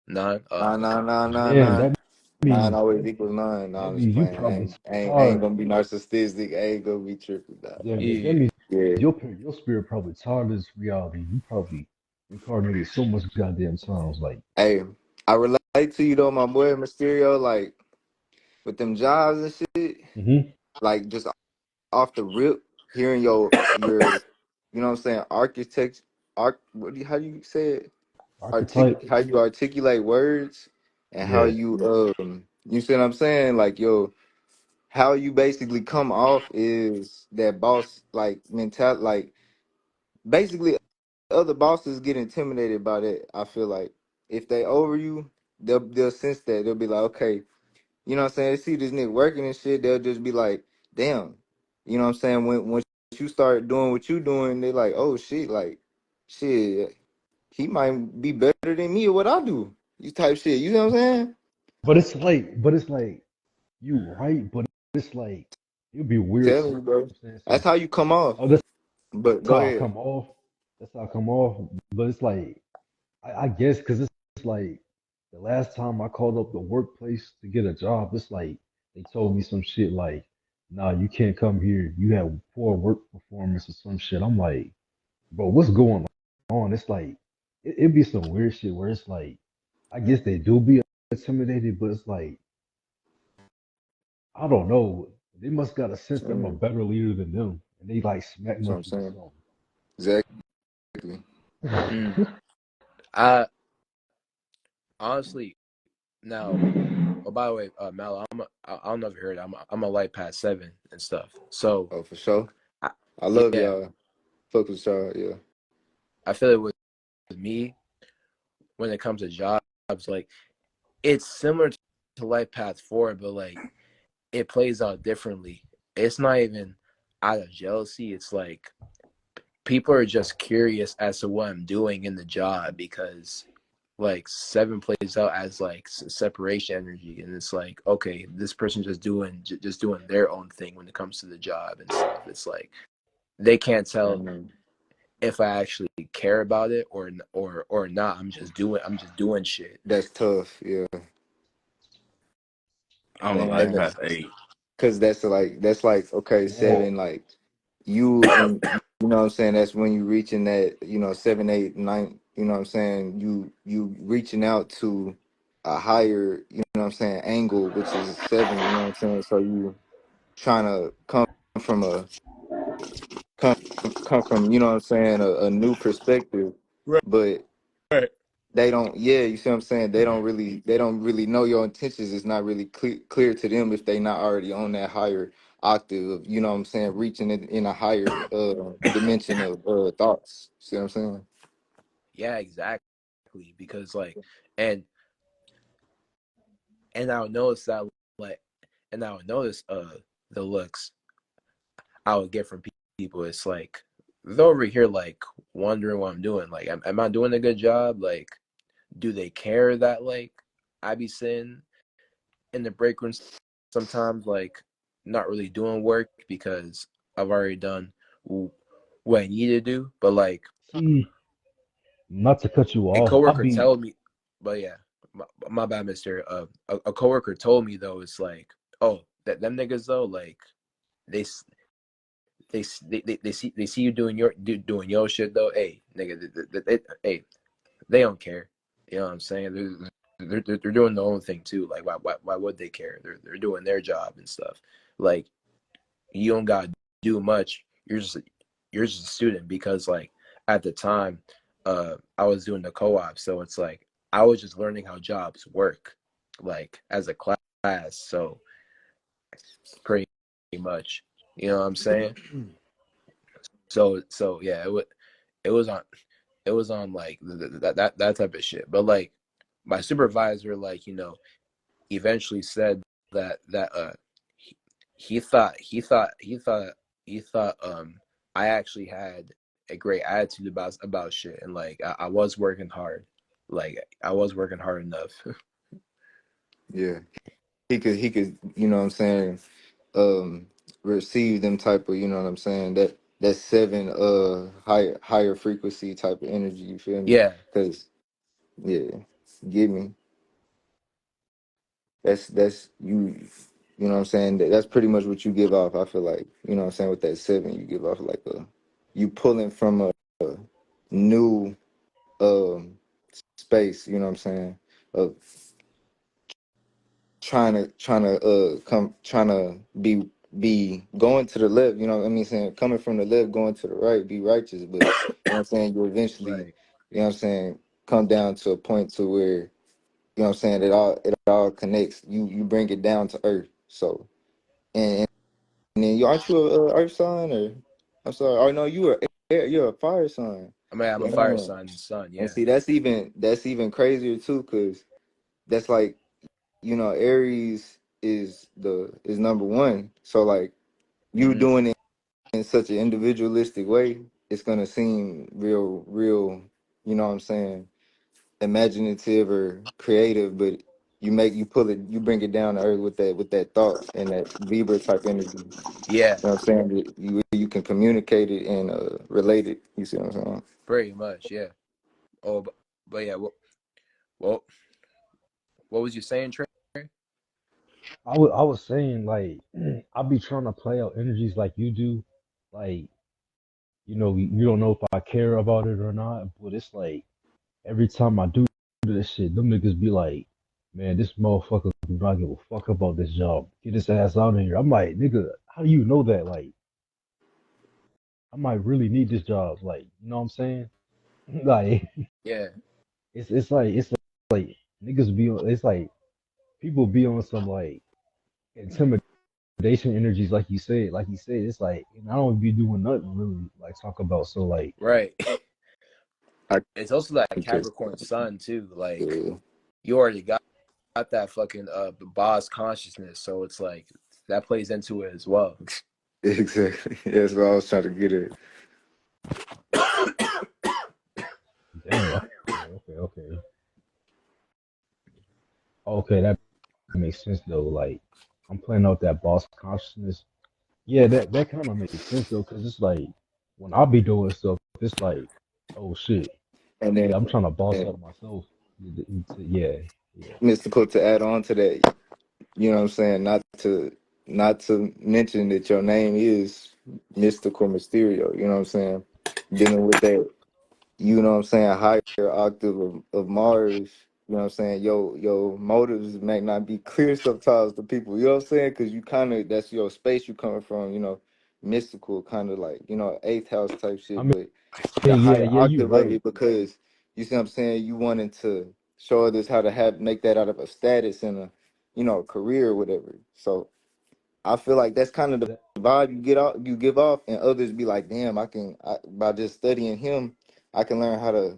9. nah, nah, nah, nah, Damn, nah. that Nine means always equals nine. No, that I'm just means you playing. probably I ain't tired. gonna be narcissistic. I ain't gonna be tripping. Nah. Yeah, but that Yeah. means Yeah. your spirit probably tired of this reality. You probably incarnated so much goddamn times. Like, Hey, I relate to you though, my boy Mysterio. Like with them jobs and shit. hmm Like just off the rip, hearing your, you know what I'm saying, architect, how do you say it? archetype. How you articulate words and how Yeah, you see what I'm saying? Like how you basically come off is that boss like mental, like basically other bosses get intimidated by that. I feel like if they over you, they'll sense that they'll be like, okay, you know what I'm saying? They see this nigga working and shit, they'll just be like, damn. You know what I'm saying? When you start doing what you doing, they like, oh shit, like shit, he might be better than me at what I do. You type shit. You know what I'm saying? but it's like you right, but it's like it'd be weird. Telling you, bro. I'm saying That's so. how you come off. Oh, that's But go how I ahead. come off. That's how I come off. But it's like I guess because it's like the last time I called up the workplace to get a job, it's like they told me some shit like, "Nah, you can't come here. You have poor work performance or some shit." I'm like, bro, what's going on? It's like it'd be some weird shit where it's like, I guess they do be intimidated, but it's like I don't know. They must got a sense that I'm a Mm, better leader than them, and they like smack that's what must I'm be saying. Exactly. Mm. something. I honestly now. Oh, by the way, Mal, I don't know if you heard. I'm a light past 7 and stuff. So, Oh, for sure. I, I love yeah, y'all. Fuck with y'all. Yeah. I feel it with me when it comes to jobs. Like it's similar to Life Path 4, but like it plays out differently. It's not even out of jealousy. It's like people are just curious as to what I'm doing in the job because like 7 plays out as like separation energy, and it's like okay, this person just doing their own thing when it comes to the job and stuff. It's like they can't tell Mm, if I actually care about it or not. I'm just doing shit. that's tough. Yeah. I'm a Damn. life And the, past 8. Cause that's like okay, Yeah. 7, like you and you know what I'm saying, that's when you reaching that, 7, 8, 9, you know what I'm saying, you reaching out to a higher, you know what I'm saying, angle, which is 7, you know what I'm saying, so you trying to from a come come from, you know what I'm saying, a new perspective, right, but right. they don't, yeah, you see what I'm saying, they don't really know your intentions. It's not really clear to them if they not already on that higher octave of, you know what I'm saying, reaching it in a higher dimension of thoughts. See what I'm saying? Yeah, exactly. Because like, and and I would notice that like, and I would notice the looks I would get from people. It's like they're over here like wondering what I'm doing. Like, am I doing a good job? Like, do they care that like I be sitting in the break room sometimes like not really doing work because I've already done what I need to do. But like See, not to cut you a off, I'll coworker be. tell me, but yeah, my bad, Mister. A coworker told me though, it's like, oh, that them niggas though, like they they see you doing your shit though. Hey, nigga, hey, they don't care. You know what I'm saying? They're doing their own thing too. Like why would they care? They're doing their job and stuff. Like you don't gotta do much. You're just a student because like at the time, I was doing the co-op, so it's like I was just learning how jobs work, like as a class. So pretty much, you know what I'm saying? So yeah, it was on it was on like that type of shit. But like my supervisor, like eventually said that he, he thought I actually had a great attitude about shit, and like I was working hard, like I was working hard enough. Yeah. He could, you know what I'm saying, um receive them type of, you know what I'm saying, that 7 higher frequency type of energy, you feel me? Yeah, Cuz yeah, get me. That's you. You know what I'm saying? That's pretty much what you give off. I feel like, you know what I'm saying, with that 7, you give off like you pulling from a new space. You know what I'm saying? Of trying to be going to the left. You know what I mean? Saying coming from the left, going to the right, be righteous. But you know what I'm saying? You eventually, Right. you know what I'm saying, come down to a point to where, you know what I'm saying, it all connects. You bring it down to earth. So and then you aren't you a earth sign, or I'm sorry, oh no, you're a fire sign. I mean, I'm a fire Damn. sign, sun. And Yeah. see, that's even crazier too, cause that's like, Aries is number one. So like you Hmm. doing it in such an individualistic way, it's gonna seem real. You know what I'm saying? Imaginative or creative, but you bring it down to earth with that thought and that Libra type energy. Yeah. You know what I'm saying? You can communicate it and relate it. You see what I'm saying? Pretty much. Yeah. Oh, but yeah. Well, what was you saying, Trey? I was saying like I be trying to play out energies like you do, like you don't know if I care about it or not, but it's like every time I do this shit, them niggas be like, man, this motherfucker do not give a fuck about this job. Get his ass out of here. I'm like, nigga, how do you know that? Like, I might really need this job. Like, you know what I'm saying? Like, Yeah. it's like niggas be on. It's like people be on some like intimidation energies, like you said. Like you said, it's like, and I don't be doing nothing really. Like talk about so like, Right. I It's also that can just Capricorn sun too. Like uh, you already got that fucking boss consciousness, so it's like that plays into it as well. exactly. That's what I was trying to get at. damn, okay, that makes sense though. Like I'm playing out that boss consciousness. Yeah, that kind of makes sense though, because it's like when I be doing stuff, it's like, oh shit, And then yeah, I'm trying to boss and out myself. Yeah, yeah. mystical to add on to that. You know what I'm saying? Not to mention that your name is mystical Mysterio. You know what I'm saying? Dealing with that, you know what I'm saying, higher octave of Mars, you know what I'm saying, your motives may not be clear sometimes to people, you know what I'm saying, because you kind of, that's your space you coming from, mystical, kind of like, eighth house type I shit, mean, but the yeah, higher yeah, you octave of right. it, because you see what I'm saying, you wanting to show others how to make that out of a status and a career or whatever. So I feel like that's kind of the That, vibe you give off, and others be like, damn, by just studying him, I can learn how to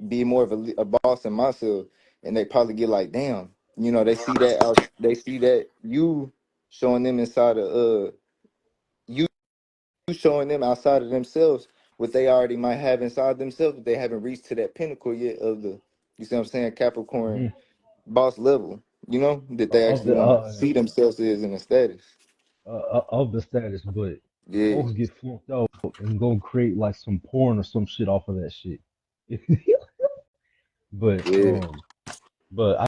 be more of a boss in myself. And they probably get like, damn, they see that you showing them inside of you showing them outside of themselves what they already might have inside themselves, but they haven't reached to that pinnacle yet of the, you see what I'm saying, Capricorn mhm. boss level, that they Of actually the want to see themselves as in a status. of the status, but Yeah, folks get flunked out and go create like some porn or some shit off of that shit. But yeah. I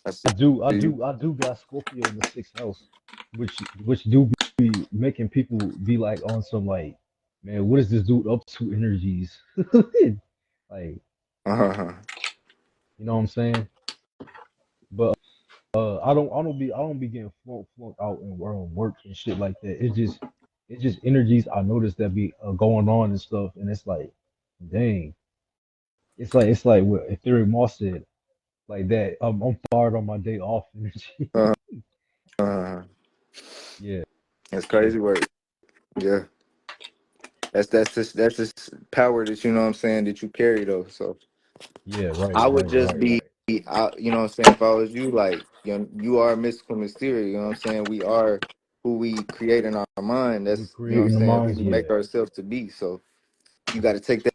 I see do I you. do I do got Scorpio in the sixth house, which do be making people be like on some like, man, what is this dude up to energies? Like, Uh-huh. you know what I'm saying? But I don't be getting flunked out and work and shit like that. It's just energies I notice that be going on and stuff, and it's like, dang, it's like what Ethereal Moss said, like that. I'm fired on my day off energy. Uh-huh. Uh-huh. Yeah, That's yeah, crazy work. Yeah. That's just power that, you know what I'm saying, that you carry though. So yeah, right, I would right, just right, be, right. you know what I'm saying, if I was you, like, you are mystical mysteria, you know what I'm saying? We are who we create in our mind. We That's, you know what I'm creating the saying, who minds, we make yeah. ourselves to be. So you got to take that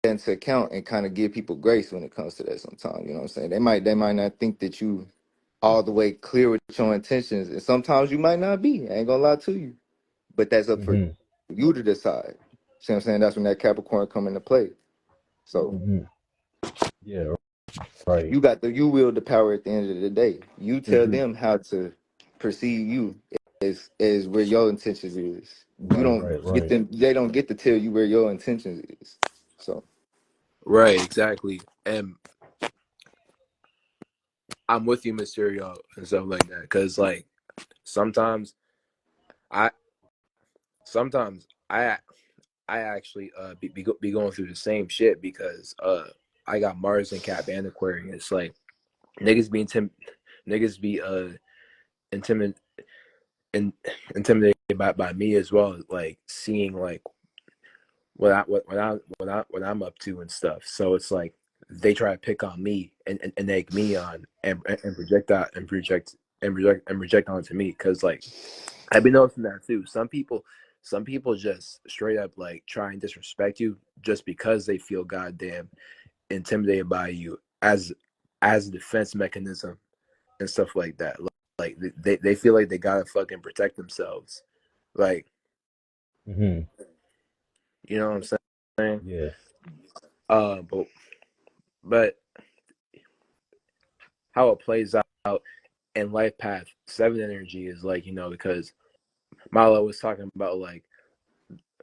into account and kind of give people grace when it comes to that sometimes, you know what I'm saying? They might not think that you all the way clear with your intentions. And sometimes you might not be. I ain't gonna lie to you. But that's up for Hmm. you to decide. See what I'm saying? That's when that Capricorn come into play. So Hmm. Yeah, Right. You wield the power at the end of the day. You tell Hmm. them how to perceive you as where your intentions is. You Right. don't Right. get Right. them. They don't get to tell you where your intentions is. So Right, exactly. And I'm with you, Mysterio, and stuff like that. Because like sometimes I sometimes I actually be going through the same shit because I got Mars and Cap and Aquarius. Like niggas be niggas be intimid in, intimidated by me as well. Like seeing like what I'm up to and stuff. So it's like they try to pick on me and egg me on and project that and project onto me because like I've been noticing that too. Some people just straight up like try and disrespect you just because they feel goddamn intimidated by you as a defense mechanism and stuff like that. Like they feel like they gotta fucking protect themselves. Like Hmm. you know what I'm saying? Yeah. Uh, but but how it plays out in life path 7 energy is like because Milo was talking about like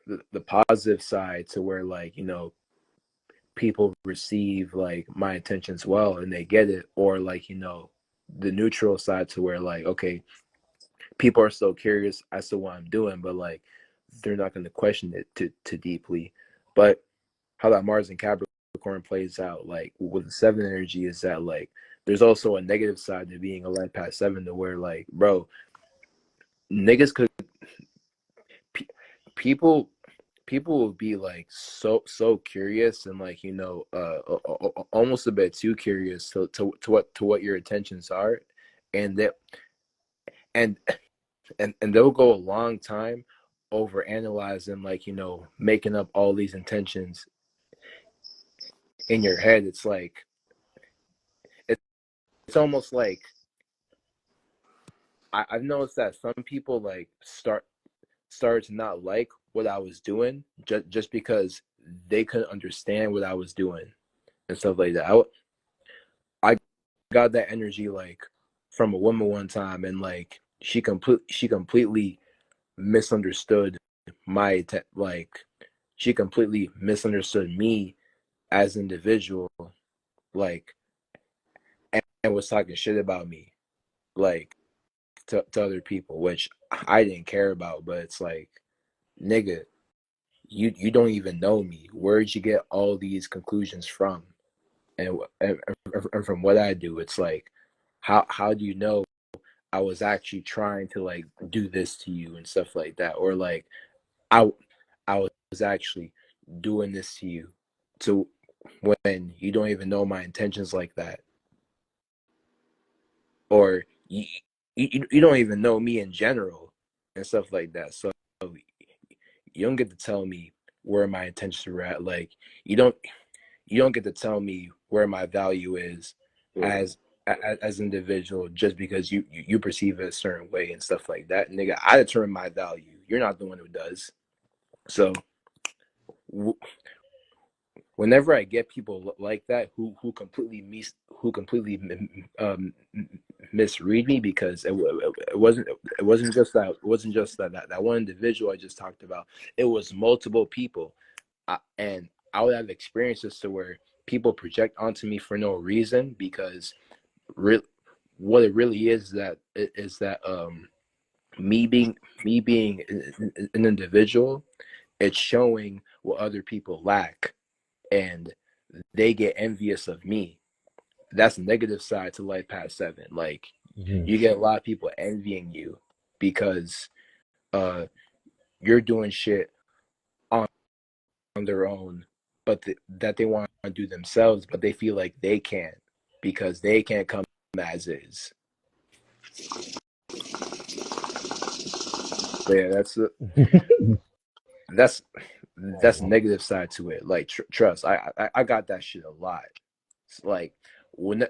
the positive side to where like people receive like my intentions well and they get it, or like the neutral side to where like okay, people are so curious as to what I'm doing, but like they're not going to question it too deeply. But how that Mars and Capricorn plays out like with the 7 energy is that like there's also a negative side to being a life path 7 to where like bro, niggas could pe- people people will be like so curious and like almost a bit too curious to what your intentions are, and that and and they'll go a long time over analyzing like making up all these intentions in your head. It's like it's almost like I've noticed that some people like started to not like what I was doing just because they couldn't understand what I was doing and stuff like that. I got that energy like from a woman one time, and like she completely misunderstood like she completely misunderstood me as an individual, like and was talking shit about me like to other people, which I didn't care about. But it's like, nigga, you don't even know me. Where'd you get all these conclusions from? And from what I do, it's like, how do you know I was actually trying to like do this to you and stuff like that, or like I I was actually doing this to you, to when you don't even know my intentions like that, or you don't even know me in general and stuff like that. So you don't get to tell me where my intentions were at. Like you don't you don't get to tell me where my value is Yeah. as as an individual just because you perceive it a certain way and stuff like that. Nigga, I determine my value. You're not the one who does. So w- whenever I get people like that who completely misread me, because it wasn't just that one individual I just talked about. It was multiple people, and I would have experiences to where people project onto me for no reason, because re- what it really is that me being an individual, it's showing what other people lack, and they get envious of me. That's the negative side to life past 7. Like Hmm. you get a lot of people envying you because uh you're doing shit on their own, but that they want to do themselves, but they feel like they can't because they can't come as is. But yeah, that's that's the Oh, negative side to it. Like trust, I got that shit a lot. It's like when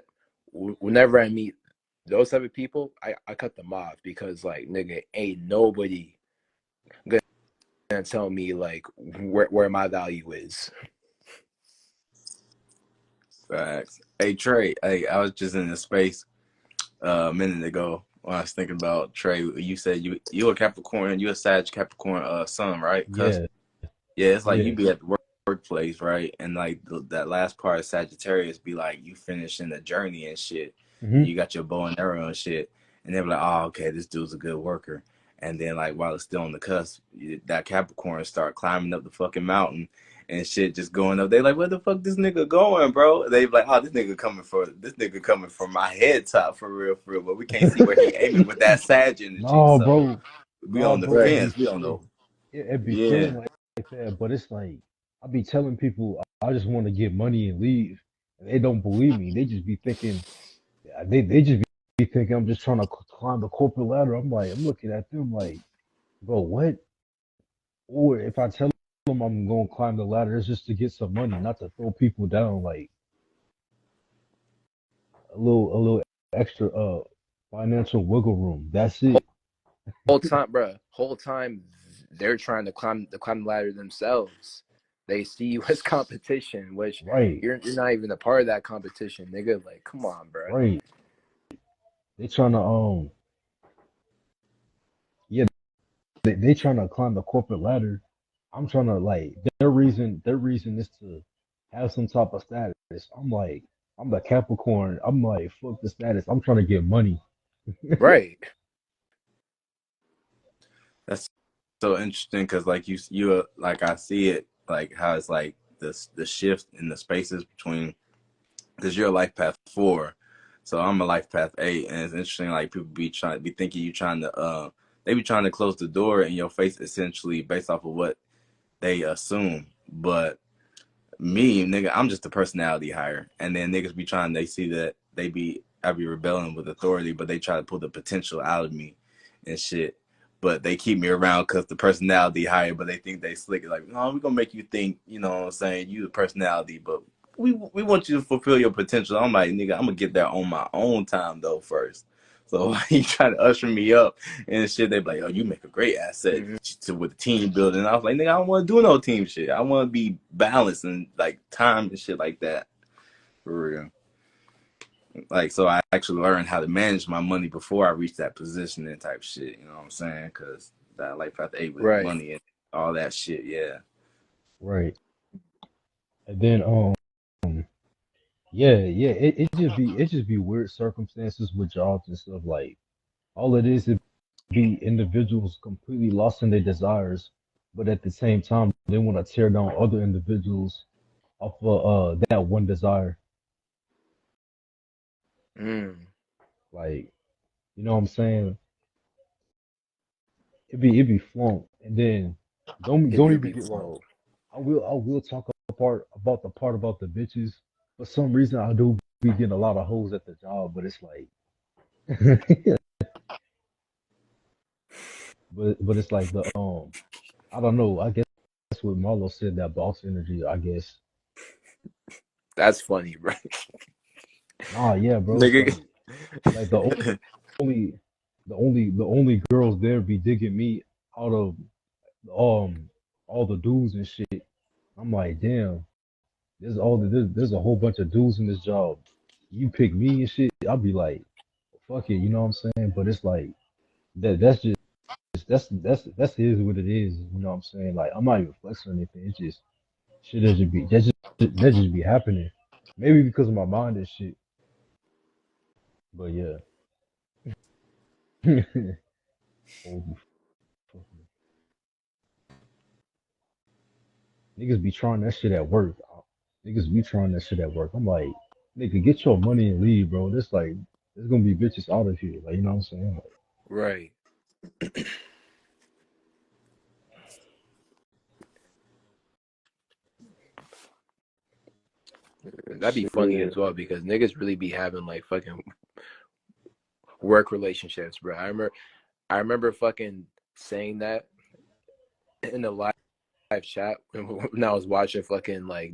whenever I meet those type of people, I cut them off because like nigga, ain't nobody gonna tell me like where my value is. Facts. Hey Trey, hey, I was just in the space a minute ago when I was thinking about Trey. You said you a Capricorn, you a Sag Capricorn sun, right? Yeah, Yeah, it's like you yeah. be at the workplace, right? And like that last part of Sagittarius be like you finishing the journey and shit, and Hmm. you got your bow and arrow and shit, and they be like, oh, okay, this dude's a good worker. And then like while it's still on the cusp, that Capricorn start climbing up the fucking mountain and shit, just going up. They like, where the fuck this nigga going, bro? They be like, oh, this nigga coming for my head top for real, for real. But we can't see where he aiming with that Sag energy, No, so bro. we No, on the bro. Right. fence. We don't know. It be Yeah. feeling like that, but it's like I be telling people I just want to get money and leave, and they don't believe me. They just be thinking they just be thinking I'm just trying to climb the corporate ladder. I'm like, I'm looking at them like, bro, what? Or if I tell them I'm gonna climb the ladder, it's just to get some money, not to throw people down. Like a little extra financial wiggle room. That's it. Whole time they're trying to climb the ladder themselves. They see you as competition, which Right, you're not even a part of that competition, nigga. Like, come on, bro. right. They trying to yeah, they trying to climb the corporate ladder. I'm trying to like their reason is to have some type of status. I'm like I'm the Capricorn. I'm like fuck the status. I'm trying to get money. Right. That's so interesting because like you like I see it like how it's like the shift in the spaces between because you're a life path 4, so I'm a life path 8, and it's interesting like people be thinking you trying to they be trying to close the door in your face essentially based off of what they assume, but me, nigga, I'm just a personality hire. And then niggas be trying, they see that I be rebelling with authority, but they try to pull the potential out of me and shit. But they keep me around because the personality higher, but they think they slick. Like, no, we're gonna make you think, you know what I'm saying, you the personality, but we want you to fulfill your potential. I'm like, nigga, I'm gonna get there on my own time though first. So he trying to usher me up and shit. They be like, oh, you make a great asset Mhm. to with the team building. And I was like, nigga, I don't want to do no team shit. I want to be balanced and like time and shit like that. For real. Like, so I actually learned how to manage my money before I reached that position and type shit. You know what I'm saying? Because that life path 8 with Right. money and all that shit. Yeah. Right. And then yeah, it just be weird circumstances with jobs and stuff like all it is be individuals completely lost in their desires, but at the same time they want to tear down other individuals off of that one desire. Mm. Like, you know what I'm saying? It be flunk. And then It don't do even be get wrong. flow. I will talk about the part about the bitches. For some reason I do be getting a lot of hoes at the job, but it's like but it's like the I don't know. I guess that's what Marlo said, that boss energy, I guess. That's funny, bro. Nah, yeah, bro. It's Nigga. like only the only girls there be digging me out of um all the dudes and shit. I'm like, damn, there's a whole bunch of dudes in this job. You pick me and shit, I'll be like, fuck it, you know what I'm saying? But it's like that's just that's is what it is, you know what I'm saying? Like I'm not even flexing or anything. It's just shit that just be happening. Maybe because of my mind and shit. But yeah. Holy fucking niggas be trying that shit at work. Niggas be trying that shit at work. I'm like, nigga, get your money and leave, bro. This like, there's gonna be bitches out of here. Like, you know what I'm saying? Like, Right. That'd be funny Shit. as well because niggas really be having like fucking work relationships, bro. I remember fucking saying that in the live chat when I was watching fucking like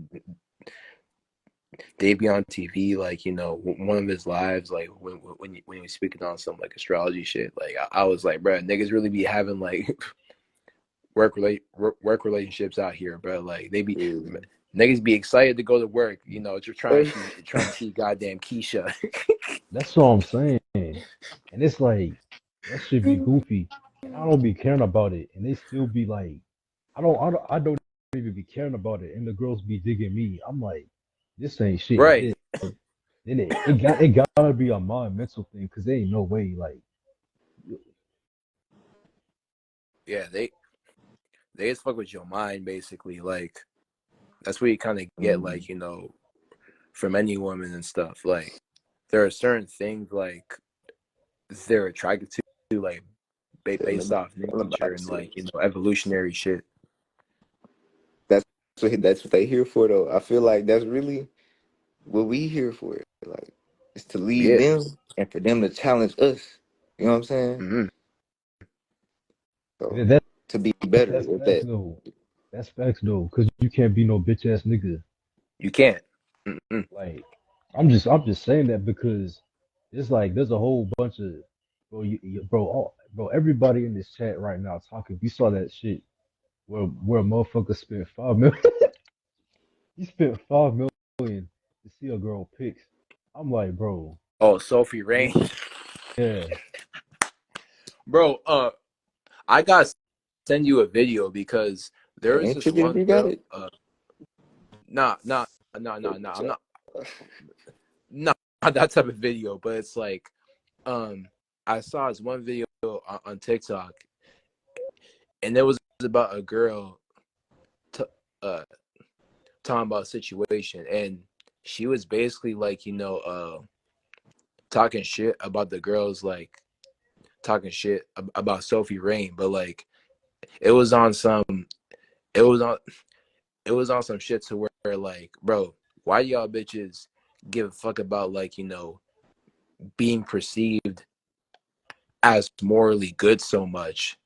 Dave be on TV, like one of his lives, like when he was speaking on some like astrology shit. Like I was like, bro, niggas really be having like work relationships out here, bro. Like they be Yeah. niggas be excited to go to work, you know, just trying to see goddamn Keisha. That's what I'm saying. And it's like that should be goofy. And I don't be caring about it. And they still be like, I don't even be caring about it. And the girls be digging me. I'm like, this ain't shit. Right. Then it gotta be a mind mental thing because there ain't no way like Yeah, they just fuck with your mind basically. Like that's what you kind of get, Mm. like, you know, from any woman and stuff. Like there are certain things like they're attracted to, like based off Tell nature about and, shit. like, you know, evolutionary shit. That's that's what they here for though. I feel like that's really what we here for. Like it's to lead Yeah. them and for them to challenge us. You know what I'm saying? Hmm. So that, to be better that's with facts that. though. That's facts though, because you can't be no bitch ass nigga. You can't. Mm-mm. Like I'm just saying that because it's like there's a whole bunch of bro, everybody in this chat right now talking. We saw that shit where a motherfucker spent 5 million. He spent 5 million to see a girl pics. I'm like, bro, Oh, Sophie Rain. yeah, Bro, I gotta send you a video because there is Ain't this tricky if one you got girl. it. Nah, nah, nah, nah, nah. I'm not. Not that type of video, but it's like, um, I saw this one video on TikTok, and it was about a girl, t- uh, talking about a situation, and she was basically like, you know, talking shit about the girls, like talking shit about Sophie Rain, but like it was on some, it was on, it was on some shit to where like, bro, why y'all bitches give a fuck about, like, you know, being perceived as morally good so much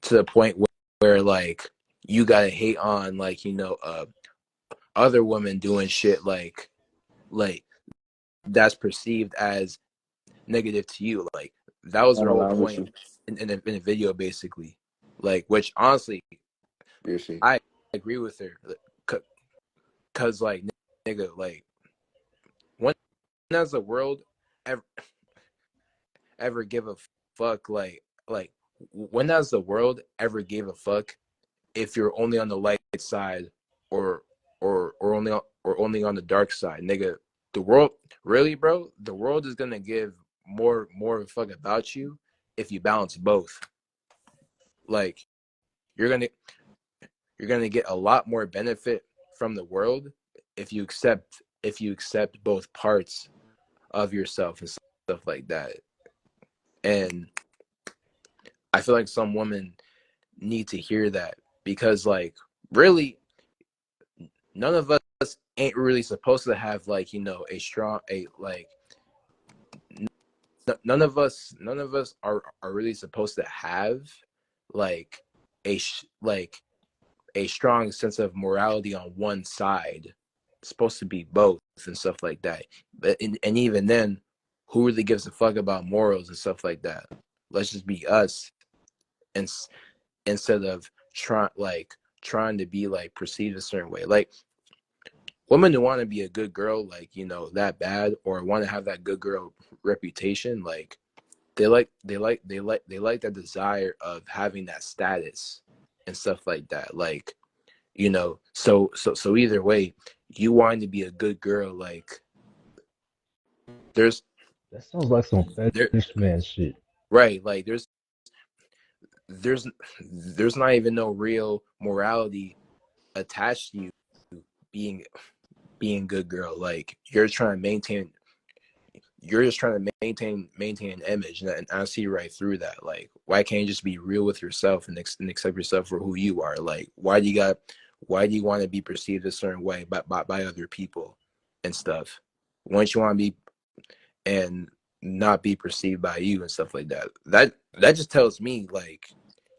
to the point where like you gotta hate on, like, you know, other women doing shit like that's perceived as negative to you. Like that was I'm her whole aligned with point you. in the video basically. Like, which honestly Real shit. I agree with her, cause like, nigga, like when has the world ever give a fuck, like when has the world ever gave a fuck if you're only on the light side, or only on the dark side, nigga? The world, really, bro, the world is gonna give more of a fuck about you if you balance both. Like you're gonna get a lot more benefit from the world if you accept both parts of yourself and stuff like that. And I feel like some women need to hear that, because like really none of us ain't really supposed to have, like, you know, a strong, a like none of us are really supposed to have like like a strong sense of morality on one side. It's supposed to be both and stuff like that. But and even then, who really gives a fuck about morals and stuff like that? Let's just be us, and instead of trying to be like perceived a certain way. Like women who want to be a good girl, like, you know, that bad, or want to have that good girl reputation, like they like that desire of having that status and stuff like that. Like, you know, so either way, you wanting to be a good girl, like there's that sounds like some there fetish man shit. right, like there's there's not even no real morality attached to you being good girl. Like you're just trying to maintain an image, and I see right through that. Like, why can't you just be real with yourself and accept yourself for who you are? Like, why do you want to be perceived a certain way by other people and stuff? Once you want to be and not be perceived by you and stuff like that. That just tells me like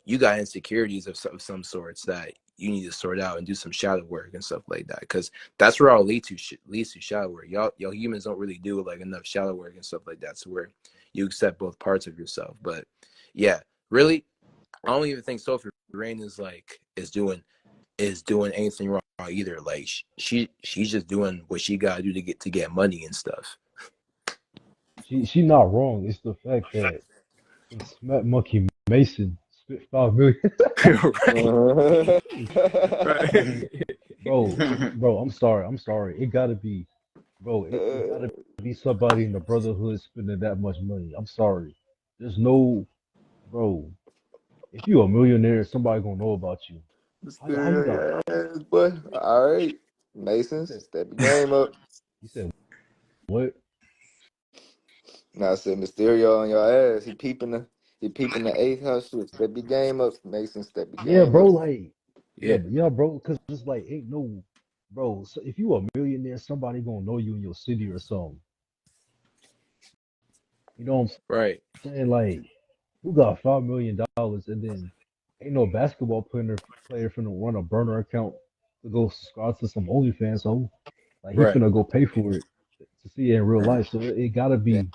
you got insecurities of some sorts that you need to sort out and do some shadow work and stuff like that, because that's where all leads to shadow work. Y'all humans don't really do like enough shadow work and stuff like that, so where you accept both parts of yourself. But yeah, really, I don't even think Sophie Rain is doing is doing anything wrong either. Like she's just doing what she gotta do to get money and stuff. She not wrong. It's the fact that some smack monkey Mason spit 5 million. Right. Bro, Right. bro, I'm sorry. It gotta be, bro. It gotta be somebody in the brotherhood spending that much money. I'm sorry. There's no, bro. If you a millionaire, somebody gonna know about you. How you got? Mysterio, your ass, boy. All right, You Masons, said step the game up. you said what? Now I said Mysterio on your ass. He peeping the eighth house shit. Step your game up, Mason. Step your Yeah, game bro. up. Like, Yeah. yeah, bro. Cause it's like ain't no, bro. So if you a millionaire, somebody gonna know you in your city or something. You know what Right. I'm saying? Like, who got $5 million and then ain't no basketball player finna run a burner account to go subscribe to some OnlyFans. So, like, he Right. finna go pay for it to see it in real life. So it gotta be Damn,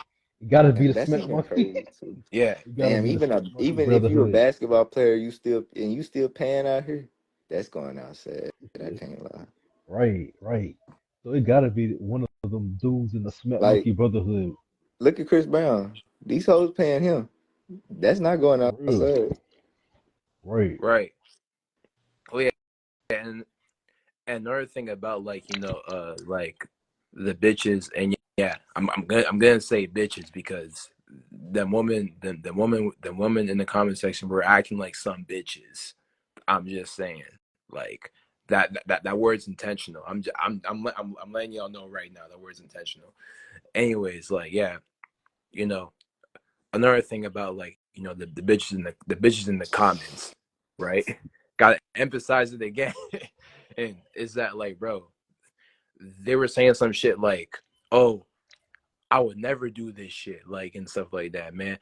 the that's Smack even Monkey. crazy too. Yeah. It gotta Damn, be the Smack Monkey even if you're a Brotherhood. basketball player, you still paying out here. That's going outside. I can't lie. Right, right. So it gotta be one of them dudes in the Smack Like, Monkey Brotherhood. look at Chris Brown. These hoes paying him. That's not going For real. outside. Right. Right. Oh yeah. And another thing about like the bitches and yeah, I'm gonna say bitches because the woman in the comment section were acting like some bitches. I'm just saying, like that word's intentional. I'm letting y'all know right now that word's intentional. Anyways, like yeah, you know, another thing about like the bitches in the bitches in the comments, right? Gotta emphasize it again. And is that like, bro, they were saying some shit like, oh, I would never do this shit, like and stuff like that, man.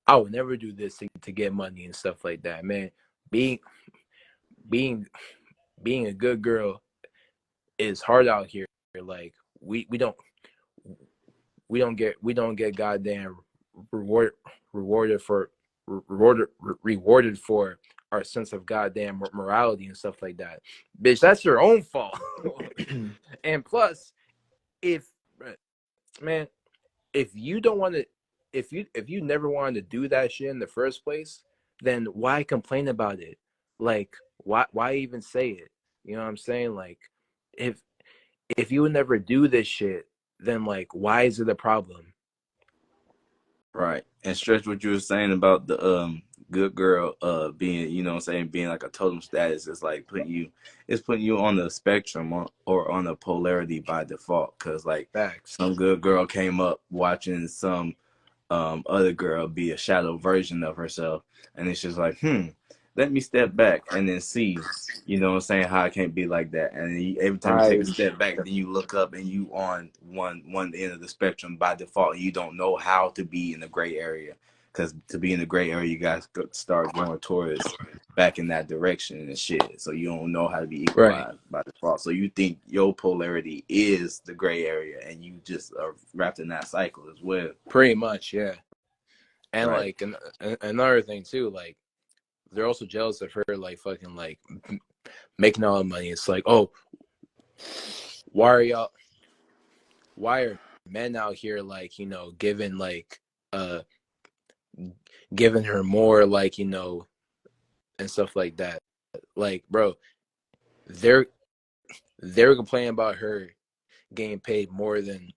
I would never do this to get money and stuff like that, man. Being being being a good girl is hard out here. Like we don't we don't get goddamn reward rewarded for rewarded for our sense of goddamn morality and stuff like that. Bitch, that's your own fault. And plus, if man, if you don't want to, if you never wanted to do that shit in the first place, then why complain about it? Like, why even say it? You know what I'm saying? Like, if you would never do this shit, then like, why is it a problem? Right. And stretch what you were saying about the good girl being, you know what I'm saying, being like a totem status is like putting you on the spectrum or on the polarity by default, cuz like Facts. some good girl came up watching some other girl be a shadow version of herself, and it's just like, let me step back and then see, you know what I'm saying, how I can't be like that. And then every time you take a Right. step back, then you look up and you on one end of the spectrum by default, and you don't know how to be in the gray area, because to be in the gray area, you guys start going towards back in that direction and shit. So you don't know how to be Right. equalized by default. So you think your polarity is the gray area, and you just are wrapped in that cycle as well. Pretty much, yeah. And Right. like another thing too, like they're also jealous of her, like fucking like making all the money. It's like, oh, why are y'all? Why are men out here like giving like uh giving her more like and stuff like that? Like, bro, they're complaining about her getting paid more than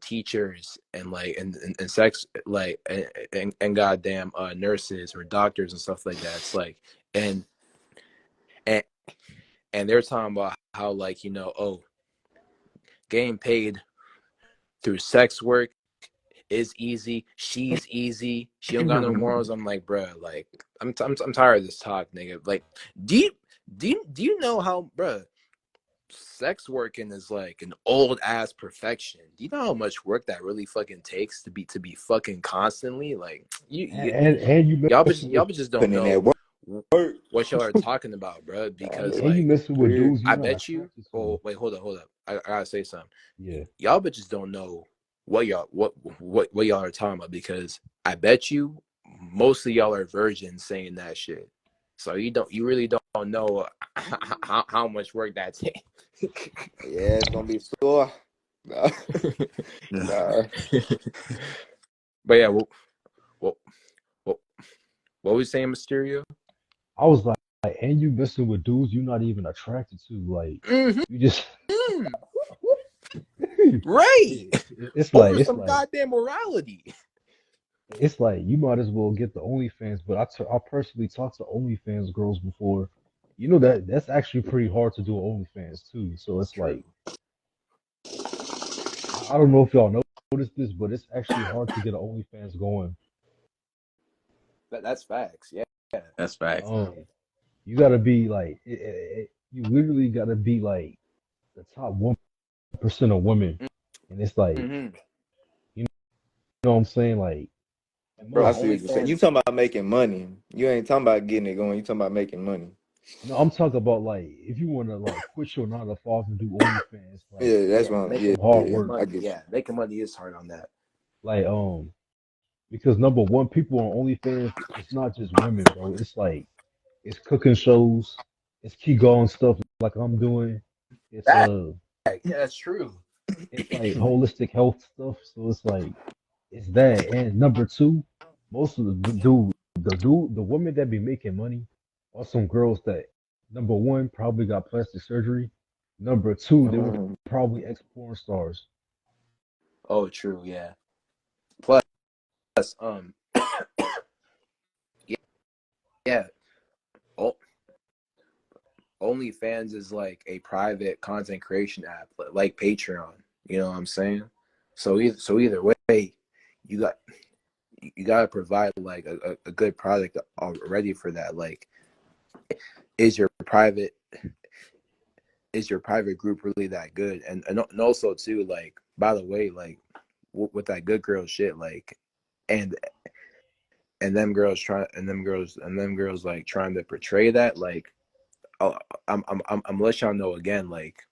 teachers and like and sex like and goddamn nurses or doctors and stuff like that. It's like and and they're talking about how like oh, getting paid through sex work is easy. She's easy. She don't got no morals. I'm like, bro, like I'm tired of this talk, nigga. Like, do you do you know how, bro? Sex working is like an old ass perfection. Do you know how much work that really fucking takes to be fucking constantly like And you messing y'all with bitches don't Putting in that know work. what y'all are talking about, bro. Because and you like messing with dudes you're I not bet you. attracted to. Oh wait, hold up. I gotta say something. Yeah. Y'all bitches don't know what y'all are talking about because I bet you most of y'all are virgins saying that shit. So you really don't don't know how much work that takes. Yeah, it's gonna be sore. Nah. Nah. But yeah, what, what, what was saying, Mysterio? I was like, and you messing with dudes you're not even attracted to. Like, Mm-hmm. you just, Right. it's like, Over some goddamn morality. it's like you might as well get the OnlyFans. But I personally talked to OnlyFans girls before. You know that's actually pretty hard to do OnlyFans too. So it's True. like I don't know if y'all noticed this, but it's actually hard to get an OnlyFans going. That's facts. Yeah. That's facts. You gotta be like, you literally gotta be like the top 1% of women, and it's like, Mm-hmm. you know what I'm saying? Like, and Bro, I most, see what you're saying. You OnlyFans. talking about making money. You ain't talking about getting it going. You talking about making money. no, I'm talking about like if you wanna like quit your 9 to 5 and do OnlyFans, like Yeah, that's Yeah, one. it's Yeah, some hard yeah, work. I money. get you. Yeah, making money is hard on that. Like, because number one, people on OnlyFans, it's not just women, bro. It's like it's cooking shows, it's Qigong stuff like I'm doing. It's That yeah, that's true. it's like holistic health stuff. So it's like it's that. And number two, most of the women that be making money are some girls that number one probably got plastic surgery. Number two, they were Mhm. probably ex porn stars. Oh, true. Yeah. Plus, yeah, yeah. O- OnlyFans is like a private content creation app, like Patreon. You know what I'm saying? So either way, you got you gotta provide like a good product already for that. Like, is your private is your private group really that good? And also too, like, by the way, like with that good girl shit, like, and and them girls like trying to portray that, like, oh, I'm let y'all know again, like,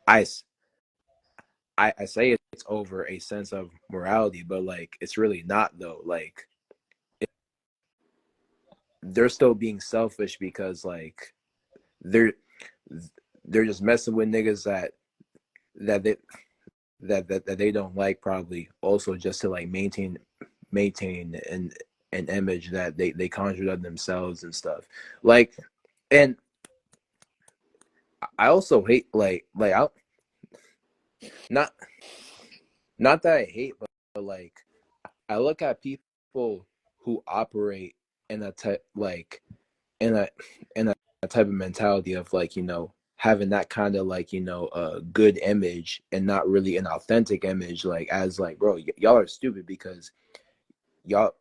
I I say it's over a sense of morality, but like it's really not though. Like, they're still being selfish because like they're they're just messing with niggas that they that they don't like, probably also just to like maintain an image that they conjured of themselves and stuff. Like, and I also hate like I not not that I hate, but like I look at people who operate in a type like in a in a type of mentality of like, having that kind of like, a good image and not really an authentic image, like, as like, bro, y'all are stupid because y'all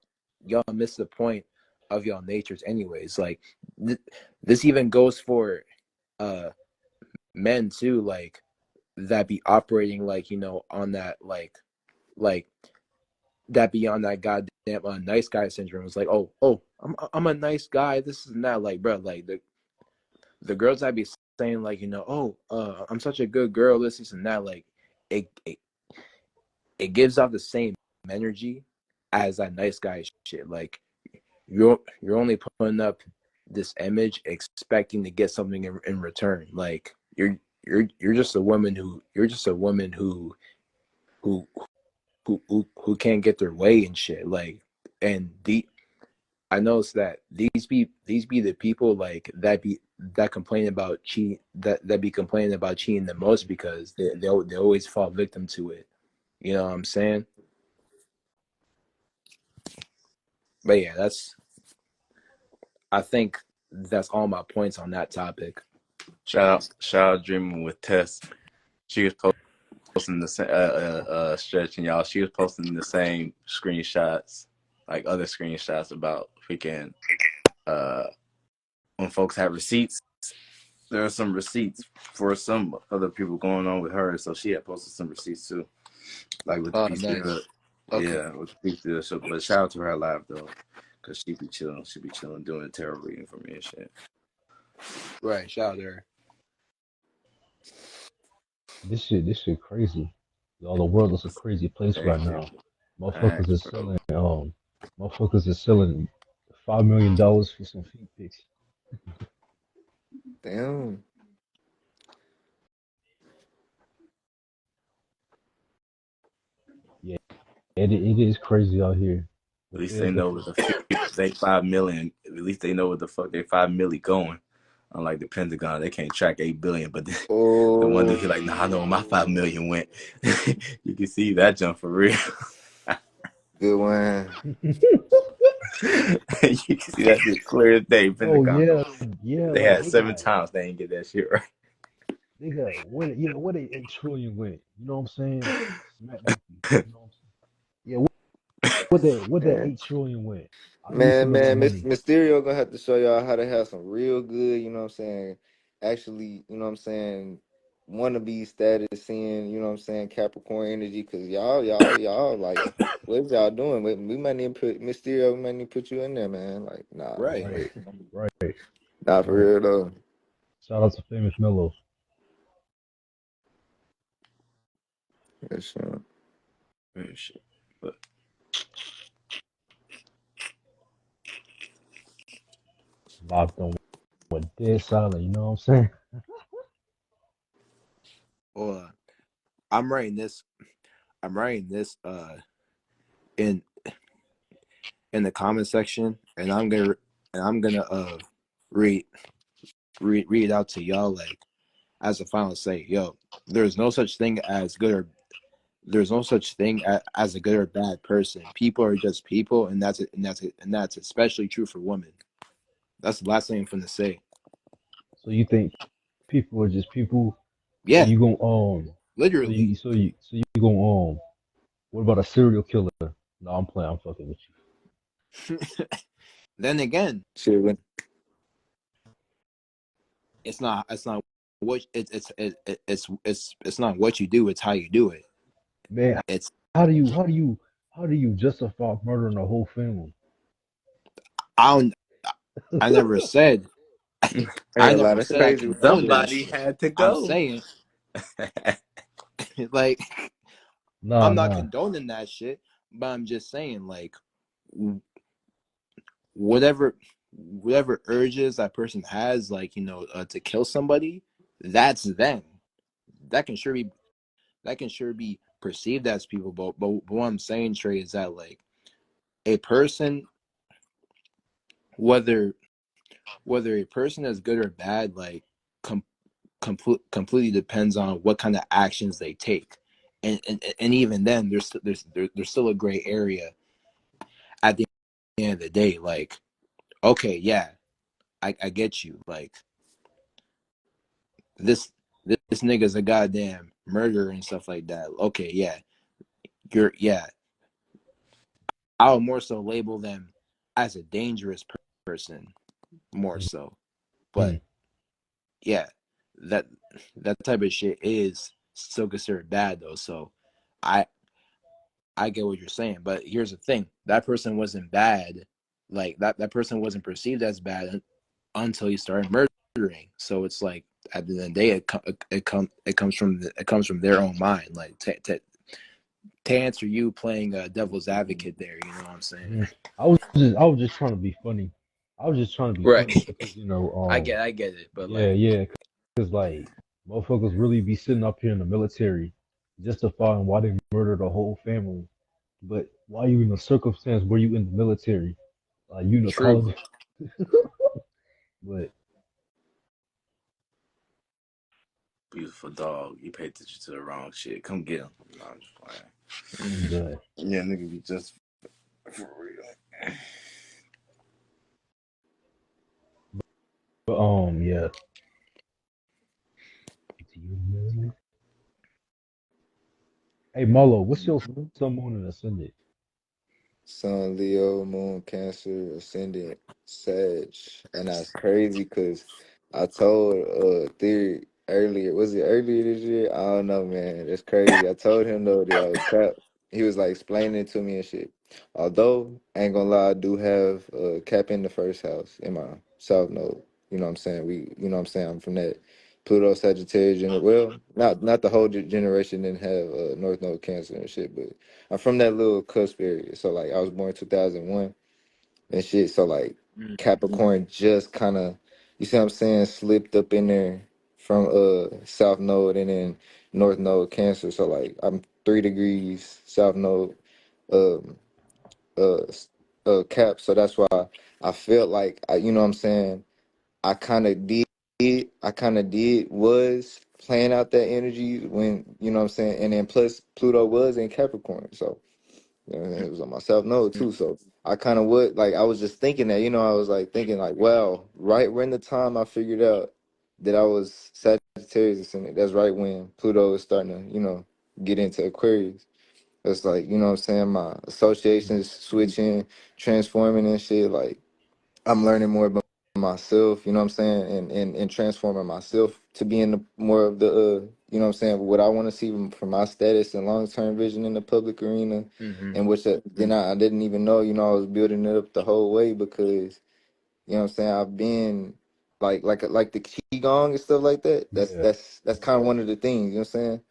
y'all miss the point of y'all natures anyways. Like, this even goes for uh men too, like, that be operating like, on that like that be on that goddamn nice guy syndrome. It's like, oh, I'm a nice guy, this is not, like, bro, like the girls that be saying like, oh, I'm such a good girl, this and that, like, it, it it gives off the same energy as that nice guy shit. Like, you're only putting up this image expecting to get something in return. Like, you're just a woman who who can't get their way and shit. Like, and I noticed that these be the people like that complain about that be complaining about cheating the most because they always fall victim to it. You know what I'm saying? But yeah, I think that's all my points on that topic. Shout out Dreaming with Tess. She was posting the stretching y'all. She was posting the same screenshots, like other screenshots about freaking when folks have receipts. There are some receipts for some other people going on with her, so she had posted some receipts too, like with the Oh, piece of nice. the Okay. yeah, with the piece of the show. But shout out to her live though, cause she be chilling, doing a tarot reading for me and shit. Right. Shout out to her. This shit crazy. Y'all, the world is a crazy place right Thank you. now. Motherfuckers Thanks, is bro. selling motherfuckers is selling $5 million for some feet pics. Damn. Yeah, it is crazy out here. At The least they feds, the know what the fuck they 5 million. At least they know what the fuck they 5 million going. Unlike the Pentagon, they can't track 8 billion. But the one dude, he like, nah, I know where my 5 million went. You can see that jump for real. Good one. You can see that shit clear as day. oh Pentagon. yeah, yeah, They like had 7 times they ain't get that shit right. they got what what they 8 trillion went. You know what I'm saying? Smack Dookie. You know what I'm saying? Yeah, what that Man, 8 trillion went. I need man, some of that man, money. Mysterio gonna have to show y'all how to have some real good, you know what I'm saying? Actually, you know what I'm saying? Wannabe status seeing, you know what I'm saying? Capricorn energy, cause y'all like, what y'all doing? We might need to put Mysterio, we might need to put you in there, man. Like, nah, Right. Right, wait, right, nah, for right. real though. Shout out to Famous Mello. That's, Shit. But Locked on with dead silent. You know what I'm saying? Hold on. I'm writing this. I'm writing this. In the comment section, and I'm gonna read read it out to y'all like as a final say. Yo, there's no such thing as good or there's no such thing as a good or bad person. People are just people, and that's especially true for women. That's the last thing I'm gonna say. So you think people are just people? So Yeah, you gonna literally. so you gonna what about a serial killer? No, I'm playing. I'm fucking with Then again, shit, when it's not what it's not what you do. It's how you do it. you, man. It's How do you justify murdering a whole family? I don't, I never said ain't I gonna lie, never that's said I crazy. condone that somebody shit. had to I'm go. saying like Nah, I'm not nah. condoning that shit, but I'm just saying like whatever whatever urges that person has, like to kill somebody, that's them. That can sure be that can sure be perceived as people, but what I'm saying, Trey, is that like a person, whether a person is good or bad, like com- completely depends on what kind of actions they take, and even then, there's still a gray area at the end of the day. Like, okay, yeah, I get you. Like this this nigga's a goddamn murderer and stuff like that. Okay, yeah, yeah. I would more so label them as a dangerous person, more so. But Mhm. yeah, that that type of shit is still considered bad though. So I I get what you're saying, but here's the thing: that person wasn't bad, like that person wasn't perceived as bad until you started murdering. So it's like at the end of the day, it comes from their own mind. Like to answer you playing devil's advocate there, you know what I'm saying? Mhm. I was just trying to be funny. I was just trying to be Right. funny because I get it, but yeah, like yeah, because like motherfuckers really be sitting up here in the military justifying why they murdered a whole family. But why you in a circumstance where you in the military? You in a true. college, but Beautiful dog. You paid attention to the wrong shit. Come get him. No, I'm just playing. I'm done. Yeah, nigga, be just for real. But yeah. Do you know? Hey, Marlo, what's your sun, moon, and ascendant? Sun, Leo, Moon, Cancer, Ascendant, Sag, and that's crazy because I told Theory earlier. Was it earlier this year? I don't know, man. That's crazy. I told him though that I was cap. He was like explaining it to me and shit. Although I ain't gonna lie, I do have Cap in the first house in my South Node. You know what I'm saying? You know what I'm saying? I'm from that Pluto Sagittarius well, not the whole generation didn't have North Node Cancer and shit, but I'm from that little cusp area. So like I was born 2001 and shit. So like Mm. Capricorn just kind of you see what I'm saying, slipped up in there from South Node and then North Node Cancer. So like I'm 3 degrees South Node um uh Cap. So that's why I felt like you know what I'm saying, I kind of did was playing out that energy when, you know what I'm saying, and then plus Pluto was in Capricorn. So you know, it was on my South Node too. So I kind of would like, I was just thinking that, you know, I was like thinking like, wow, right when the time I figured out that I was Sagittarius in it, that's right when Pluto is starting to, you know, get into Aquarius. It's like, you know what I'm saying, my associations switching, transforming and shit. Like I'm learning more about myself, you know what I'm saying, and transforming myself to be in the more of the you know what I'm saying, what I want to see from my status and long term vision in the public arena, Mm-hmm. and which then I didn't even know, you know, I was building it up the whole way because you know what I'm saying, I've been like the qigong and stuff like that. Yeah, That's kind of one of the things, you know what I'm saying.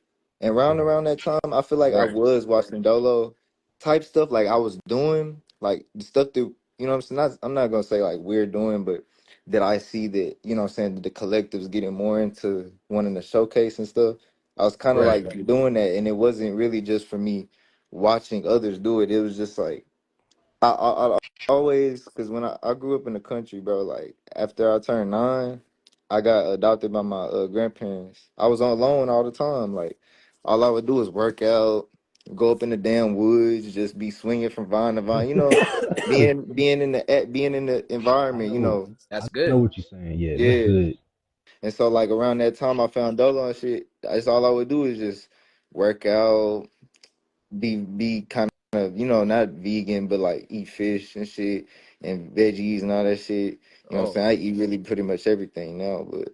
And yeah. around that time, I feel like I Right. was watching Dolo type stuff, like I was doing like the stuff that, you know what I'm saying. I'm not gonna say like we're doing, but that I see that, you know what I'm saying, the collective's getting more into wanting to showcase and stuff. I was kind of Right. like doing that, and it wasn't really just for me watching others do it. It was just like I always, because when I grew up in the country, bro, like after I turned 9, I got adopted by my grandparents. I was on loan all the time. Like all I would do is work out, go up in the damn woods, just be swinging from vine to vine. You know, being in the I environment. You know, know, I That's know good. what you're saying. Yeah, that's yeah. good. And so like around that time, I found Dolo and shit. That's all I would do is just work out, be kind of, you know, not vegan, but like eat fish and shit and veggies and all that shit. You know what I'm Oh, saying? I eat really pretty much everything now, but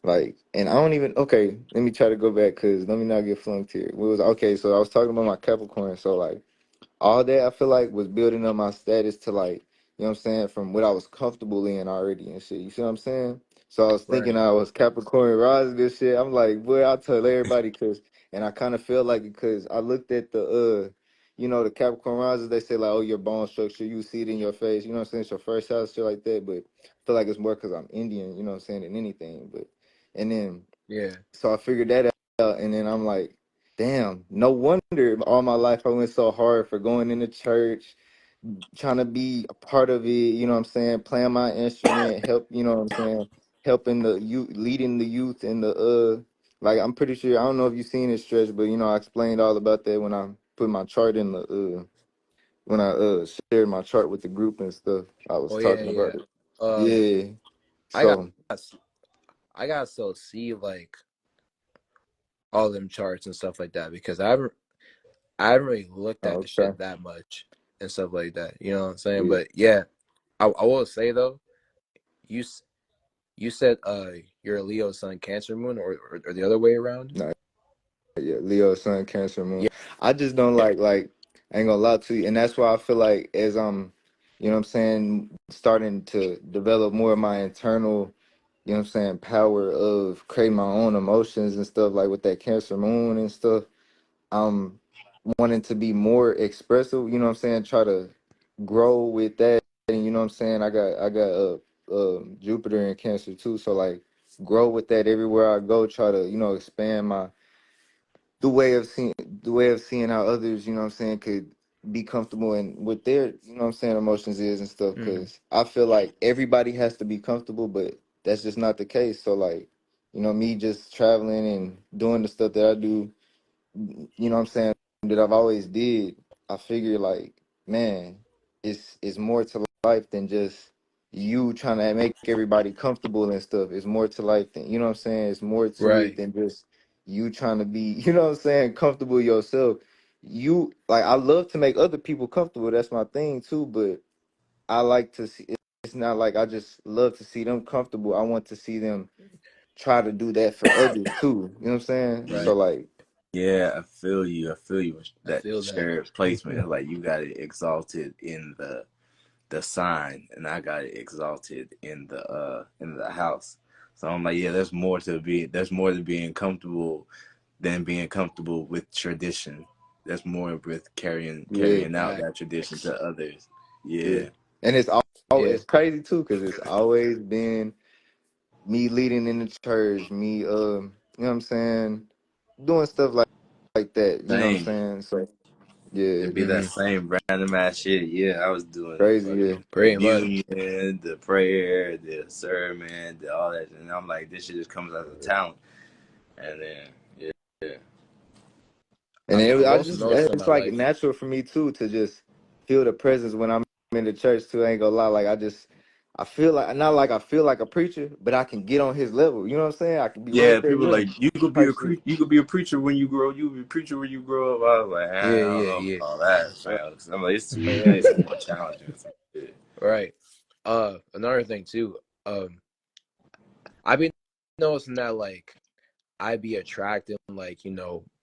like, and I don't even, okay, let me try to go back because let me not get flunked here. What was, okay, so I was talking about my Capricorn. So like, all that I feel like was building up my status to like, you know what I'm saying, from what I was comfortable in already and shit. You see what I'm saying? So I was right. thinking I was Capricorn rising this shit. I'm like, boy, I'll tell everybody because, and I kind of feel like it because I looked at the, you know, the Capricorn risers, they say like, oh, your bone structure, you see it in your face. You know what I'm saying? It's your first house, shit like that. But I feel like it's more because I'm Indian, you know what I'm saying, than anything. But, and then Yeah. so I figured that out, and then I'm like, damn, no wonder all my life I went so hard for going into church, trying to be a part of it, you know what I'm saying, playing my instrument, help, you know what I'm saying, helping the youth, leading the youth in the like I'm pretty sure, I don't know if you've seen it stretch, but you know, I explained all about that when I put my chart in the when I shared my chart with the group and stuff. I was Oh yeah, talking yeah. about it. Um, Yeah. I got So I got to still see like all them charts and stuff like that because I haven't really looked at the okay. shit that much and stuff like that. You know what I'm saying? Yeah. But yeah, I will say though, you you said you're a Leo Sun Cancer Moon or the other way around. No, yeah, Leo, Sun, Cancer, Moon. Yeah. I just don't like I ain't gonna lie to you, and that's why I feel like as I'm, you know what I'm saying, starting to develop more of my internal, you know what I'm saying, power of creating my own emotions and stuff like with that Cancer Moon and stuff. I'm wanting to be more expressive, you know what I'm saying, try to grow with that, and you know what I'm saying, I got Jupiter and Cancer too, so like grow with that everywhere I go, try to, you know, expand my the way of seeing how others, you know what I'm saying, could be comfortable and with their, you know what I'm saying, emotions is and stuff. Mm-hmm. Cause I feel like everybody has to be comfortable, but that's just not the case. So like, you know, me just traveling and doing the stuff that I do, you know what I'm saying, that I've always did, I figure like, man, it's more to life than just you trying to make everybody comfortable and stuff. It's more to life than, you know what I'm saying? It's more to it Right. than just you trying to be, you know what I'm saying, comfortable yourself. You like I love to make other people comfortable. That's my thing too, but I like to see it's not like I just love to see them comfortable. I want to see them try to do that for others too. You know what I'm saying? Right. So like Yeah, I feel you. I feel you with I that feel that. shared placement. Like you got it exalted in the sign, and I got it exalted in the house. So I'm like, yeah, there's more to being comfortable than being comfortable with tradition. There's more with yeah. carrying out Fact. that tradition to others. Yeah, Yeah. and it's Yeah. it's crazy too because it's always been me leading in the church, me you know what I'm saying, doing stuff like that. You know what I'm Same. saying? So yeah, It'd be that same random ass shit. Yeah, I was doing crazy. Yeah, fucking Pretty much. communion, the prayer, the sermon, all that. And I'm like, this shit just comes as a talent. And then, yeah, yeah. and I've I also just noticed in it's my like life. natural for me too to just feel the presence when I'm in the church too. I ain't gonna lie, like I feel like not like I feel like a preacher, but I can get on his level. You know what I'm saying? I can be right Yeah, there people with like him. Type shit. you could be a preacher when you grow. You be a preacher when you grow up. I was like, Yeah, I don't yeah, know yeah. about all that, fam. I'm like, it's too many Yeah. things more challenging. Shit. Right. Another thing too. I've been noticing that like I be attracting like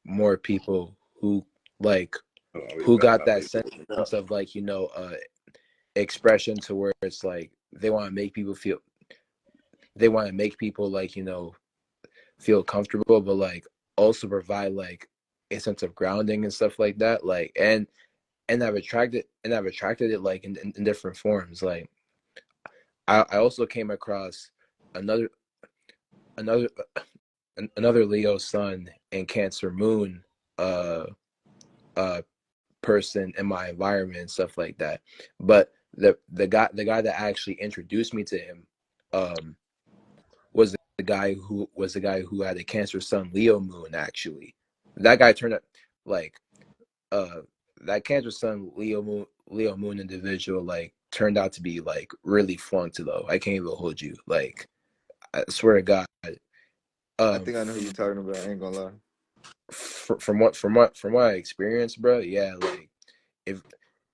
more people who like Oh, we who better got not that wake sense it up. of like expression to where it's like they want to make people feel they want to make people like feel comfortable, but like also provide like a sense of grounding and stuff like that. Like and I've attracted it like in different forms. Like I also came across another another another Leo sun and Cancer moon uh uh person in my environment and stuff like that. But the guy that actually introduced me to him um was the guy who had a Cancer sun Leo moon actually. That guy turned out like uh that Cancer sun Leo moon individual like turned out to be like really flunked though. I can't even hold you. Like I swear to God. I think I know who you're F- talking about. I ain't gonna lie. from what I experienced, bro. Yeah, like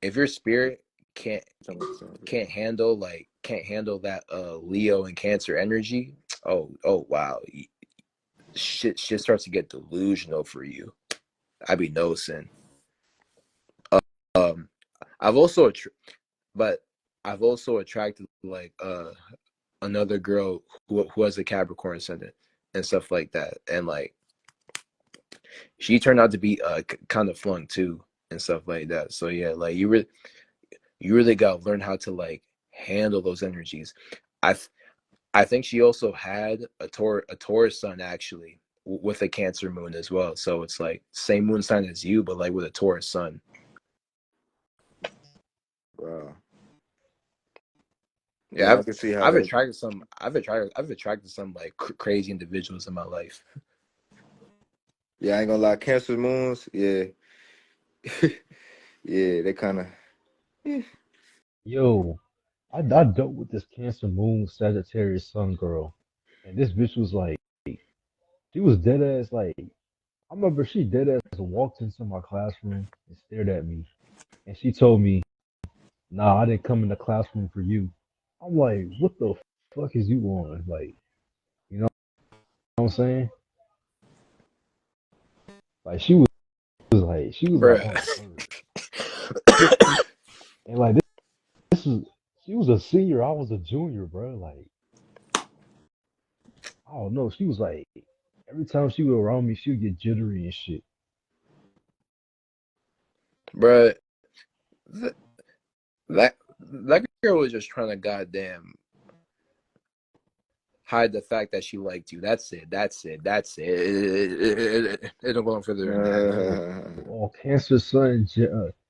if your spirit can't You're talking about the same person. can't handle that Leo and Cancer energy. Oh wow, shit starts to get delusional for you. I be noticing. Um, I've also but I've also attracted like another girl who has a Capricorn ascendant and stuff like that, and like she turned out to be kind of flunk too and stuff like that. So yeah, like you really gotta learn how to like handle those energies. I I think she also had a Taurus sun actually with a Cancer moon as well. So it's like same moon sign as you, but like with a Taurus sun. Wow. Yeah, Yeah, I can see how that. I've attracted some like crazy individuals in my life. Yeah, I ain't gonna lie. Cancer moons. Yeah, yeah, they kind of. Yo, I dealt with this Cancer Moon Sagittarius Sun girl, and this bitch was like, she was dead ass like, I remember she dead ass walked into my classroom and stared at me, and she told me, "Nah, I didn't come in the classroom for you." I'm like, "What the fuck is you on?" Like, you know what I'm saying? Like she was like Bruh. on her, and like this is she was a senior, I was a junior, bro. Like, I don't know, she was like every time she was around me, she would get jittery and shit. Bruh, th- that girl was just trying to goddamn hide the fact that she liked you. That's it. That's it. That's it. It don't go on further than that. Yo, all Cancer Sun,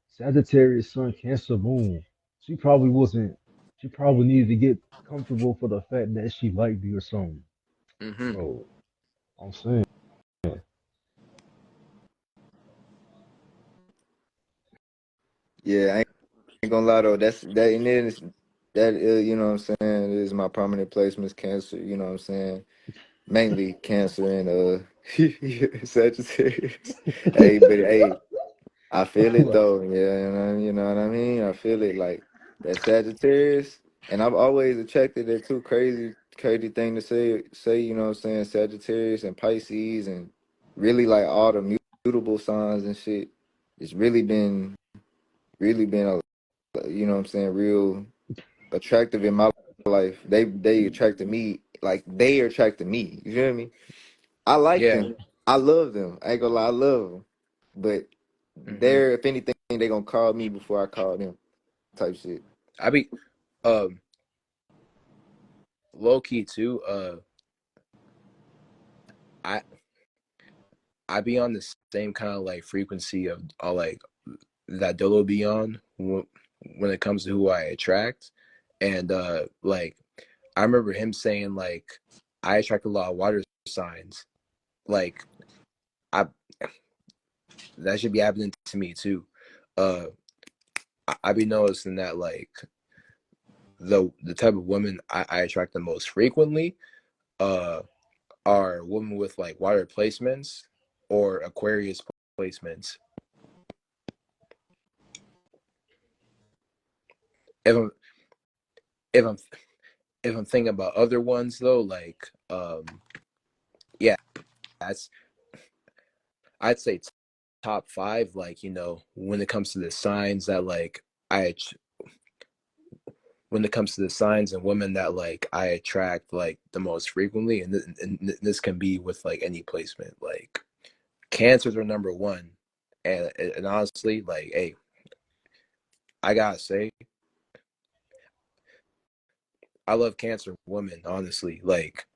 Sagittarius Sun, Cancer Moon. She probably wasn't. She probably needed to get comfortable for the fact that she liked me or something, Hmm. bro. I'm saying, Yeah, I ain't gonna lie though. That's that, and then that you know what I'm saying, is my prominent placements. Cancer. You know what I'm saying. Mainly Cancer and Sagittarius. Hey, but hey, I feel it like, though. Yeah, you know what I mean. I feel it like that Sagittarius, and I've always attracted that too. Crazy thing to say. You know what I'm saying? Sagittarius and Pisces, and really like all the mutable signs and shit. It's really been a, you know what I'm saying, real attractive in my life. They attracted me, like they attracted me. You feel me? I like Yeah. them. I love them. I ain't gonna lie, I love them. But Hmm. they're, if anything, they gonna call me before I call them. Type shit. I be um low key too. I I be on the same kind of like frequency of like that Dolo be on when it comes to who I attract, and like I remember him saying like I attract a lot of water signs. Like I that should be happening to me too. Uh, I be noticing that like the type of women I attract the most frequently uh are women with like water placements or Aquarius placements. If I'm if I'm if I'm thinking about other ones though, like yeah, that's I'd say top five. Like when it comes to the signs that like I when it comes to the signs and women that like I attract like the most frequently, and this can be with like any placement. Like cancers are number one, and honestly, like hey, I gotta say, I love cancer women. Honestly, like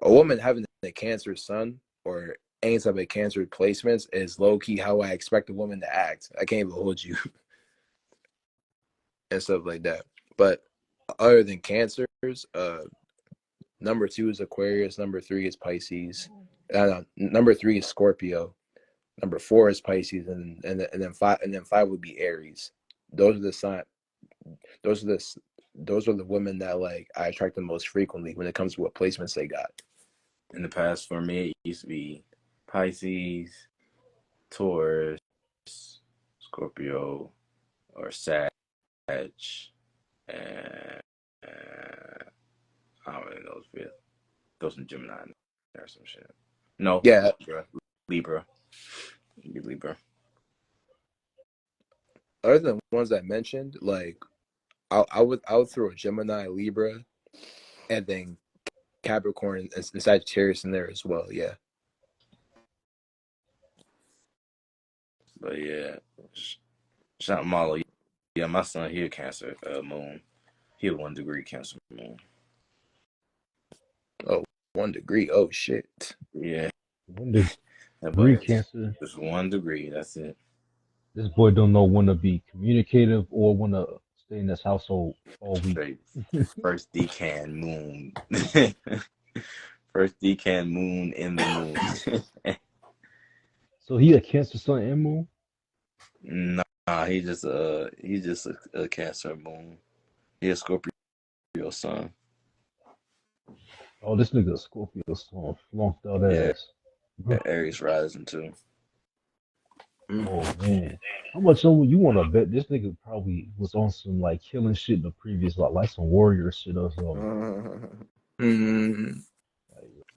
a woman having a cancer sun or any type of cancer placements is low key how I expect a woman to act. I can't even hold you and stuff like that. But other than cancers, number two is Aquarius. Number three is Pisces. Number three is Scorpio. Number four is Pisces, and then five would be Aries. Those are the sign. Those are those are the women that like I attract the most frequently when it comes to what placements they got. In the past, for me, it used to be Pisces, Taurus, Scorpio, or Sag, and I don't really know what's fifth. Throw some Gemini in there or some shit. No, Yeah. Libra. Be Libra. Other than the ones I mentioned, like I would throw a Gemini, Libra, and then Capricorn and Sagittarius in there as well. Yeah. But yeah, shout Malo. Yeah, my son, he a Cancer moon. He a 1 degree Cancer moon. Oh, 1 degree. Oh shit. Yeah, 1 degree but Cancer. just 1 degree. That's it. This boy don't know when to be communicative or when to stay in this household all week. Straight first decan moon. First decan moon in the moon. So he a Cancer sun and moon? Nah, he's just a Cancer moon. He a Scorpio sun. Oh, this nigga a Scorpio sun, flunked out Yeah, ass. Aries rising too. Oh man, how much you want to bet this nigga probably was on some like killing shit in the previous like some warrior shit or something. Mm.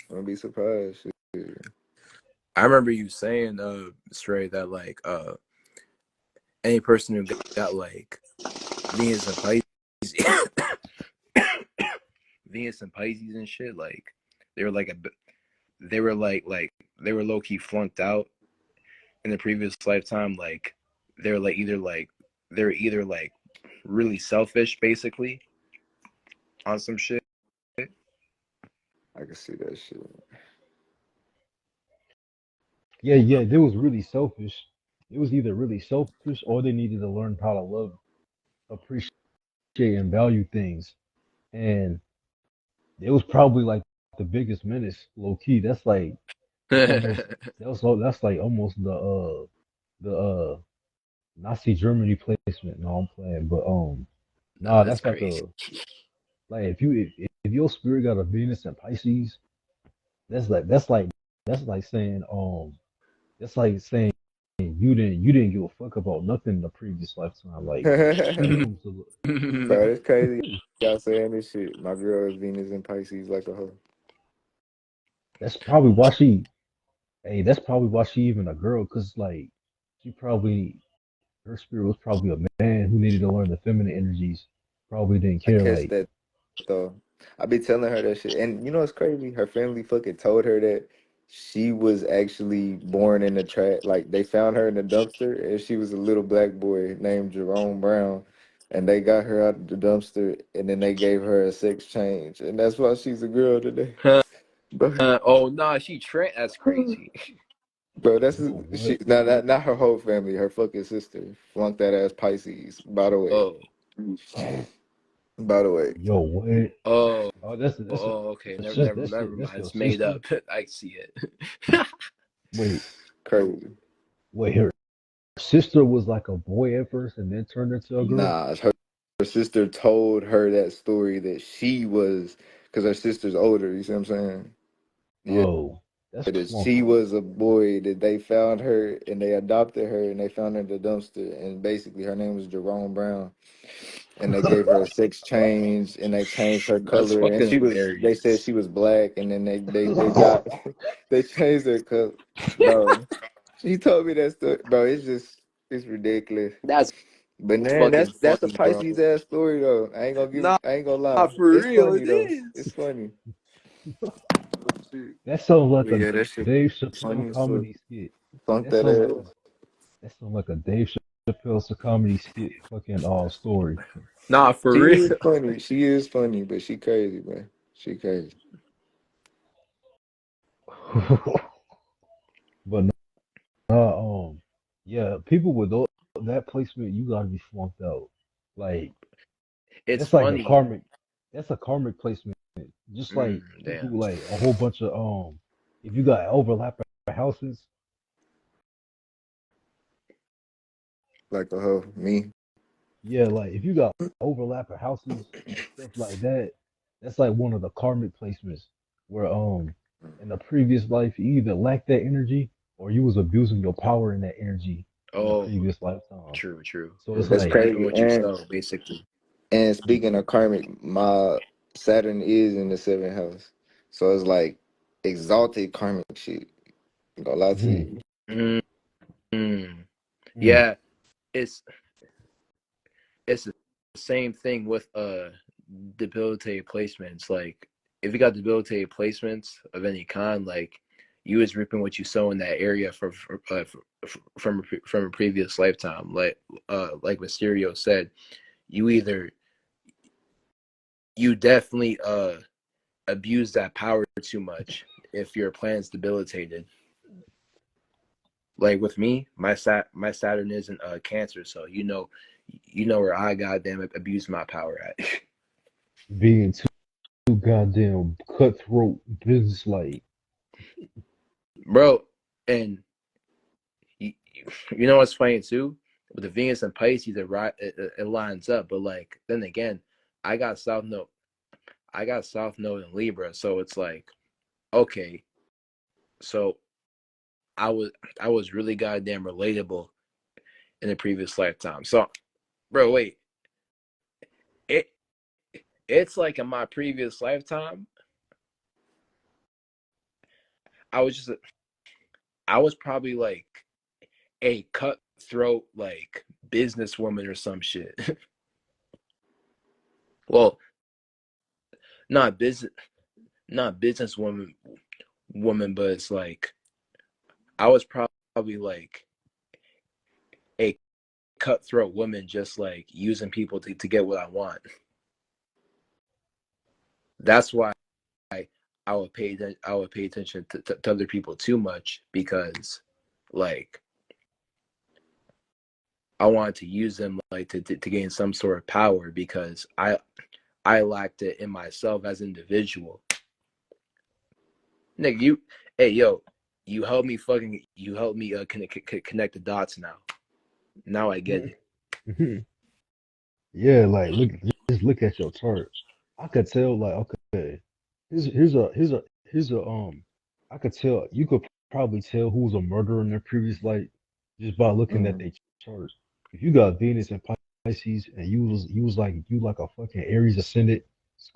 Don't be surprised. Shit. I remember you saying, Stray, that like any person who got like Venus and Pisces, Venus and Pisces and shit, like they were like they were they were low key flunked out in the previous lifetime. Like they were they were either like really selfish, basically, on some shit. I can see that shit. Yeah, they was really selfish. It was either really selfish or they needed to learn how to love, appreciate, and value things. And it was probably like the biggest menace, low key. That's almost that's like almost the Nazi Germany placement. No, I'm playing, but Nah, nah, that's that's like crazy. a like if your spirit got a Venus and Pisces, that's like that's like saying that's like saying you didn't give a fuck about nothing in the previous lifetime. Like when it comes to Bro, it's crazy y'all saying this shit. My girl is Venus and Pisces like a hoe. that's probably why she hey that's probably why she even a girl because like she probably her spirit was probably a man who needed to learn the feminine energies. Probably didn't I care catch like that though. I be telling her that shit. And you know what's crazy? Her family fucking told her that she was actually born in the trash. Like they found her in the dumpster and she was a little black boy named Jerome Brown. And they got her out of the dumpster and then they gave her a sex change. And that's why she's a girl today. Bro, Oh nah, she Trent. That's crazy. bro, that's Yo, she. what? Not her whole family. Her fucking sister flunked that ass Pisces. By the way, Oh, by the way, Yo, what? oh, Oh, that's okay. that's Never, just never, that's never your that's mind. your It's made sister. up. I see it. Wait, crazy. wait, her sister was like a boy at first and then turned into a girl. Nah, her sister told her that story that she was because her sister's older. You see what I'm saying? Yeah, Oh, that's that flunked she out. was a boy that they found her and they adopted her and they found her in the dumpster and basically her name was Jerome Brown and they gave her a sex change and they changed her That's color and fucking she was they said hilarious. she was black and then they got they changed her color. Bro, she told me that story. Bro, it's ridiculous. That's But man, fucking that's a funny, bro. Pisces ass story though. Nah, I ain't gonna lie. for It's real, funny it though. is. It's funny. Shit. That sounds like But a yeah, that shit Dave Chappelle funny as fuck. comedy skit. Funk That that sounds like a ass. that sounds like a Dave Chappelle comedy skit fucking story. Nah, for She real. is funny. She is funny, but she crazy, man. She crazy. But nah, yeah, people with that placement, you gotta be flunked out. Like It's that's like a funny. karmic. That's a karmic placement. Just like people Damn. like a whole bunch of if you got overlapping houses, Like a hoe. Me. yeah, like if you got overlapping houses and stuff like that, that's like one of the karmic placements where in the previous life you either lacked that energy or you was abusing your power in that energy in the Oh, previous lifetime. true, true. So it's That's like, Reaping crazy. what you sow, basically. And speaking of karmic, my Saturn is in the seventh house. So it's like exalted karmic shit. Ain't gonna lie to mm, you. mm mm. mm, Yeah, it's it's the same thing with debilitated placements. Like if you got debilitated placements of any kind, like you was reaping what you sow in that area from a previous lifetime. Like Mysterio said, you either you definitely abuse that power too much if your plan's debilitated. Like with me, my Saturn isn't Cancer, so you know where I goddamn abuse my power at. being too goddamn cutthroat business like. Bro. And you, you know what's funny too? With the Venus and Pisces, it lines up, but like then again, I got South Node, I got South Node in Libra, so it's like okay, so I was I was really goddamn relatable in the previous lifetime. So, bro, wait, it it's like in my previous lifetime, I was just I was probably like a cutthroat like businesswoman or some shit. Well, not business, not businesswoman, but it's like I was probably like a cutthroat woman, just like using people to get what I want. That's why I would pay attention to other people too much because like I wanted to use them like to gain some sort of power because I lacked it in myself as an individual. Nick, hey yo, you helped me connect the dots now. Now I get it. Yeah, like just look at your chart. I could tell like okay, here's a I could tell you could probably tell who was a murderer in their previous life just by looking at Mm. their chart. If you got Venus and Pisces and you like a fucking Aries ascendant,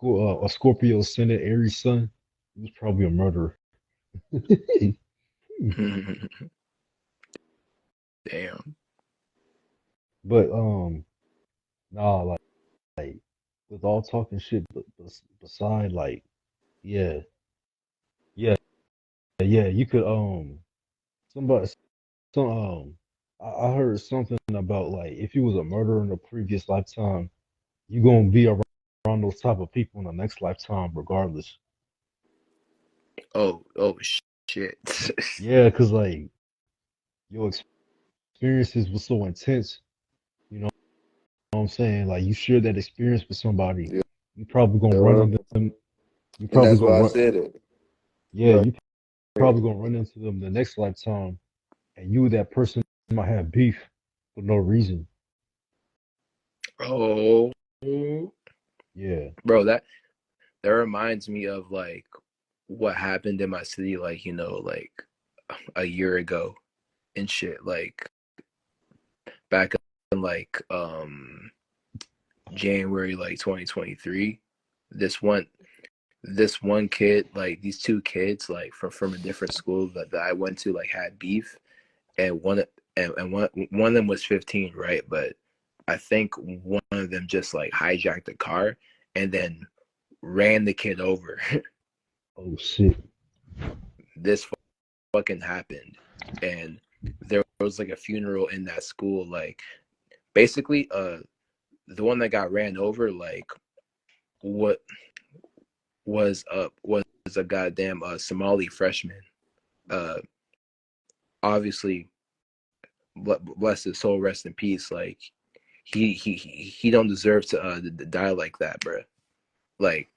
a Scorpio ascendant, Aries sun, you was probably a murderer. Damn. But nah, like with all talking shit, beside like yeah, yeah, yeah, you could somebody some I heard something about like if you was a murderer in a previous lifetime, you gonna be around those type of people in the next lifetime regardless. Oh shit. Yeah, cause like your experiences were so intense. You know what I'm saying? Like you share that experience with somebody, Yeah, you probably gonna run into them. You and probably that's gonna why I run. said it. Yeah, Right. you probably gonna run into them the next lifetime, and you that person might have beef for no reason. Oh, Yeah. bro, that reminds me of like what happened in my city, like like a year ago and shit. Like back in like January like 2023. This one this one kid, like these two kids, like from a different school that I went to, like had beef, and one of them was 15, right? But I think one of them just like hijacked the car and then ran the kid over. Oh shit. This fucking happened, and there was like a funeral in that school. Like basically, the one that got ran over, like what was a goddamn Somali freshman. Uh, obviously, bless his soul, rest in peace. Like he don't deserve to die like that, bro. Like,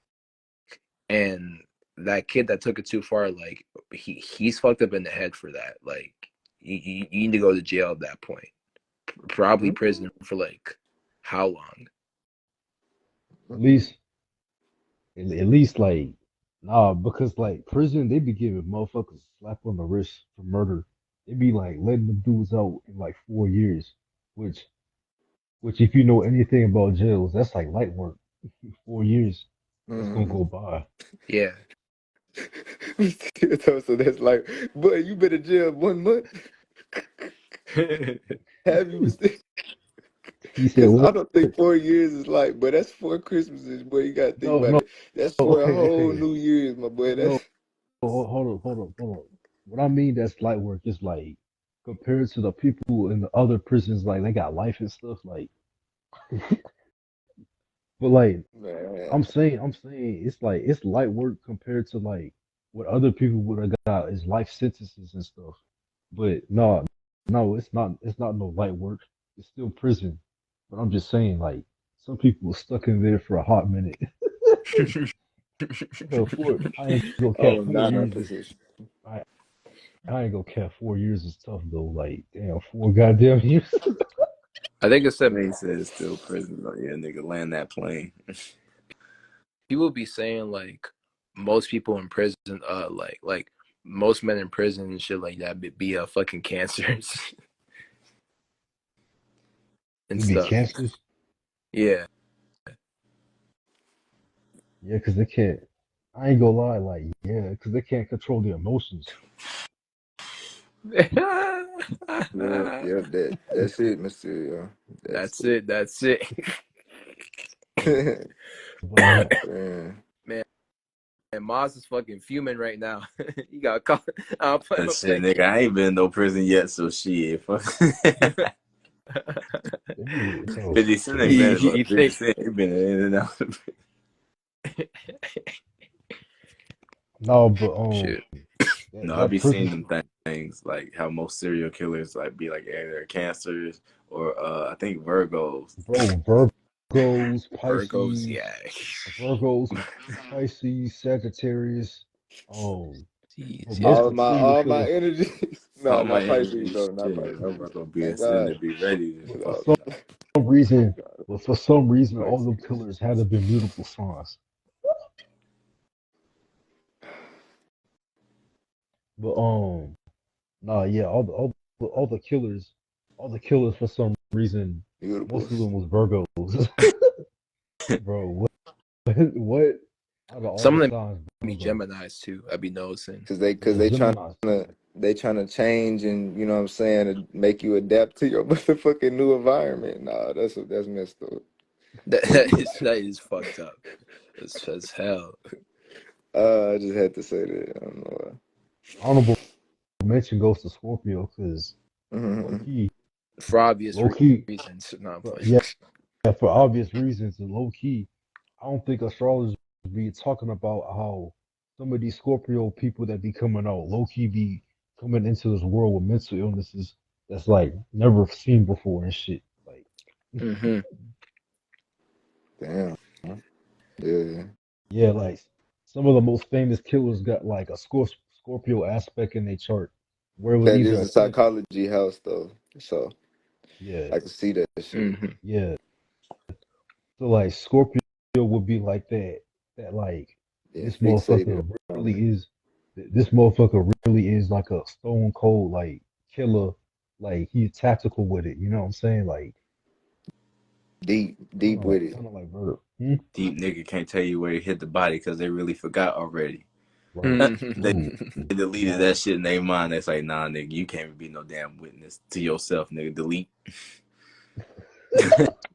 and that kid that took it too far, like he's fucked up in the head for that. Like, you need to go to jail at that point. Probably prison for like how long? At least, at least like, nah, because like prison, they be giving motherfuckers a slap on the wrist for murder. They be like letting them dudes out in like 4 years, which, which if you know anything about jails, that's like light work. 4 years, that's gonna Mm-hmm. go by. Yeah. So that's like, boy, you been in jail 1 month. Have you? He said, Because I "What? don't think 4 years is like, but that's 4 Christmases, boy. You gotta think No, about no, it. That's for a okay, whole okay, New Year's, my boy. That's no, hold on. What I mean that's light work is like compared to the people in the other prisons, like they got life and stuff, like, but like man. I'm saying it's like it's light work compared to like what other people would have got is life sentences and stuff. But no, no, it's not no light work. It's still prison. But I'm just saying, like, some people were stuck in there for a hot minute. Hell, I ain't gonna Oh, cap four not our years. position. I, I ain't gonna cap 4 years is tough though. Like, damn, 4 goddamn years. I think it's That that man said it's still prison. Though. Yeah, nigga, land that plane. people be saying like most people in prison, like most men in prison and shit like that be fucking cancers and They be stuff. cancers. Yeah. Yeah, 'cause they can't. I ain't gonna lie, like, yeah, 'cause they can't control their emotions. Yeah, yeah, that's it, Mister. That's That's it. That's it. it. But Man. Man, and Maz is fucking fuming right now. You got call. I'm But shit, playing. nigga, I ain't been in no prison yet, so shit. Fuck. oh 50 Cent ain't you, been, you but 50 think? Cent ain't been in and out. no, but Shit. No, I that be seeing prison, them things like how most serial killers like be like either cancers or I think Virgos. bro, Virgos, Virgos, Pisces, yeah. Virgos, Pisces, Sagittarius. But Jeez, yeah. most all of the my serial all my killers, energy. No, All my not Pisces energy, though. Not shit. Pisces. I'm just gonna be a Thank sinner, God. be ready. but for No, some reason, not all them Pisces. killers had to be mutable signs. But nah, yeah, all the killers for some reason, Beautiful. most of them was Virgos. Bro, what? What? Out of all Some the of them signs, be Virgo. Gemini's too. I be noticing. Cause Yeah, they trying Gemini's. to change and you know what I'm saying to make you adapt to your motherfucking new environment. Nah, that's messed up. That is fucked up. It's as hell. I just had to say that. I don't know Honorable mention goes to Scorpio because why. low key, For obvious low key, reasons. No, I'm but playing. yeah, for obvious reasons, and low key, I don't think astrologers be talking about how some of these Scorpio people that be coming out low key be coming into this world with mental illnesses that's like never seen before and shit. Like, Mm-hmm. Damn. Yeah. yeah, like some of the most famous killers got like a Scorpio aspect in their chart, where it was That either is a a 10th. psychology house though. So Yeah, I can see that shit. Mm-hmm. yeah. So like Scorpio would be like that like Yeah, this fixated motherfucker on it. really is this motherfucker really is like a stone cold like killer, like he's tactical with it, you know what I'm saying? Like Deep with it. kind of like murder. Hmm? Deep nigga can't tell you where he hit the body because they really forgot already. Right. They Boom. deleted that Gone. shit in their mind. It's like, nah, nigga, you can't be no damn witness to yourself, nigga. Delete.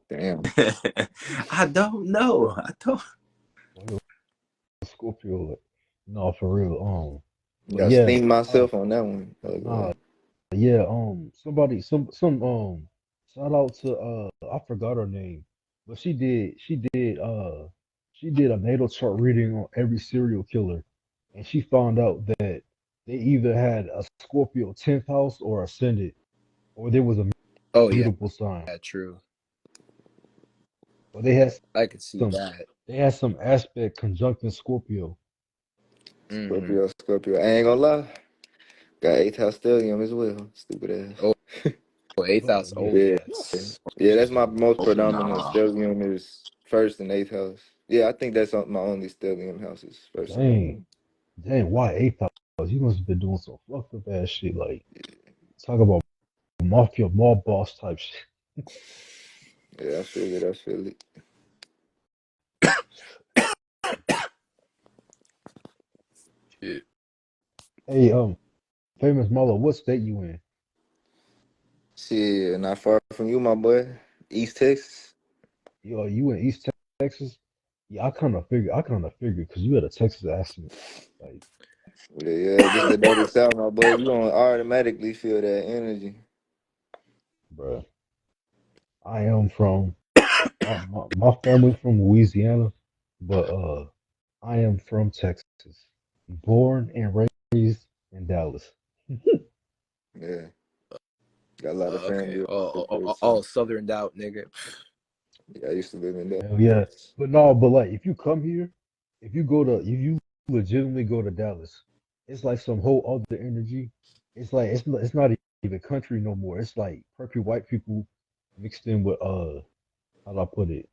Damn. I don't know. I don't. Like a Scorpio. Like, no, for real. But Got yeah, steam myself on that one. Go nah, ahead. yeah, somebody, some, shout out to, I forgot her name, but she did a natal chart reading on every serial killer, and she found out that they either had a Scorpio 10th house or ascendant, or there was a Oh yeah, mutable sign, true. or they had I could see some, that. aspect conjuncting Scorpio. Mm-hmm. Scorpio. I ain't gonna lie. Got eighth house stellium as well. Stupid Oh, ass. eighth Oh house. Oh yeah, Yeah. yes. Yeah, that's my most Oh, predominant nah. stellium is first and eighth house. Yeah, I think that's my only stellium houses, first and eighth. dang, dang, why 8th house? You must have been doing some fucked up ass shit, like talk about mafia mob boss type shit. Yeah, I feel it. I feel it. Shit. Hey, famous Marlo, what state you in? Shit, not far from you, my boy. East Texas. You in East Texas? Yeah, I kind of figured because you had a Texas accent. Like, Yeah, yeah, just to notice out, my boy. You gonna automatically feel that energy. bruh, I am from my family from Louisiana, but I am from Texas, born and raised in Dallas. Yeah, got a lot of Okay. family up there too. All southerned out, nigga. Yeah, I used to live in that. Hell yeah. But no, but like if you come here, if you legitimately go to Dallas, it's like some whole other energy. It's like it's not even country no more. It's like perky white people mixed in with how do I put it?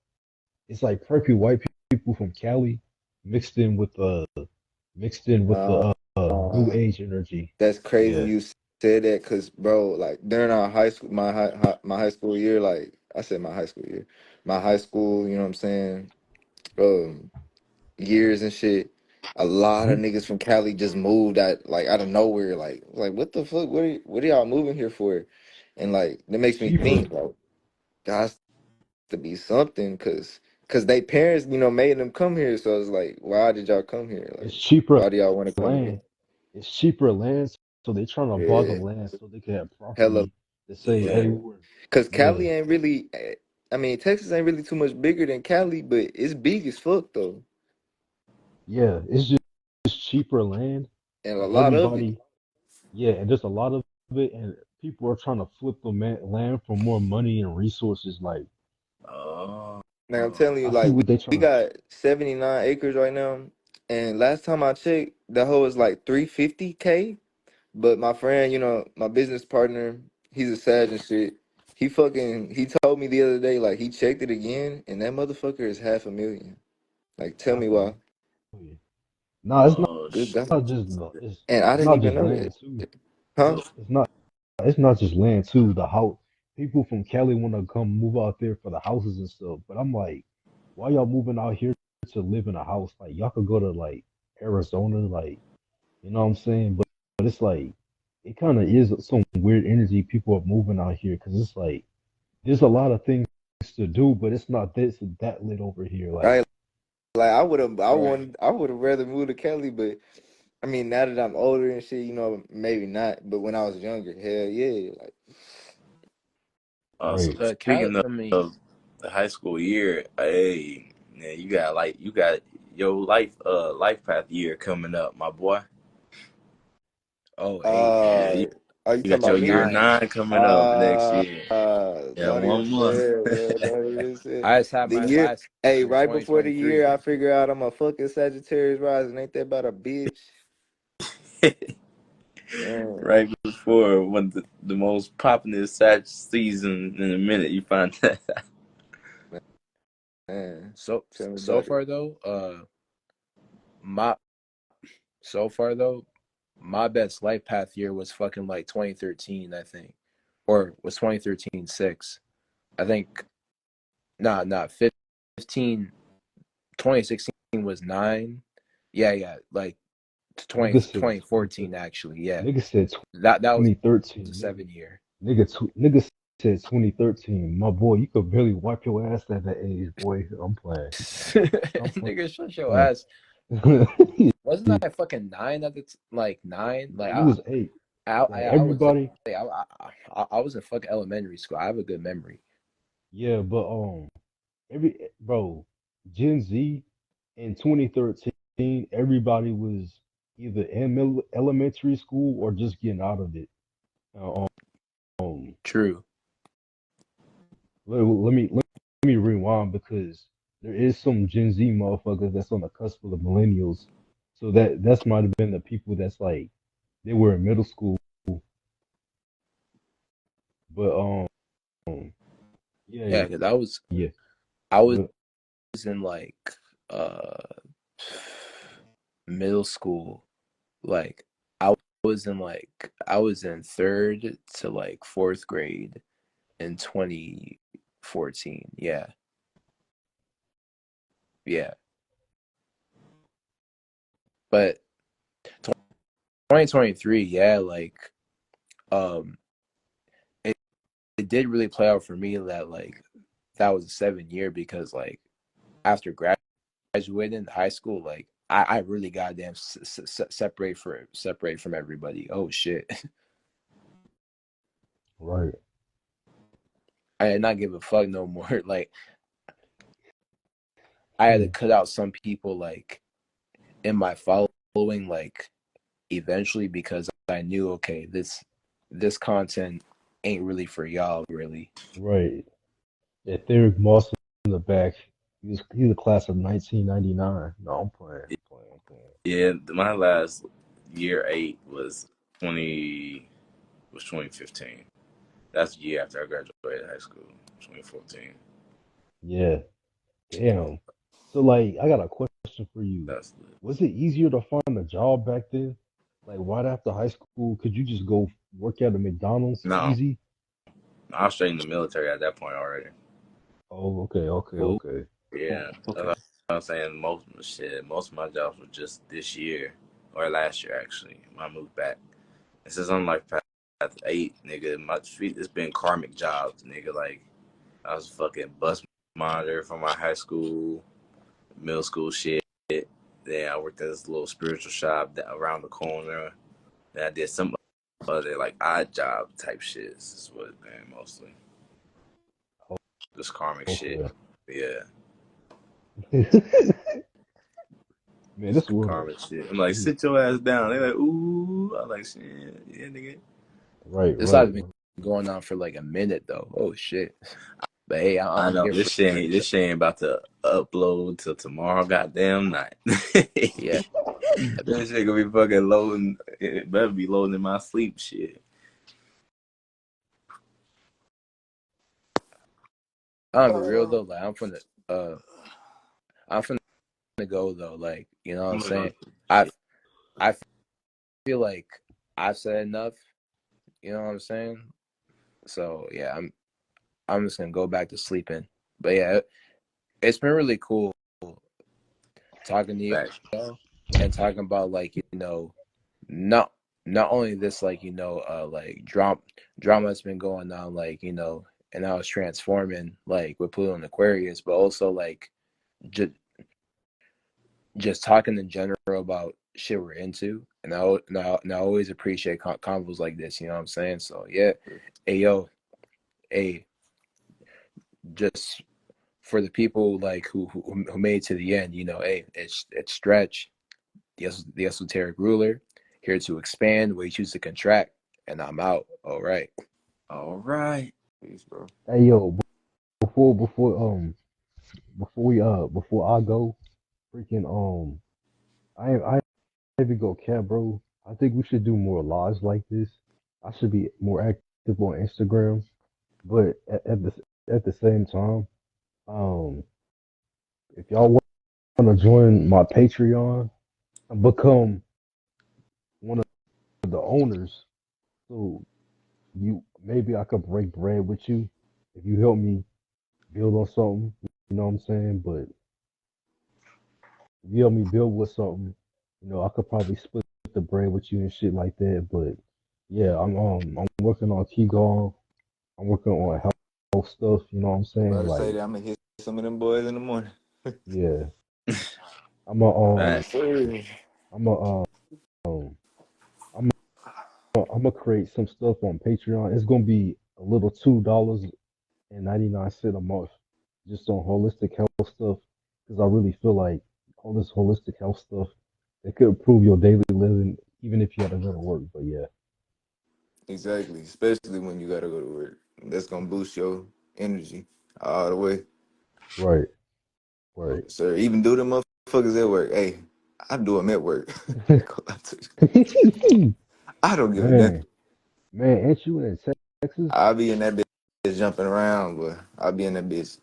It's like perky white people from Cali mixed in with the Uh, new uh, age energy. that's crazy Yeah. you said that, cause bro, like during our high school, my high school year, like I said, my high school year, my high school, you know what I'm saying, um, years and shit. A lot of Hmm. niggas from Cali just moved out of nowhere. Like what the fuck? What are y'all moving here for? And like that makes me Cheaper. think, like, guys to be something, cause they parents, made them come here. So it's like, why did y'all come here? It's Like, cheaper why do y'all want to come here? land. It's cheaper land, so they're trying to bog up Yeah, land so they can have hella. property to say, Yeah. hey, Cause yeah, Cali ain't really. I mean, Texas ain't really too much bigger than Cali, but it's big as fuck though, yeah, it's just cheaper land, and a and lot of it. everybody, yeah, and just a lot of it, and people are trying to flip the land for more money and resources. Like, Oh. Now I'm telling you, I see like what they we trying to. got 79 acres right now, and last time I checked, the hoe is like 350K. But my friend, my business partner, he's a Sag and shit. He told me the other day, like he checked it again, and that motherfucker is 500,000. Like, tell me Half a why. million. No, Oh, Good shit. God. not just And I it's didn't not even just know that. land too. Huh? It's not just land too. The house people from Cali want to come move out there for the houses and stuff. But I'm like, why y'all moving out here to live in a house? Like y'all could go to like Arizona, like you know what I'm saying. But it's like it kind of is some weird energy. People are moving out here because it's like there's a lot of things to do, but it's not this and that lit over here. Like Right? Like Right. I would have rather moved to Cali, but I mean, now that I'm older and shit, maybe not. But when I was younger, hell yeah, like So right, Cali. speaking I mean, of the high school year, hey, man, you got your life path year coming up, my boy. Oh, 8. Yeah, Uh, are you you talking got your about year me? 9. 9 coming up next year. Yeah, Don't even 1 month. say it, bro. Don't even say it. I just had The my year, last hey, in right before the year, 2023. I figure out I'm a fucking Sagittarius rising. Ain't that about a bitch? Man, Right before one of the most popular Satch season in a minute, you find that. man, So tell me so about it. far though, my so far though, my best life path year was fucking like 2013, I think, or was 2013 6. I think nah 15. 2016 was 9. Yeah, like Nigga 20 said 2014 actually. Yeah, nigga said that was a 2013. 7 year. Nigga said 2013. My boy, you could barely wipe your ass at that age, boy. I'm playing. I'm Nigga, shut your playing. ass. Wasn't I fucking 9 at the like 9? Like You was 8. Like I was everybody, like, I was in fucking elementary school. I have a good memory. yeah, but every bro, Gen Z in 2013, everybody was either in elementary school or just getting out of it. Uh, um, True. let me rewind because there is some Gen Z motherfuckers that's on the cusp of the millennials. So that's might have been the people that's like they were in middle school, but yeah, Yeah, yeah, because yeah. I was But in like uh middle school. Like I was in third to like fourth grade in 2014. Yeah, yeah. But 2023, yeah, like um, it, it did really play out for me that like that was a 7 year because like after graduating high school, like I really goddamn separate from everybody. Oh shit, right. I did not give a fuck no more. Like I had to Hmm. cut out some people like in my following like eventually because I knew okay this content ain't really for y'all really. Right. Etheric Moss in the back. He's a class of 1999. No, I'm playing. I'm playing. I'm playing. Yeah, my last year 8 was 2015. That's the year after I graduated high school, 2014. Yeah. Damn. So like, I got a question for you. That's lit. Was it easier to find a job back then? Like right after high school, could you just go work at a McDonald's No, easy? I was straight in the military at that point already. Oh, okay, okay, Oh, okay. Yeah, that's okay. what I'm saying. Most of my jobs were just this year or last year actually. When I moved back, this is on like path 8, nigga. My feet, it's been karmic jobs, nigga. Like I was fucking bus monitor for my high school, middle school shit. Then I worked at this little spiritual shop around the corner. Then I did some other like odd job type shit. This is what it's been mostly. Just karmic shit. Okay. Yeah. Man, Just this world is karmic shit. I'm like, deep. sit your ass down. They're like, ooh. I'm like, shit. Yeah, nigga. Right, This right, has been right. going on for like a minute though. Oh shit. But hey, I I'm know here for it. this shit ain't about to upload till tomorrow goddamn night. Yeah. That shit gonna be fucking loading. It better be loading in my sleep shit. I'm be real though. Like uh I'm finna go though. Like you know what I'm I'm gonna go saying. to I shit. I feel like I've said enough. You know what I'm saying. So yeah, I'm just gonna go back to sleeping. But yeah, it's been really cool talking to Back. you and talking about like not not only this like like drama that's been going on like and how it's transforming like with Pluto and Aquarius, but also like just just talking in general about shit we're into. And I always appreciate convos like this. You know what I'm saying? So yeah, hey yo, hey, just for the people like who made it to the end, hey, it's Stretch, the esoteric ruler, here to expand where you choose to contract, and I'm out. All right. All right. Peace, bro. Hey yo, before I go, freaking I even go cap, bro. I think we should do more lives like this. I should be more active on Instagram, but at the same time, um, if y'all want to join my Patreon and become one of the owners, so you maybe I could break bread with you if you help me build on something. You know what I'm saying? But if you help me build with something, I could probably split the bread with you and shit like that. But yeah, I'm working on Qigong. I'm working on health stuff. You know what I'm I'm about saying? to say Like, that I'm gonna hit some of them boys in the morning. yeah, I'm a Right. I'm a um I'm I'm gonna create some stuff on Patreon. It's gonna be a little $2.99 a month, just on holistic health stuff. Because I really feel like all this holistic health stuff, it could improve your daily living, even if you had to go to work. But yeah, Exactly, especially when you gotta go to work. That's gonna boost your energy all the way. right, right. Sir, even do the motherfuckers at work. Hey, I do them at work. I don't give a damn. Man, man, ain't you in Texas? I'll be in that bitch jumping around, but I'll be in that bitch.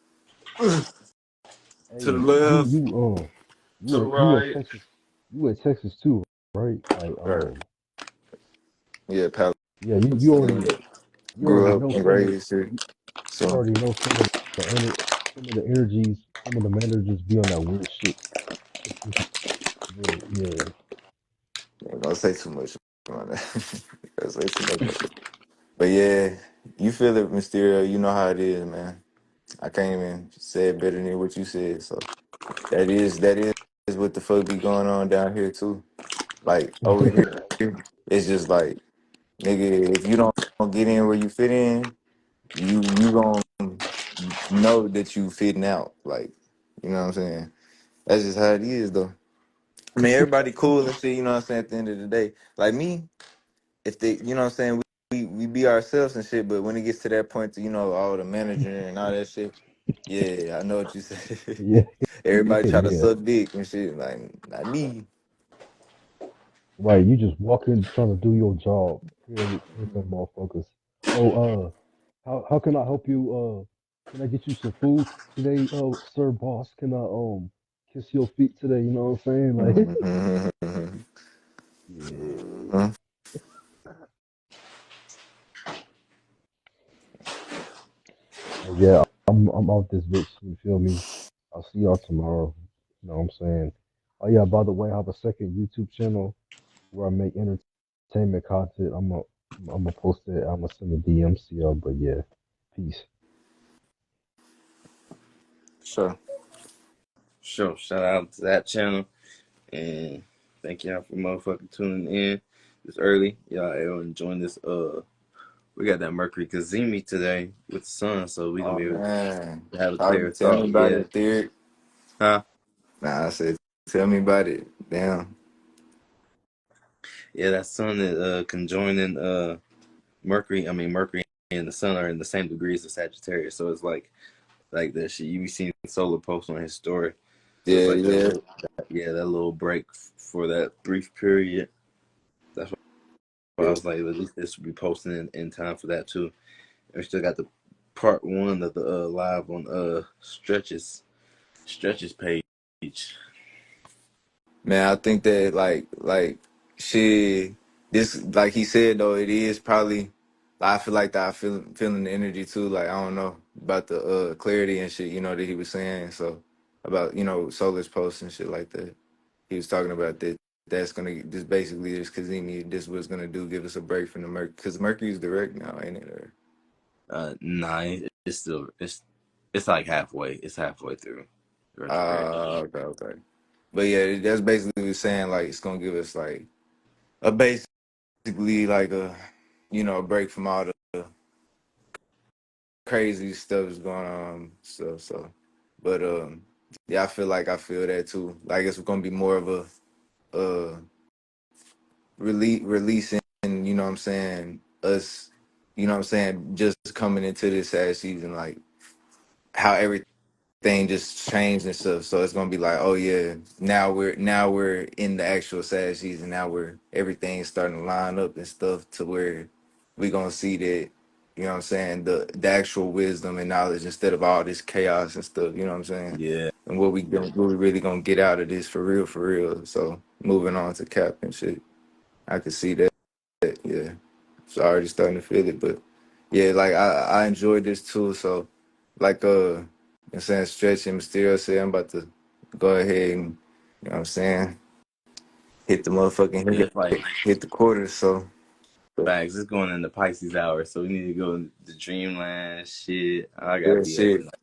Hey, To the you left, you to the you in right. Texas? You in Texas too, right? Like Right. Yeah, yeah, Palestine. you already Grew up know and some of raised here. you So already know some of the energies, some of the managers be on that weird shit. But yeah, I ain't gonna say too much on that. Gonna say too much. But yeah, you feel it, Mysterio. You know how it is, man. I can't even say it better than what you said. So that is what the fuck be going on down here too. Like over here, it's just like nigga, if you don't get in where you fit in, you gonna know that you fitting out. Like, you know what I'm saying? That's just how it is though. I mean, everybody cool and shit, you know what I'm saying, at the end of the day. Like me, if they, you know what I'm saying, we be ourselves and shit, but when it gets to that point to, all the manager and all that shit, yeah, I know what you said. yeah, Everybody try to yeah. suck dick and shit, like, not me. Right, you just walking trying to do your job. Here's some motherfuckers. Oh, how can I help you? Can I get you some food today, sir, boss? Can I kiss your feet today? You know what I'm saying? Like, Mhm. yeah. But yeah, I'm off this bitch. You feel me? I'll see y'all tomorrow. You know what I'm saying? Oh yeah, by the way, I have a second YouTube channel where I make entertainment content. I'm gonna post it. I'm gonna send a DM to y'all. But yeah, peace. Sure. Sure. Shout out to that channel. And thank y'all for motherfucking tuning in this early. Y'all able to join this. We got that Mercury Cazimi today with the sun, so we gonna Oh, be able man. to have a clear Tell me thought. about Yeah. it, Theory. Huh? Nah, I said, tell me about it. Damn. Yeah, that sun is conjoining Mercury. I mean, Mercury and the sun are in the same degrees of Sagittarius, so it's like that shit. You be seeing solar posts on his story, so it's Yeah, like that yeah. little, that little break for that brief period. That's why I Yeah. was like, at least this will be posting in time for that too. And we still got the part one of the live on stretches page. Man, I think that like shit. This, like he said though, it is probably. I feel like that. I feeling the energy too. Like, I don't know about the clarity and shit. That he was saying. So about Solar's post and shit like that. He was talking about that. That's gonna just basically this Kazemi. This was gonna do give us a break from the Mercury, because Mercury's direct now, ain't it? Or, Nah, it's still it's like halfway. It's halfway through retrograde. okay, okay. But yeah, that's basically saying like it's gonna give us like a basically like a break from all the crazy stuff that's going on. So But yeah, I feel that too. Like it's gonna be more of a releasing, you know what I'm saying, us, you know what I'm saying, just coming into this sad season, like how everything just changed and stuff. So it's gonna be like, oh yeah, now we're in the actual sad season. Now we're everything's starting to line up and stuff to where we gonna see that, you know what I'm saying, the actual wisdom and knowledge instead of all this chaos and stuff, you know what I'm saying? Yeah, And what we really gonna get out of this for real, for real. So moving on to Cap and shit. I could see that. Yeah. So already starting to feel it. But yeah, like I enjoyed this too. So like you know what I'm saying, Stretch and Mysterio said I'm about to go ahead and, you know what I'm saying, hit the yeah. motherfucking It's like hit the quarters. So facts. It's going into Pisces hour, so we need to go to Dreamland. Shit, I gotta yeah, be up shit. at like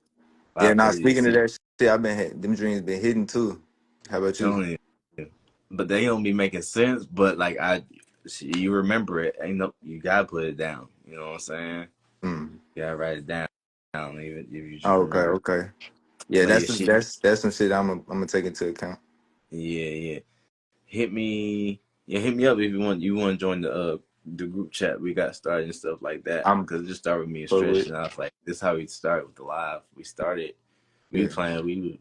Yeah, now 5:30 to speaking of see. that shit, I've been them dreams been hitting too. How about you? Telling you, but they don't be making sense. But like you remember it. Ain't no, you gotta put it down. You know what I'm saying? Hmm. You gotta write it down, even if you just Oh, okay, remember. okay. Yeah, But yeah, shit. that's some shit I'm gonna take into account. Yeah, yeah. Hit me. Yeah, hit me up if you want to join the group chat we got started and stuff like that. I'm Cause it just started with me and fuck Stretch, with and I was like, this is how we started with the live. We started. We yeah. were playing.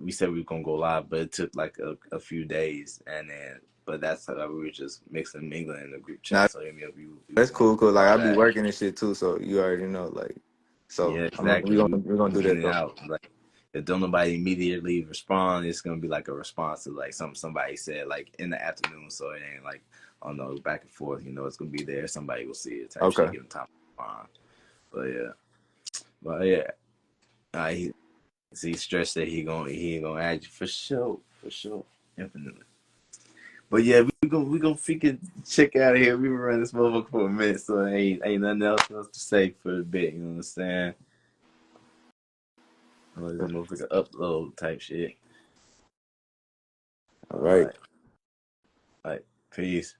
We said we were gonna go live, but it took like a few days, and then but that's how we were just mixing and mingling in the group Now chat. So hit me up. You that's want to cool, be a cause like part I of be that? working and shit too, so you already know, like, so Yeah, we exactly. gonna do We in that and though. out. Like if don't nobody immediately respond, it's gonna be like a response to like somebody said like in the afternoon. So it ain't like oh no back and forth. You know it's gonna be there. Somebody will see it type Okay, shit. Give them time to respond. But yeah. He see Stretch that he gonna add you for sure, infinitely. But yeah, we gonna freaking check out of here. We been running this motherfucker for a minute, so ain't nothing else to say for a bit. You know what I'm saying? Oh, this motherfucker upload type shit. all All right. right, all right, peace.